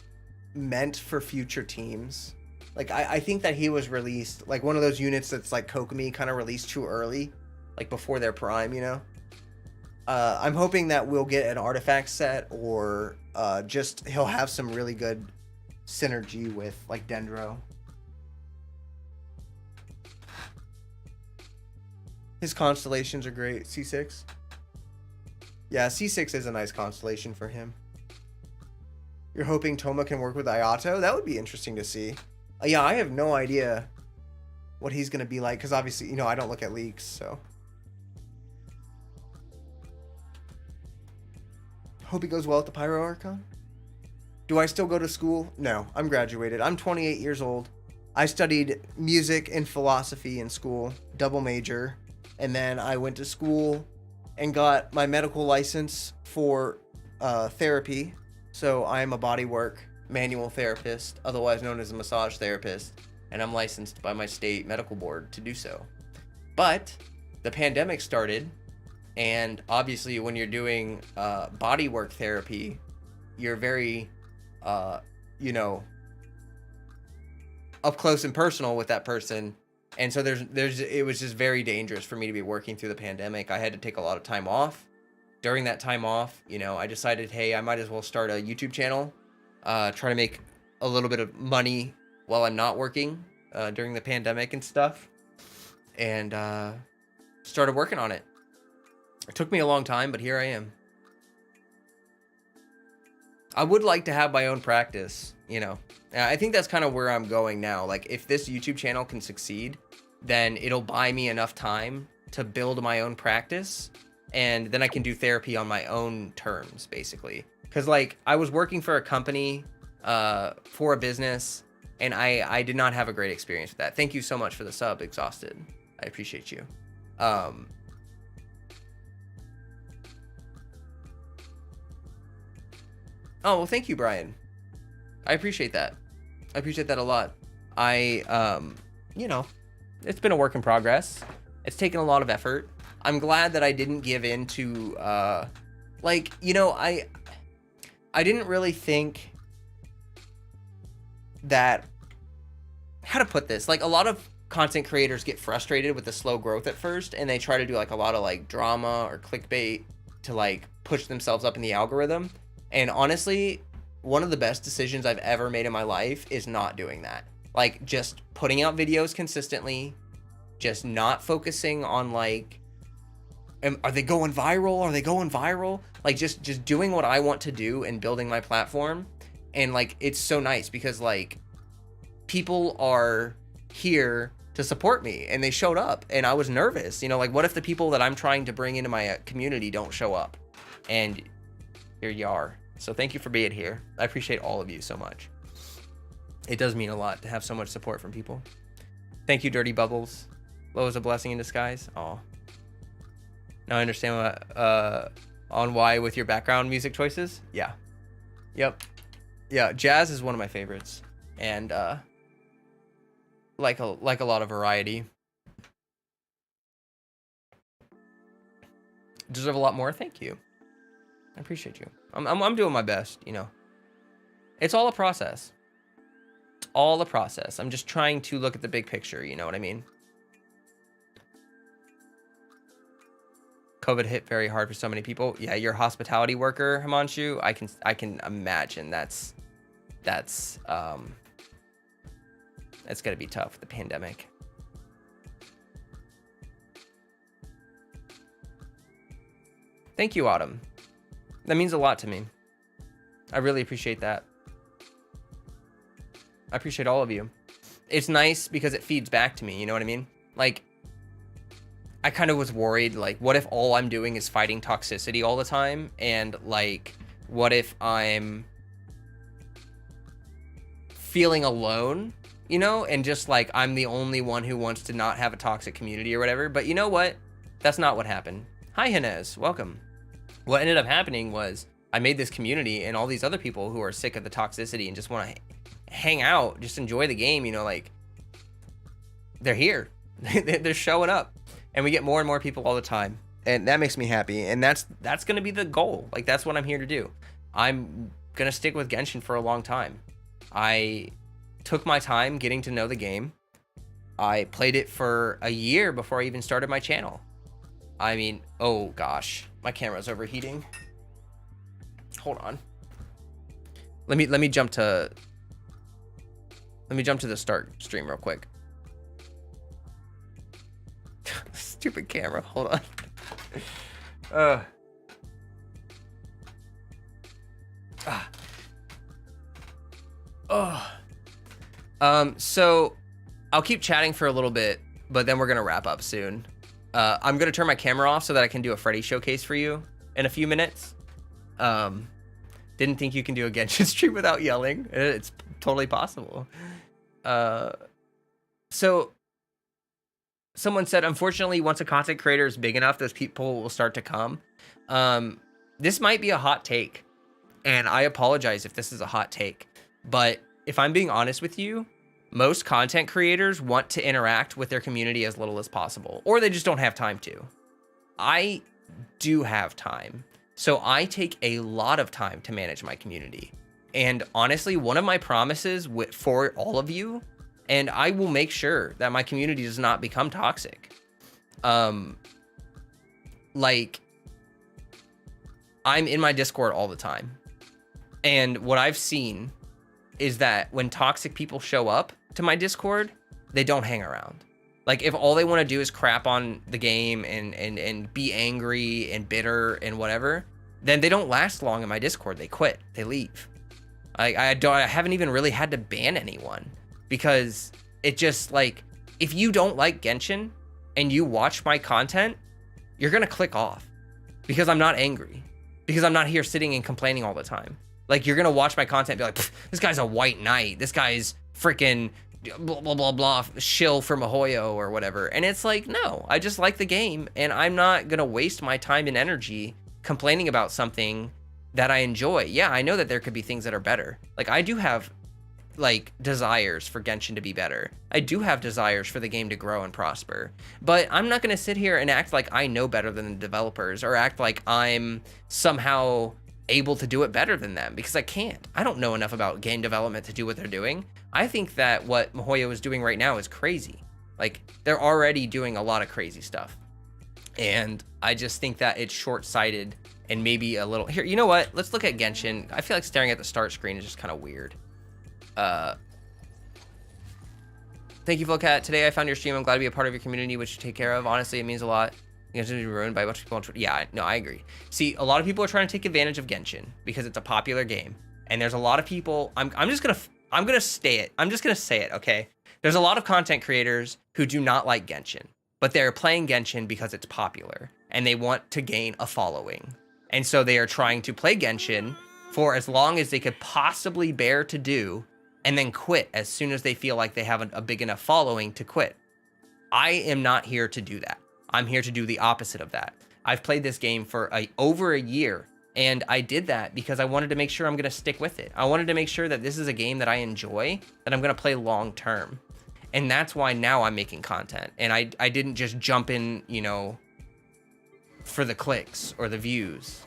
meant for future teams. Like I think that he was released like one of those units that's like Kokomi kind of released too early, like before their prime, you know. I'm hoping that we'll get an artifact set, or just he'll have some really good synergy with like Dendro. His constellations are great. C6. Yeah, C6 is a nice constellation for him. You're hoping Toma can work with Ayato? That would be interesting to see. Yeah, I have no idea what he's going to be like, because obviously, you know, I don't look at leaks, so. Hope he goes well at the Pyro Archon. Do I still go to school? No, I'm graduated. I'm 28 years old. I studied music and philosophy in school, double major, and then I went to school and got my medical license for therapy. So I am a bodywork manual therapist, otherwise known as a massage therapist, and I'm licensed by my state medical board to do so. But the pandemic started, and obviously when you're doing bodywork therapy, you're very, you know, up close and personal with that person. And so it was just very dangerous for me to be working through the pandemic. I had to take a lot of time off. During that time off, you know, I decided, hey, I might as well start a YouTube channel, try to make a little bit of money while I'm not working during the pandemic and stuff, and started working on it. It took me a long time, but here I am. I would like to have my own practice, you know. I think that's kind of where I'm going now. Like, if this YouTube channel can succeed, then it'll buy me enough time to build my own practice. And then I can do therapy on my own terms, basically. Because, like, I was working for a company, for a business, and I did not have a great experience with that. Thank you so much for the sub, Exhausted. I appreciate you. Oh, well, thank you, Brian. I appreciate that. I appreciate that a lot. You know, it's been a work in progress. It's taken a lot of effort. I'm glad that I didn't give in to, like, you know, I didn't really think that, how to put this, like, a lot of content creators get frustrated with the slow growth at first, and they try to do, like, a lot of, like, drama or clickbait to, like, push themselves up in the algorithm. And honestly, one of the best decisions I've ever made in my life is not doing that. Like, just putting out videos consistently, just not focusing on, like, are they going viral? Are they going viral? Like, just doing what I want to do and building my platform. And like, it's so nice because like people are here to support me and they showed up, and I was nervous, you know, like what if the people that I'm trying to bring into my community don't show up? And here you are. So thank you for being here. I appreciate all of you so much. It does mean a lot to have so much support from people. Thank you, Dirty Bubbles. Low is a blessing in disguise. Oh, now I understand what, on why with your background music choices. Yeah. Yep. Yeah. Jazz is one of my favorites, and like a lot of variety. Deserve a lot more. Thank you. I appreciate you. I'm doing my best, you know. It's all a process. It's all a process. I'm just trying to look at the big picture, you know what I mean? COVID hit very hard for so many people. Yeah, you're a hospitality worker, Himanshu. I can imagine that's gonna be tough with the pandemic. Thank you, Autumn. That means a lot to me. I really appreciate that. I appreciate all of you. It's nice because it feeds back to me, you know what I mean? Like, I kind of was worried, like, what if all I'm doing is fighting toxicity all the time? And like, what if I'm feeling alone, you know? And just like, I'm the only one who wants to not have a toxic community or whatever. But you know what? That's not what happened. Hi, Hinez. Welcome. What ended up happening was I made this community, and all these other people who are sick of the toxicity and just want to hang out, just enjoy the game, you know, like, they're here. They're showing up, and we get more and more people all the time, and that makes me happy. And that's going to be the goal. Like, that's what I'm here to do. I'm going to stick with Genshin for a long time. I took my time getting to know the game. I played it for a year before I even started my channel. I mean, oh gosh, my camera's overheating. Hold on. Let me jump to the start stream real quick. Stupid camera. Hold on. So I'll keep chatting for a little bit, but then we're gonna wrap up soon. I'm gonna turn my camera off so that I can do a Freddy showcase for you in a few minutes. Didn't think you can do a Genshin stream without yelling. It's totally possible. So someone said, unfortunately, once a content creator is big enough, those people will start to come. This might be a hot take, and I apologize if this is a hot take, but if I'm being honest with you, most content creators want to interact with their community as little as possible, or they just don't have time to. I do have time, so I take a lot of time to manage my community. And honestly, one of my promises for all of you, and I will make sure that my community does not become toxic. Like, I'm in my Discord all the time, and what I've seen is that when toxic people show up to my Discord, they don't hang around. Like, if all they want to do is crap on the game and be angry and bitter and whatever, then they don't last long in my Discord. They quit. They leave. I haven't even really had to ban anyone, because it just, like, if you don't like Genshin and you watch my content, you're gonna click off, because I'm not angry, because I'm not here sitting and complaining all the time. Like, you're gonna watch my content and be like, this guy's a white knight, this guy's freaking blah blah blah blah shill for Mihoyo or whatever. And it's like, no, I just like the game, and I'm not gonna waste my time and energy complaining about something that I enjoy. Yeah, I know that there could be things that are better. Like, I do have, like, desires for Genshin to be better. I do have desires for the game to grow and prosper. But I'm not gonna sit here and act like I know better than the developers, or act like I'm somehow able to do it better than them, because I can't. I don't know enough about game development to do what they're doing. I think that what Mihoyo is doing right now is crazy. Like, they're already doing a lot of crazy stuff. And I just think that it's short-sighted and maybe a little... Here, you know what? Let's look at Genshin. I feel like staring at the start screen is just kind of weird. Thank you, Flowcat. Today I found your stream. I'm glad to be a part of your community, which you take care of. Honestly, it means a lot. Genshin to be ruined by a bunch of people on Twitter. Yeah, no, I agree. See, a lot of people are trying to take advantage of Genshin because it's a popular game. And there's a lot of people, I'm just gonna say it, okay? There's a lot of content creators who do not like Genshin, but they're playing Genshin because it's popular and they want to gain a following. And so they are trying to play Genshin for as long as they could possibly bear to do, and then quit as soon as they feel like they have a big enough following to quit. I am not here to do that. I'm here to do the opposite of that. I've played this game for over a year, and I did that because I wanted to make sure I'm going to stick with it. I wanted to make sure that this is a game that I enjoy, that I'm going to play long term. And that's why now I'm making content. And I didn't just jump in, you know, for the clicks or the views.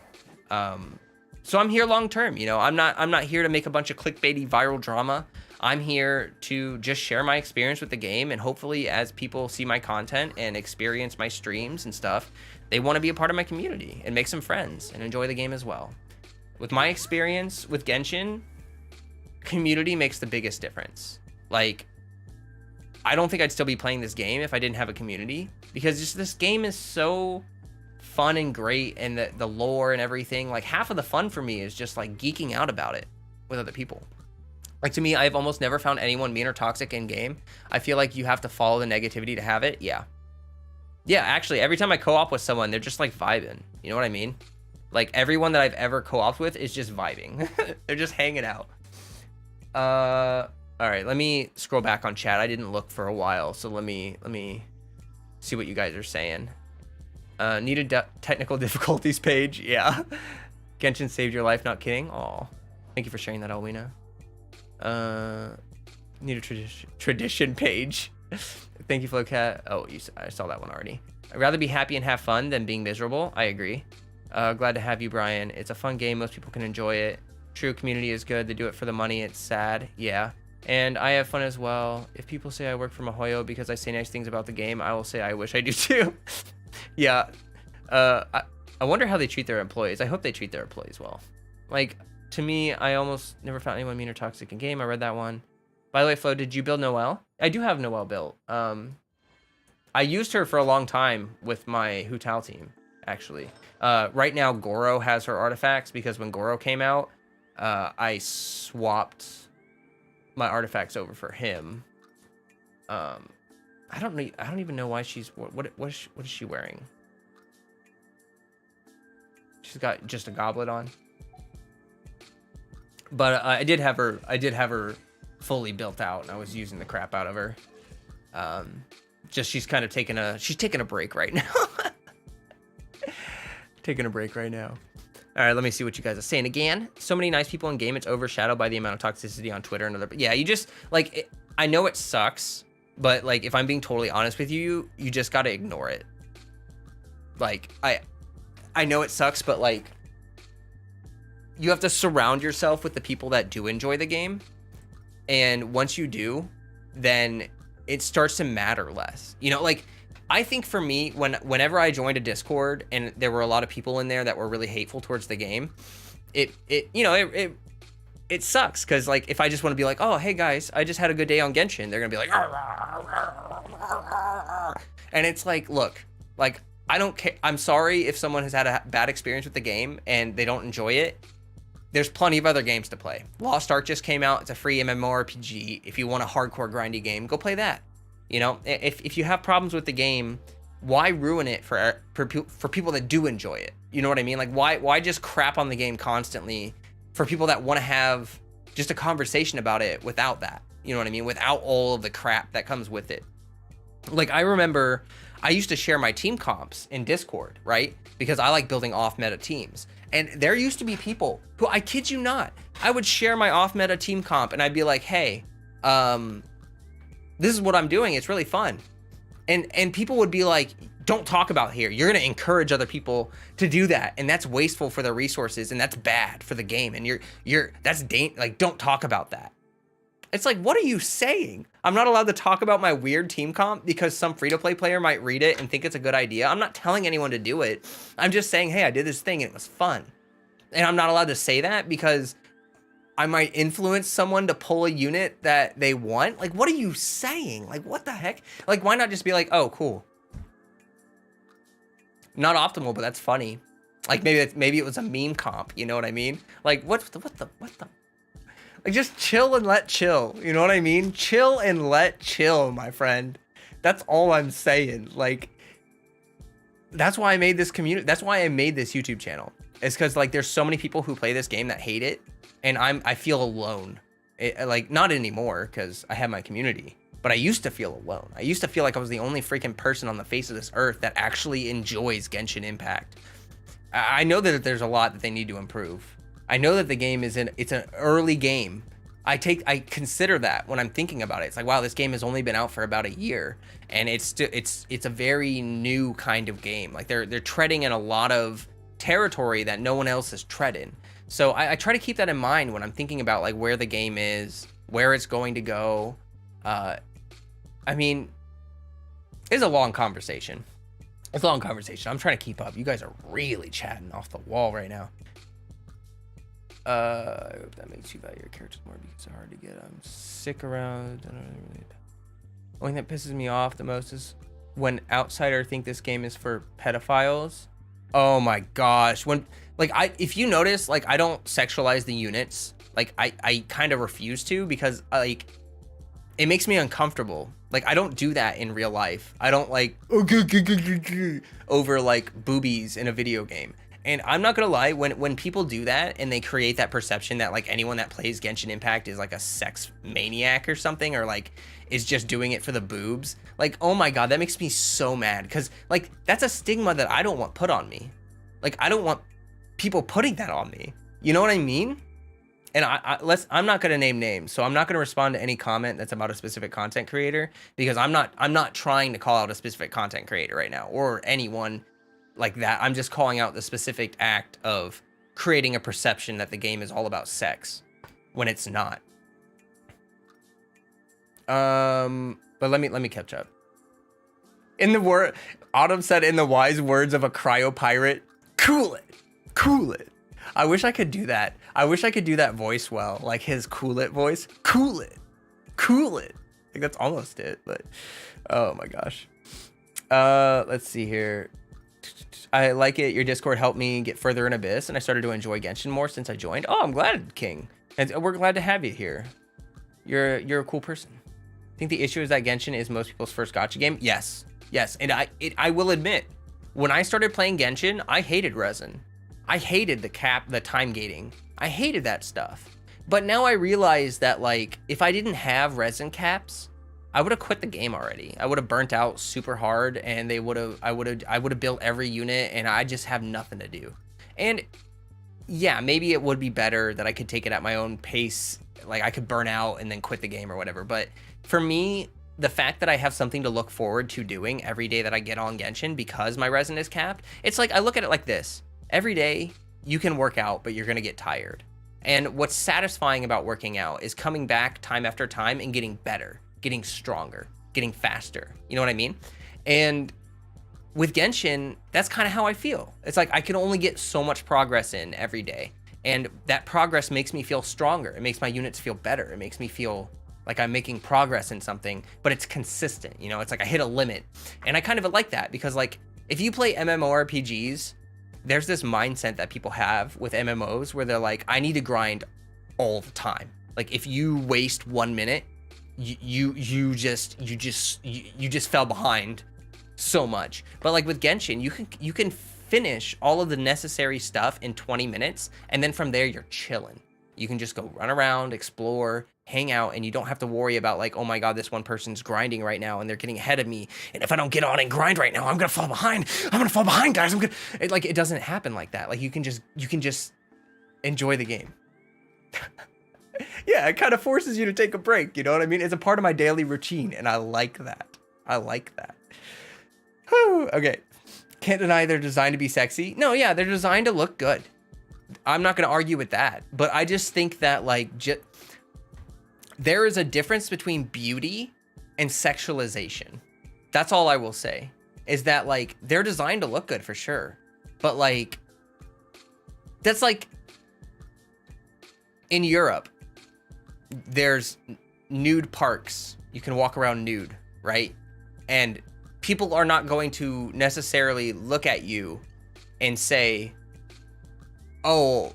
So I'm here long term, you know. I'm not here to make a bunch of clickbaity viral drama. I'm here to just share my experience with the game, and hopefully as people see my content and experience my streams and stuff, they want to be a part of my community and make some friends and enjoy the game as well. With my experience with Genshin, community makes the biggest difference. Like, I don't think I'd still be playing this game if I didn't have a community, because just this game is so fun and great, and the lore and everything. Like, half of the fun for me is just like geeking out about it with other people. Like, to me, I've almost never found anyone mean or toxic in game. I feel like you have to follow the negativity to have it. Yeah, actually, every time I co-op with someone, they're just like vibing. You know what I mean? Like, everyone that I've ever co-opted with is just vibing. They're just hanging out. All right, let me scroll back on chat. I didn't look for a while, so let me see what you guys are saying. Needed technical difficulties page. Yeah. Genshin saved your life, not kidding. Aw. Thank you for sharing that, Alwina. Need a tradition page. Thank you, Flowcat. Oh, I saw that one already. I'd rather be happy and have fun than being miserable. I agree. Glad to have you, Brian. It's a fun game. Most people can enjoy it. True, community is good. They do it for the money. It's sad. Yeah. And I have fun as well. If people say I work for Mihoyo because I say nice things about the game, I will say I wish I do too. Yeah. I wonder how they treat their employees. I hope they treat their employees well. Like, to me, I almost never found anyone mean or toxic in game. I read that one. By the way, Flo, did you build Noelle? I do have Noelle built. I used her for a long time with my Hutal team, actually. Right now, Goro has her artifacts because when Goro came out, I swapped my artifacts over for him. I don't even know why she's what is she wearing? She's got just a goblet on. But I did have her fully built out, and I was using the crap out of her. Just she's kind of taking a break right now. Taking a break right now. All right, let me see what you guys are saying again. So many nice people in game, it's overshadowed by the amount of toxicity on Twitter and other. Yeah, you just like I know it sucks, but like if I'm being totally honest with you, you just gotta ignore it. Like I know it sucks, but like you have to surround yourself with the people that do enjoy the game, and once you do, then it starts to matter less. You know, like I think for me, whenever I joined a Discord and there were a lot of people in there that were really hateful towards the game, it sucks, because like if I just want to be like, oh hey guys, I just had a good day on Genshin, they're gonna be like, and it's like, look, like I don't care. I'm sorry if someone has had a bad experience with the game and they don't enjoy it. There's plenty of other games to play. Lost Ark just came out. It's a free MMORPG. If you want a hardcore grindy game, go play that. You know, if you have problems with the game, why ruin it for people that do enjoy it? You know what I mean? Like why just crap on the game constantly for people that want to have just a conversation about it without that? You know what I mean? Without all of the crap that comes with it. Like I remember I used to share my team comps in Discord, right? Because I like building off-meta teams. And there used to be people who, I kid you not, I would share my off-meta team comp and I'd be like, hey, this is what I'm doing. It's really fun. And people would be like, don't talk about here. You're going to encourage other people to do that. And that's wasteful for their resources. And that's bad for the game. And like, don't talk about that. It's like, what are you saying? I'm not allowed to talk about my weird team comp because some free-to-play player might read it and think it's a good idea. I'm not telling anyone to do it. I'm just saying, hey, I did this thing and it was fun. And I'm not allowed to say that because I might influence someone to pull a unit that they want. Like, what are you saying? Like, what the heck? Like, why not just be like, oh, cool. Not optimal, but that's funny. Like, maybe it was a meme comp. You know what I mean? Like, what the? Like, just chill and let chill. You know what I mean? Chill and let chill, my friend. That's all I'm saying. Like, that's why I made this community. That's why I made this YouTube channel. It's because, like, there's so many people who play this game that hate it, and I feel alone. Like, not anymore, because I have my community. But I used to feel alone. I used to feel like I was the only freaking person on the face of this earth that actually enjoys Genshin Impact. I know that there's a lot that they need to improve. I know that the game it's an early game. I consider that when I'm thinking about it. It's like, wow, this game has only been out for about a year, and it's a very new kind of game. Like, they're treading in a lot of territory that no one else has treaded. So I try to keep that in mind when I'm thinking about, like, where the game is, where it's going to go. I mean, it's a long conversation. It's a long conversation. I'm trying to keep up. You guys are really chatting off the wall right now. I hope that makes you value your characters more because they're hard to get. I'm sick around. The only thing that pisses me off the most is when outsiders think this game is for pedophiles. Oh my gosh. When, like, if you notice, like, I don't sexualize the units. Like, I kind of refuse to, because, like, it makes me uncomfortable. Like, I don't do that in real life. I don't, like, over, like, boobies in a video game. And I'm not gonna lie, when people do that and they create that perception that, like, anyone that plays Genshin Impact is like a sex maniac or something, or like is just doing it for the boobs, like, oh my god, that makes me so mad, because, like, that's a stigma that I don't want put on me. Like, I don't want people putting that on me. You know what I mean? And I'm not gonna name names, so I'm not gonna respond to any comment that's about a specific content creator, because I'm not trying to call out a specific content creator right now, or anyone like that. I'm just calling out the specific act of creating a perception that the game is all about sex when it's not. But let me catch up. In the word, Autumn said, in the wise words of a cryo pirate, cool it, cool it. I wish I could do that. I wish I could do that voice well, like his cool it voice. Cool it, cool it. I think that's almost it, but oh my gosh. Let's see here. I like it. Your Discord helped me get further in Abyss, and I started to enjoy Genshin more since I joined. Oh, I'm glad, King. And we're glad to have you here. You're a cool person. I think the issue is that Genshin is most people's first gacha game. Yes, yes, and I will admit, when I started playing Genshin, I hated resin. I hated the time gating. I hated that stuff. But now I realize that, like, if I didn't have resin caps, I would have quit the game already. I would have burnt out super hard, and I would have built every unit, and I just have nothing to do. And yeah, maybe it would be better that I could take it at my own pace. Like, I could burn out and then quit the game or whatever. But for me, the fact that I have something to look forward to doing every day that I get on Genshin because my resin is capped, it's like, I look at it like this. Every day you can work out, but you're gonna get tired. And what's satisfying about working out is coming back time after time and getting better, getting stronger, getting faster. You know what I mean? And with Genshin, that's kind of how I feel. It's like I can only get so much progress in every day. And that progress makes me feel stronger. It makes my units feel better. It makes me feel like I'm making progress in something, but it's consistent. You know, it's like I hit a limit. And I kind of like that because, like, if you play MMORPGs, there's this mindset that people have with MMOs where they're like, I need to grind all the time. Like, if you waste 1 minute, you just fell behind so much. But like with Genshin, you can finish all of the necessary stuff in 20 minutes, and then from there you're chilling. You can just go run around, explore, hang out, and you don't have to worry about, like, oh my god, this one person's grinding right now and they're getting ahead of me, and if I don't get on and grind right now, I'm gonna fall behind, guys. It doesn't happen like that. Like, you can just enjoy the game. Yeah, it kind of forces you to take a break, you know what I mean? It's a part of my daily routine, and I like that. Whew, okay. Can't deny they're designed to be sexy. No, yeah, they're designed to look good. I'm not going to argue with that, but I just think that, like, there is a difference between beauty and sexualization. That's all I will say, is that, like, they're designed to look good for sure, but, like, that's like in Europe, there's nude parks. You can walk around nude, right? And people are not going to necessarily look at you and say, oh,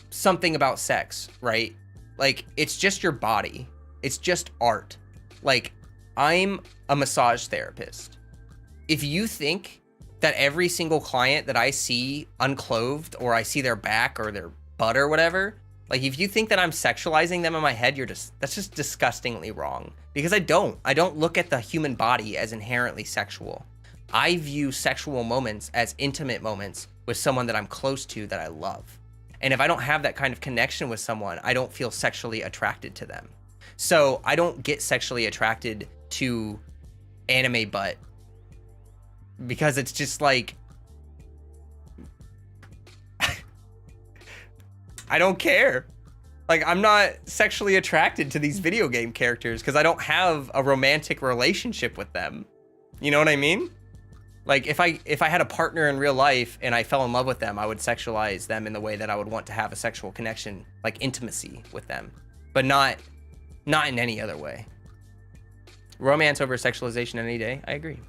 something about sex, right? Like, it's just your body. It's just art. Like, I'm a massage therapist. If you think that every single client that I see unclothed, or I see their back or their butt or whatever, like, if you think that I'm sexualizing them in my head, that's just disgustingly wrong. Because I don't look at the human body as inherently sexual. I view sexual moments as intimate moments with someone that I'm close to, that I love. And if I don't have that kind of connection with someone, I don't feel sexually attracted to them. So I don't get sexually attracted to anime butt, because it's just like, I don't care. Like, I'm not sexually attracted to these video game characters because I don't have a romantic relationship with them. You know what I mean? Like, if I had a partner in real life and I fell in love with them, I would sexualize them in the way that I would want to have a sexual connection, like intimacy with them, but not in any other way. Romance over sexualization any day. I agree.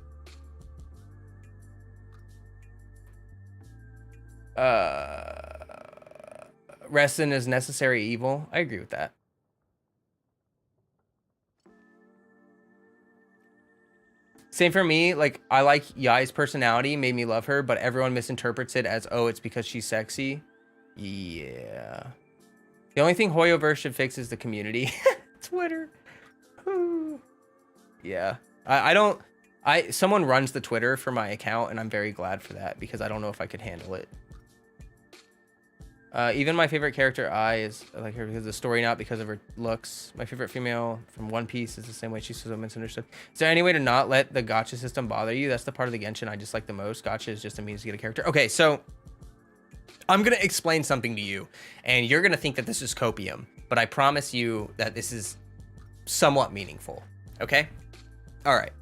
Resin is necessary evil. I agree with that. Same for me. Like, I like Yai's personality, made me love her, but everyone misinterprets it as, oh, it's because she's sexy. Yeah. The only thing Hoyoverse should fix is the community. Twitter. Ooh. Yeah. Someone runs the Twitter for my account, and I'm very glad for that, because I don't know if I could handle it. Even my favorite character, I like her because of the story, not because of her looks. My favorite female from One Piece is the same way she's so misunderstood. Is there any way to not let the gacha system bother you? That's the part of the Genshin I dislike the most. Gacha is just a means to get a character. Okay, so I'm going to explain something to you, and you're going to think that this is copium, but I promise you that this is somewhat meaningful, okay? All right.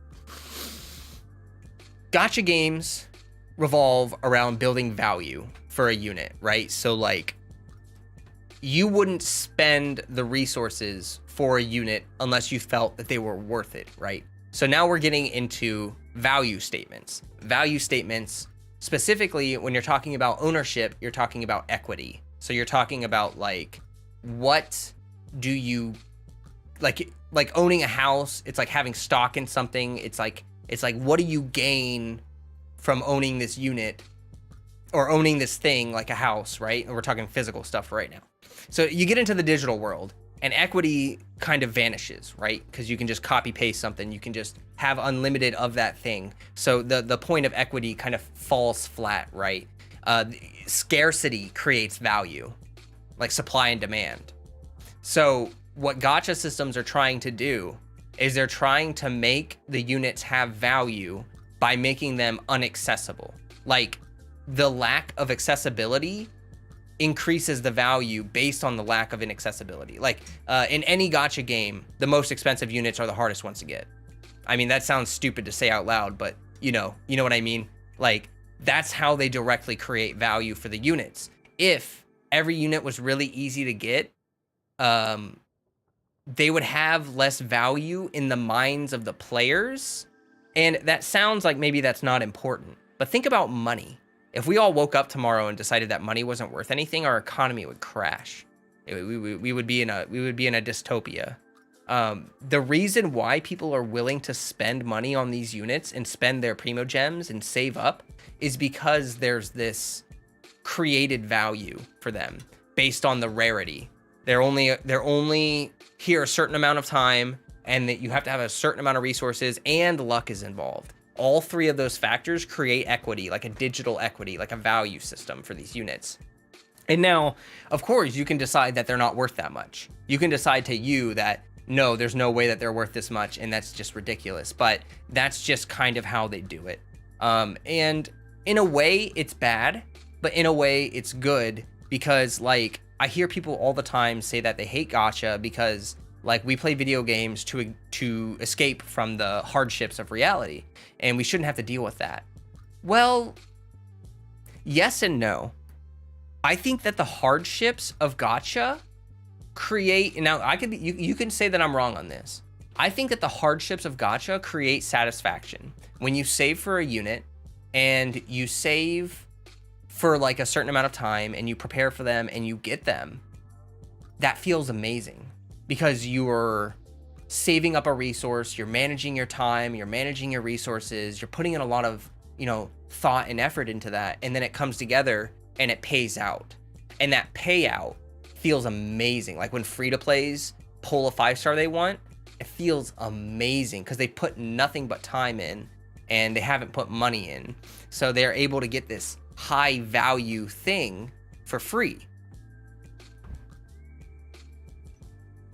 Gacha games revolve around building value for a unit, right? So, like, you wouldn't spend the resources for a unit unless you felt that they were worth it, right? So now we're getting into value statements. Value statements, specifically when you're talking about ownership, you're talking about equity. So you're talking about, like, what do you, like owning a house, it's like having stock in something. It's like, what do you gain from owning this unit or owning this thing, like a house, right? And we're talking physical stuff right now. So you get into the digital world, and equity kind of vanishes, right? Because you can just copy paste something. You can just have unlimited of that thing. So the point of equity kind of falls flat, right? Scarcity creates value, like supply and demand. So what gacha systems are trying to do is they're trying to make the units have value by making them unaccessible. Like, the lack of accessibility increases the value based on the lack of inaccessibility. Like, in any gacha game, the most expensive units are the hardest ones to get. I mean, that sounds stupid to say out loud, but you know what I mean? Like, that's how they directly create value for the units. If every unit was really easy to get, they would have less value in the minds of the players. And that sounds like maybe that's not important, but think about money. If we all woke up tomorrow and decided that money wasn't worth anything, our economy would crash. We would be in a dystopia. The reason why people are willing to spend money on these units and spend their primo gems and save up is because there's this created value for them based on the rarity. They're only here a certain amount of time, and that you have to have a certain amount of resources, and luck is involved. All three of those factors create equity, like a digital equity, like a value system for these units. And now, of course, you can decide that they're not worth that much. You can decide that, no, there's no way that they're worth this much, and that's just ridiculous. But that's just kind of how they do it. And in a way, it's bad, but in a way, it's good, because, like, I hear people all the time say that they hate gacha because, like, we play video games to escape from the hardships of reality, and we shouldn't have to deal with that. Well, yes and no. I think that the hardships of gacha create, now you can say that I'm wrong on this. I think that the hardships of gacha create satisfaction. When you save for a unit and you save for like a certain amount of time and you prepare for them and you get them, that feels amazing because you're saving up a resource, you're managing your time, you're managing your resources, you're putting in a lot of, you know, thought and effort into that, and then it comes together and it pays out. And that payout feels amazing. Like when free-to-plays pull a 5-star they want, it feels amazing because they put nothing but time in and they haven't put money in. So they're able to get this high value thing for free.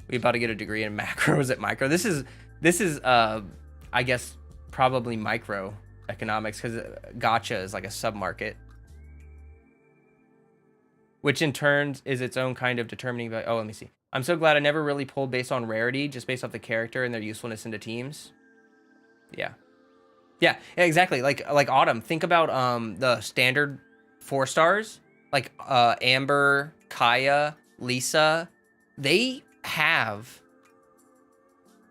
We about to get a degree in macros at micro. This is I guess probably microeconomics because gacha is like a submarket, which in turn is its own kind of determining value. Oh, let me see. I'm so glad I never really pulled based on rarity, just based off the character and their usefulness into teams. Yeah, exactly. Like Autumn. Think about the standard 4 stars, like Amber, Kaya, Lisa. They have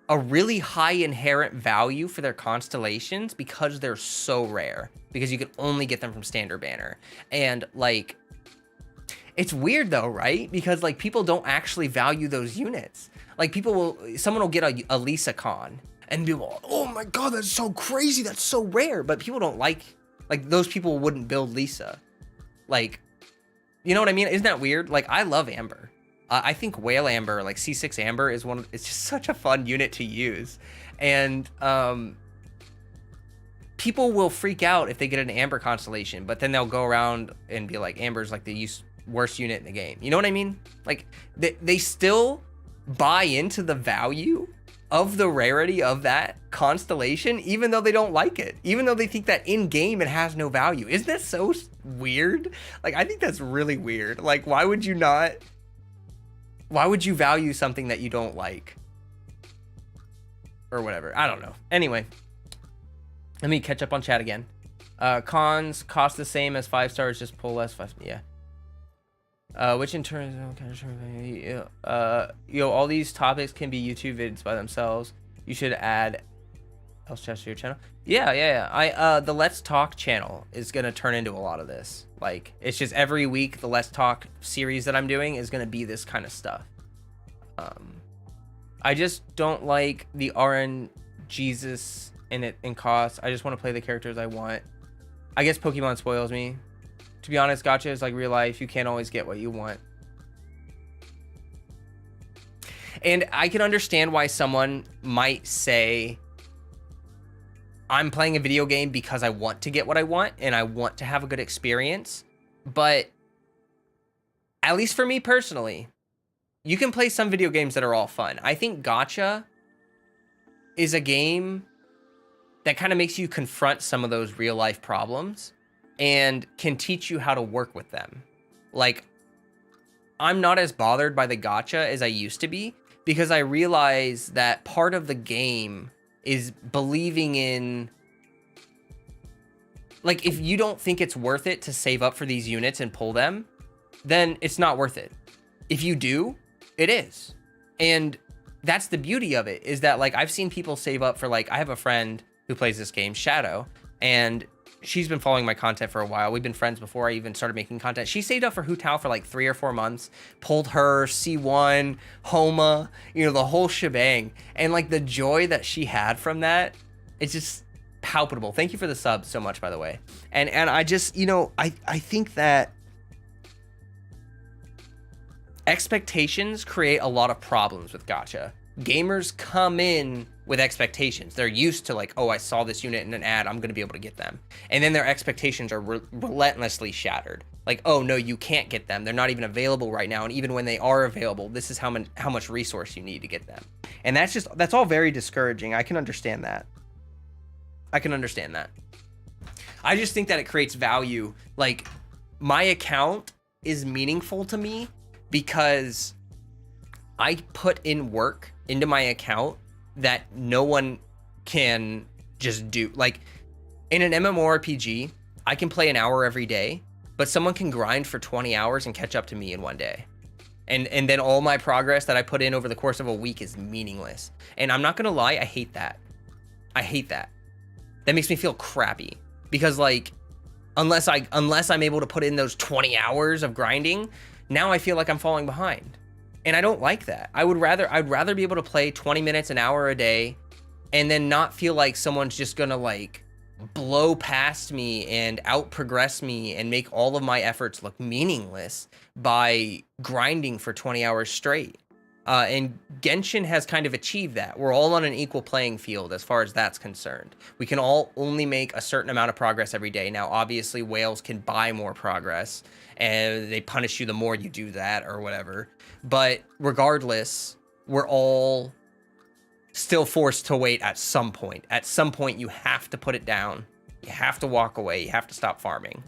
a really high inherent value for their constellations because they're so rare, because you can only get them from standard banner. And like, it's weird though, right? Because like people don't actually value those units. Like someone will get a Lisa con and be like, oh my god, that's so crazy, that's so rare. But people don't like those people wouldn't build Lisa. Like, you know what I mean? Isn't that weird? Like, I love Amber. I think Whale Amber, like C6 Amber, is it's just such a fun unit to use. And people will freak out if they get an Amber constellation, but then they'll go around and be like, Amber's like the worst unit in the game. You know what I mean? Like, they still buy into the value of the rarity of that constellation, even though they don't like it, even though they think that in game it has no value. Isn't that so weird? Like, I think that's really weird. Like, why would you value something that you don't like? Or whatever. I don't know. Anyway, let me catch up on chat again. Cons cost the same as 5 stars, just pull less 5. Yeah. Which in turn, all these topics can be YouTube vids by themselves. You should add else chats to your channel. Yeah. The Let's Talk channel is gonna turn into a lot of this. Like, it's just every week the Let's Talk series that I'm doing is gonna be this kind of stuff. I just don't like the RN Jesus in cost. I just want to play the characters I want. I guess Pokemon spoils me. To be honest, gacha is like real life. You can't always get what you want. And I can understand why someone might say, I'm playing a video game because I want to get what I want and I want to have a good experience. But at least for me personally, you can play some video games that are all fun. I think gacha is a game that kind of makes you confront some of those real life problems and can teach you how to work with them. Like, I'm not as bothered by the gacha as I used to be because I realize that part of the game is believing in, like, if you don't think it's worth it to save up for these units and pull them, then it's not worth it. If you do, it is. And that's the beauty of it, is that, like, I've seen people save up for, like, I have a friend who plays this game, Shadow, and she's been following my content for a while. We've been friends before I even started making content. She saved up for Hu Tao for like 3 or 4 months, pulled her, C1, Homa, you know, the whole shebang. And like the joy that she had from that, it's just palpable. Thank you for the sub so much, by the way. And I just, you know, I think that expectations create a lot of problems with gacha. Gamers come in with expectations. They're used to like, oh, I saw this unit in an ad, I'm going to be able to get them. And then their expectations are relentlessly shattered. Like, oh, no, you can't get them. They're not even available right now. And even when they are available, this is how much resource you need to get them. And that's all very discouraging. I can understand that. I just think that it creates value. Like, my account is meaningful to me because I put in work into my account that no one can just do. Like, in an MMORPG, I can play an hour every day, but someone can grind for 20 hours and catch up to me in one day. And then all my progress that I put in over the course of a week is meaningless. And I'm not gonna lie, I hate that. That makes me feel crappy. Because like, unless I'm able to put in those 20 hours of grinding, now I feel like I'm falling behind. And I don't like that. I'd rather be able to play 20 minutes, an hour a day, and then not feel like someone's just gonna like blow past me and out progress me and make all of my efforts look meaningless by grinding for 20 hours straight. And Genshin has kind of achieved that. We're all on an equal playing field as far as that's concerned. We can all only make a certain amount of progress every day. Now, obviously, whales can buy more progress, and they punish you the more you do that or whatever. But regardless, we're all still forced to wait at some point. At some point, you have to put it down. You have to walk away. You have to stop farming.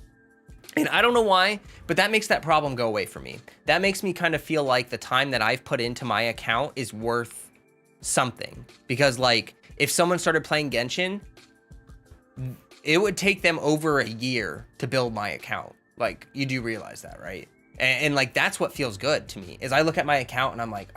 And I don't know why, but that makes that problem go away for me. That makes me kind of feel like the time that I've put into my account is worth something. Because like, if someone started playing Genshin, it would take them over a year to build my account. Like, you do realize that, right? And like, that's what feels good to me, is I look at my account and I'm like,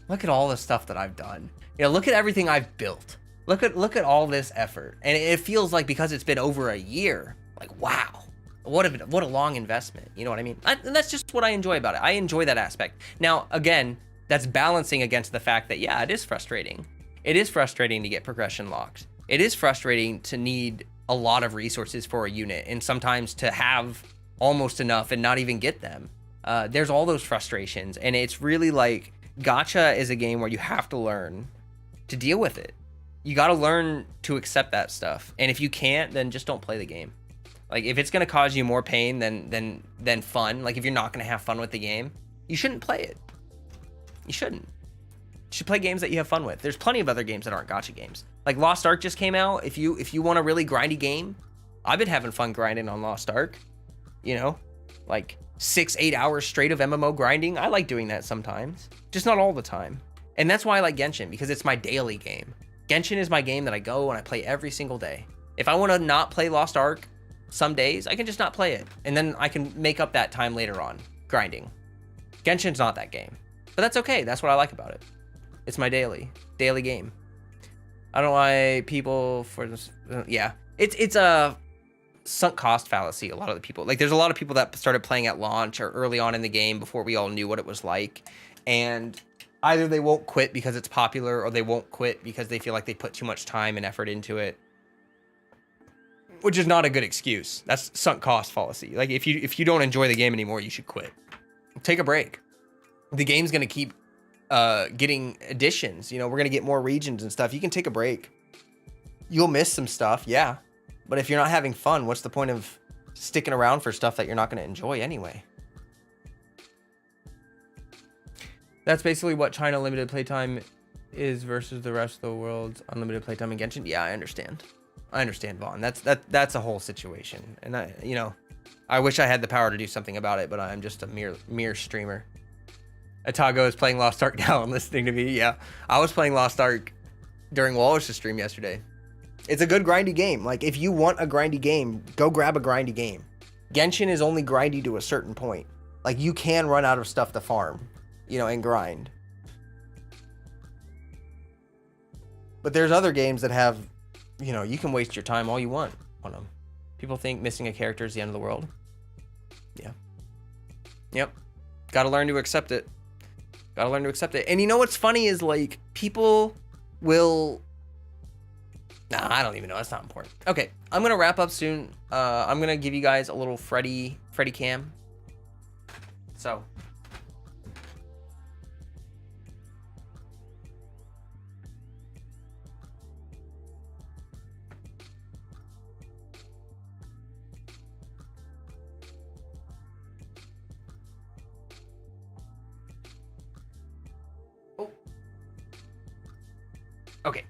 look at all the stuff that I've done. You know, look at everything I've built. Look at all this effort. And it feels like, because it's been over a year, like, wow. What a long investment. You know what I mean? And that's just what I enjoy about it. I enjoy that aspect. Now, again, that's balancing against the fact that, yeah, it is frustrating. It is frustrating to get progression locked. It is frustrating to need a lot of resources for a unit, and sometimes to have almost enough and not even get them. There's all those frustrations, and it's really like, gacha is a game where you have to learn to deal with it. You got to learn to accept that stuff. And if you can't, then just don't play the game. Like, if it's going to cause you more pain than fun, like if you're not going to have fun with the game, you shouldn't play it. You shouldn't. You should play games that you have fun with. There's plenty of other games that aren't gacha games. Like Lost Ark just came out. If you want a really grindy game, I've been having fun grinding on Lost Ark. You know, like 6-8 hours straight of MMO grinding. I like doing that sometimes, just not all the time. And that's why I like Genshin, because it's my daily game. Genshin is my game that I go and I play every single day. If I want to not play Lost Ark some days, I can just not play it, and then I can make up that time later on grinding. Genshin's not that game, but that's okay. That's what I like about it. It's my daily game. I don't know why people for this. Yeah, it's a sunk cost fallacy. A lot of the people, like, there's a lot of people that started playing at launch or early on in the game before we all knew what it was like, and either they won't quit because it's popular, or they won't quit because they feel like they put too much time and effort into it. Which is not a good excuse. That's sunk cost fallacy. Like, if you don't enjoy the game anymore, you should quit. Take a break. The game's gonna keep getting additions. You know, we're gonna get more regions and stuff. You can take a break. You'll miss some stuff, yeah. But if you're not having fun, what's the point of sticking around for stuff that you're not gonna enjoy anyway? That's basically what China limited playtime is versus the rest of the world's unlimited playtime in Genshin. Yeah, I understand, Vaughn. That's a whole situation, and I wish I had the power to do something about it, but I'm just a mere streamer. Atago is playing Lost Ark now and listening to me. Yeah, I was playing Lost Ark during Walrus' stream yesterday. It's a good grindy game. Like, if you want a grindy game, go grab a grindy game. Genshin is only grindy to a certain point. Like, you can run out of stuff to farm, and grind. But there's other games that have, you can waste your time all you want on them. People think missing a character is the end of the world. Yeah. Yep. Got to learn to accept it. And you know what's funny is, like, people will... Nah, I don't even know. That's not important. Okay, I'm going to wrap up soon. I'm going to give you guys a little Freddy cam. So... Okay.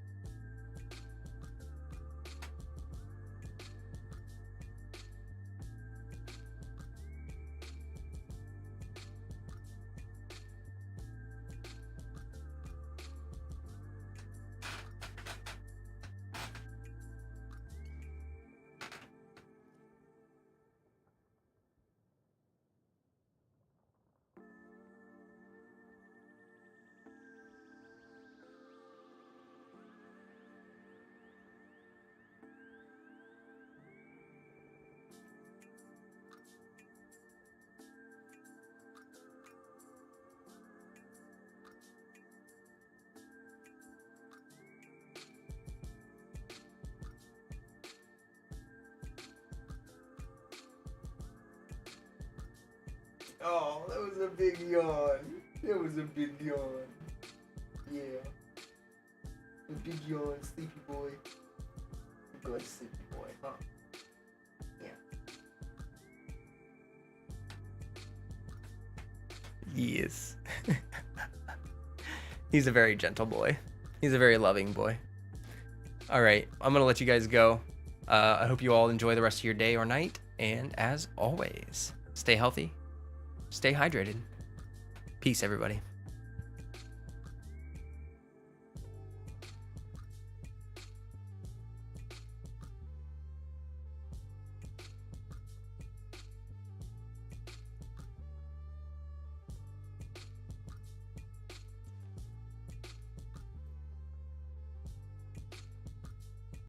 Oh, that was a big yawn. That was a big yawn. Yeah. A big yawn, sleepy boy. Good sleepy boy, huh? Yeah. Yes. He's a very gentle boy. He's a very loving boy. All right, I'm going to let you guys go. I hope you all enjoy the rest of your day or night. And as always, stay healthy, stay hydrated. Peace, everybody.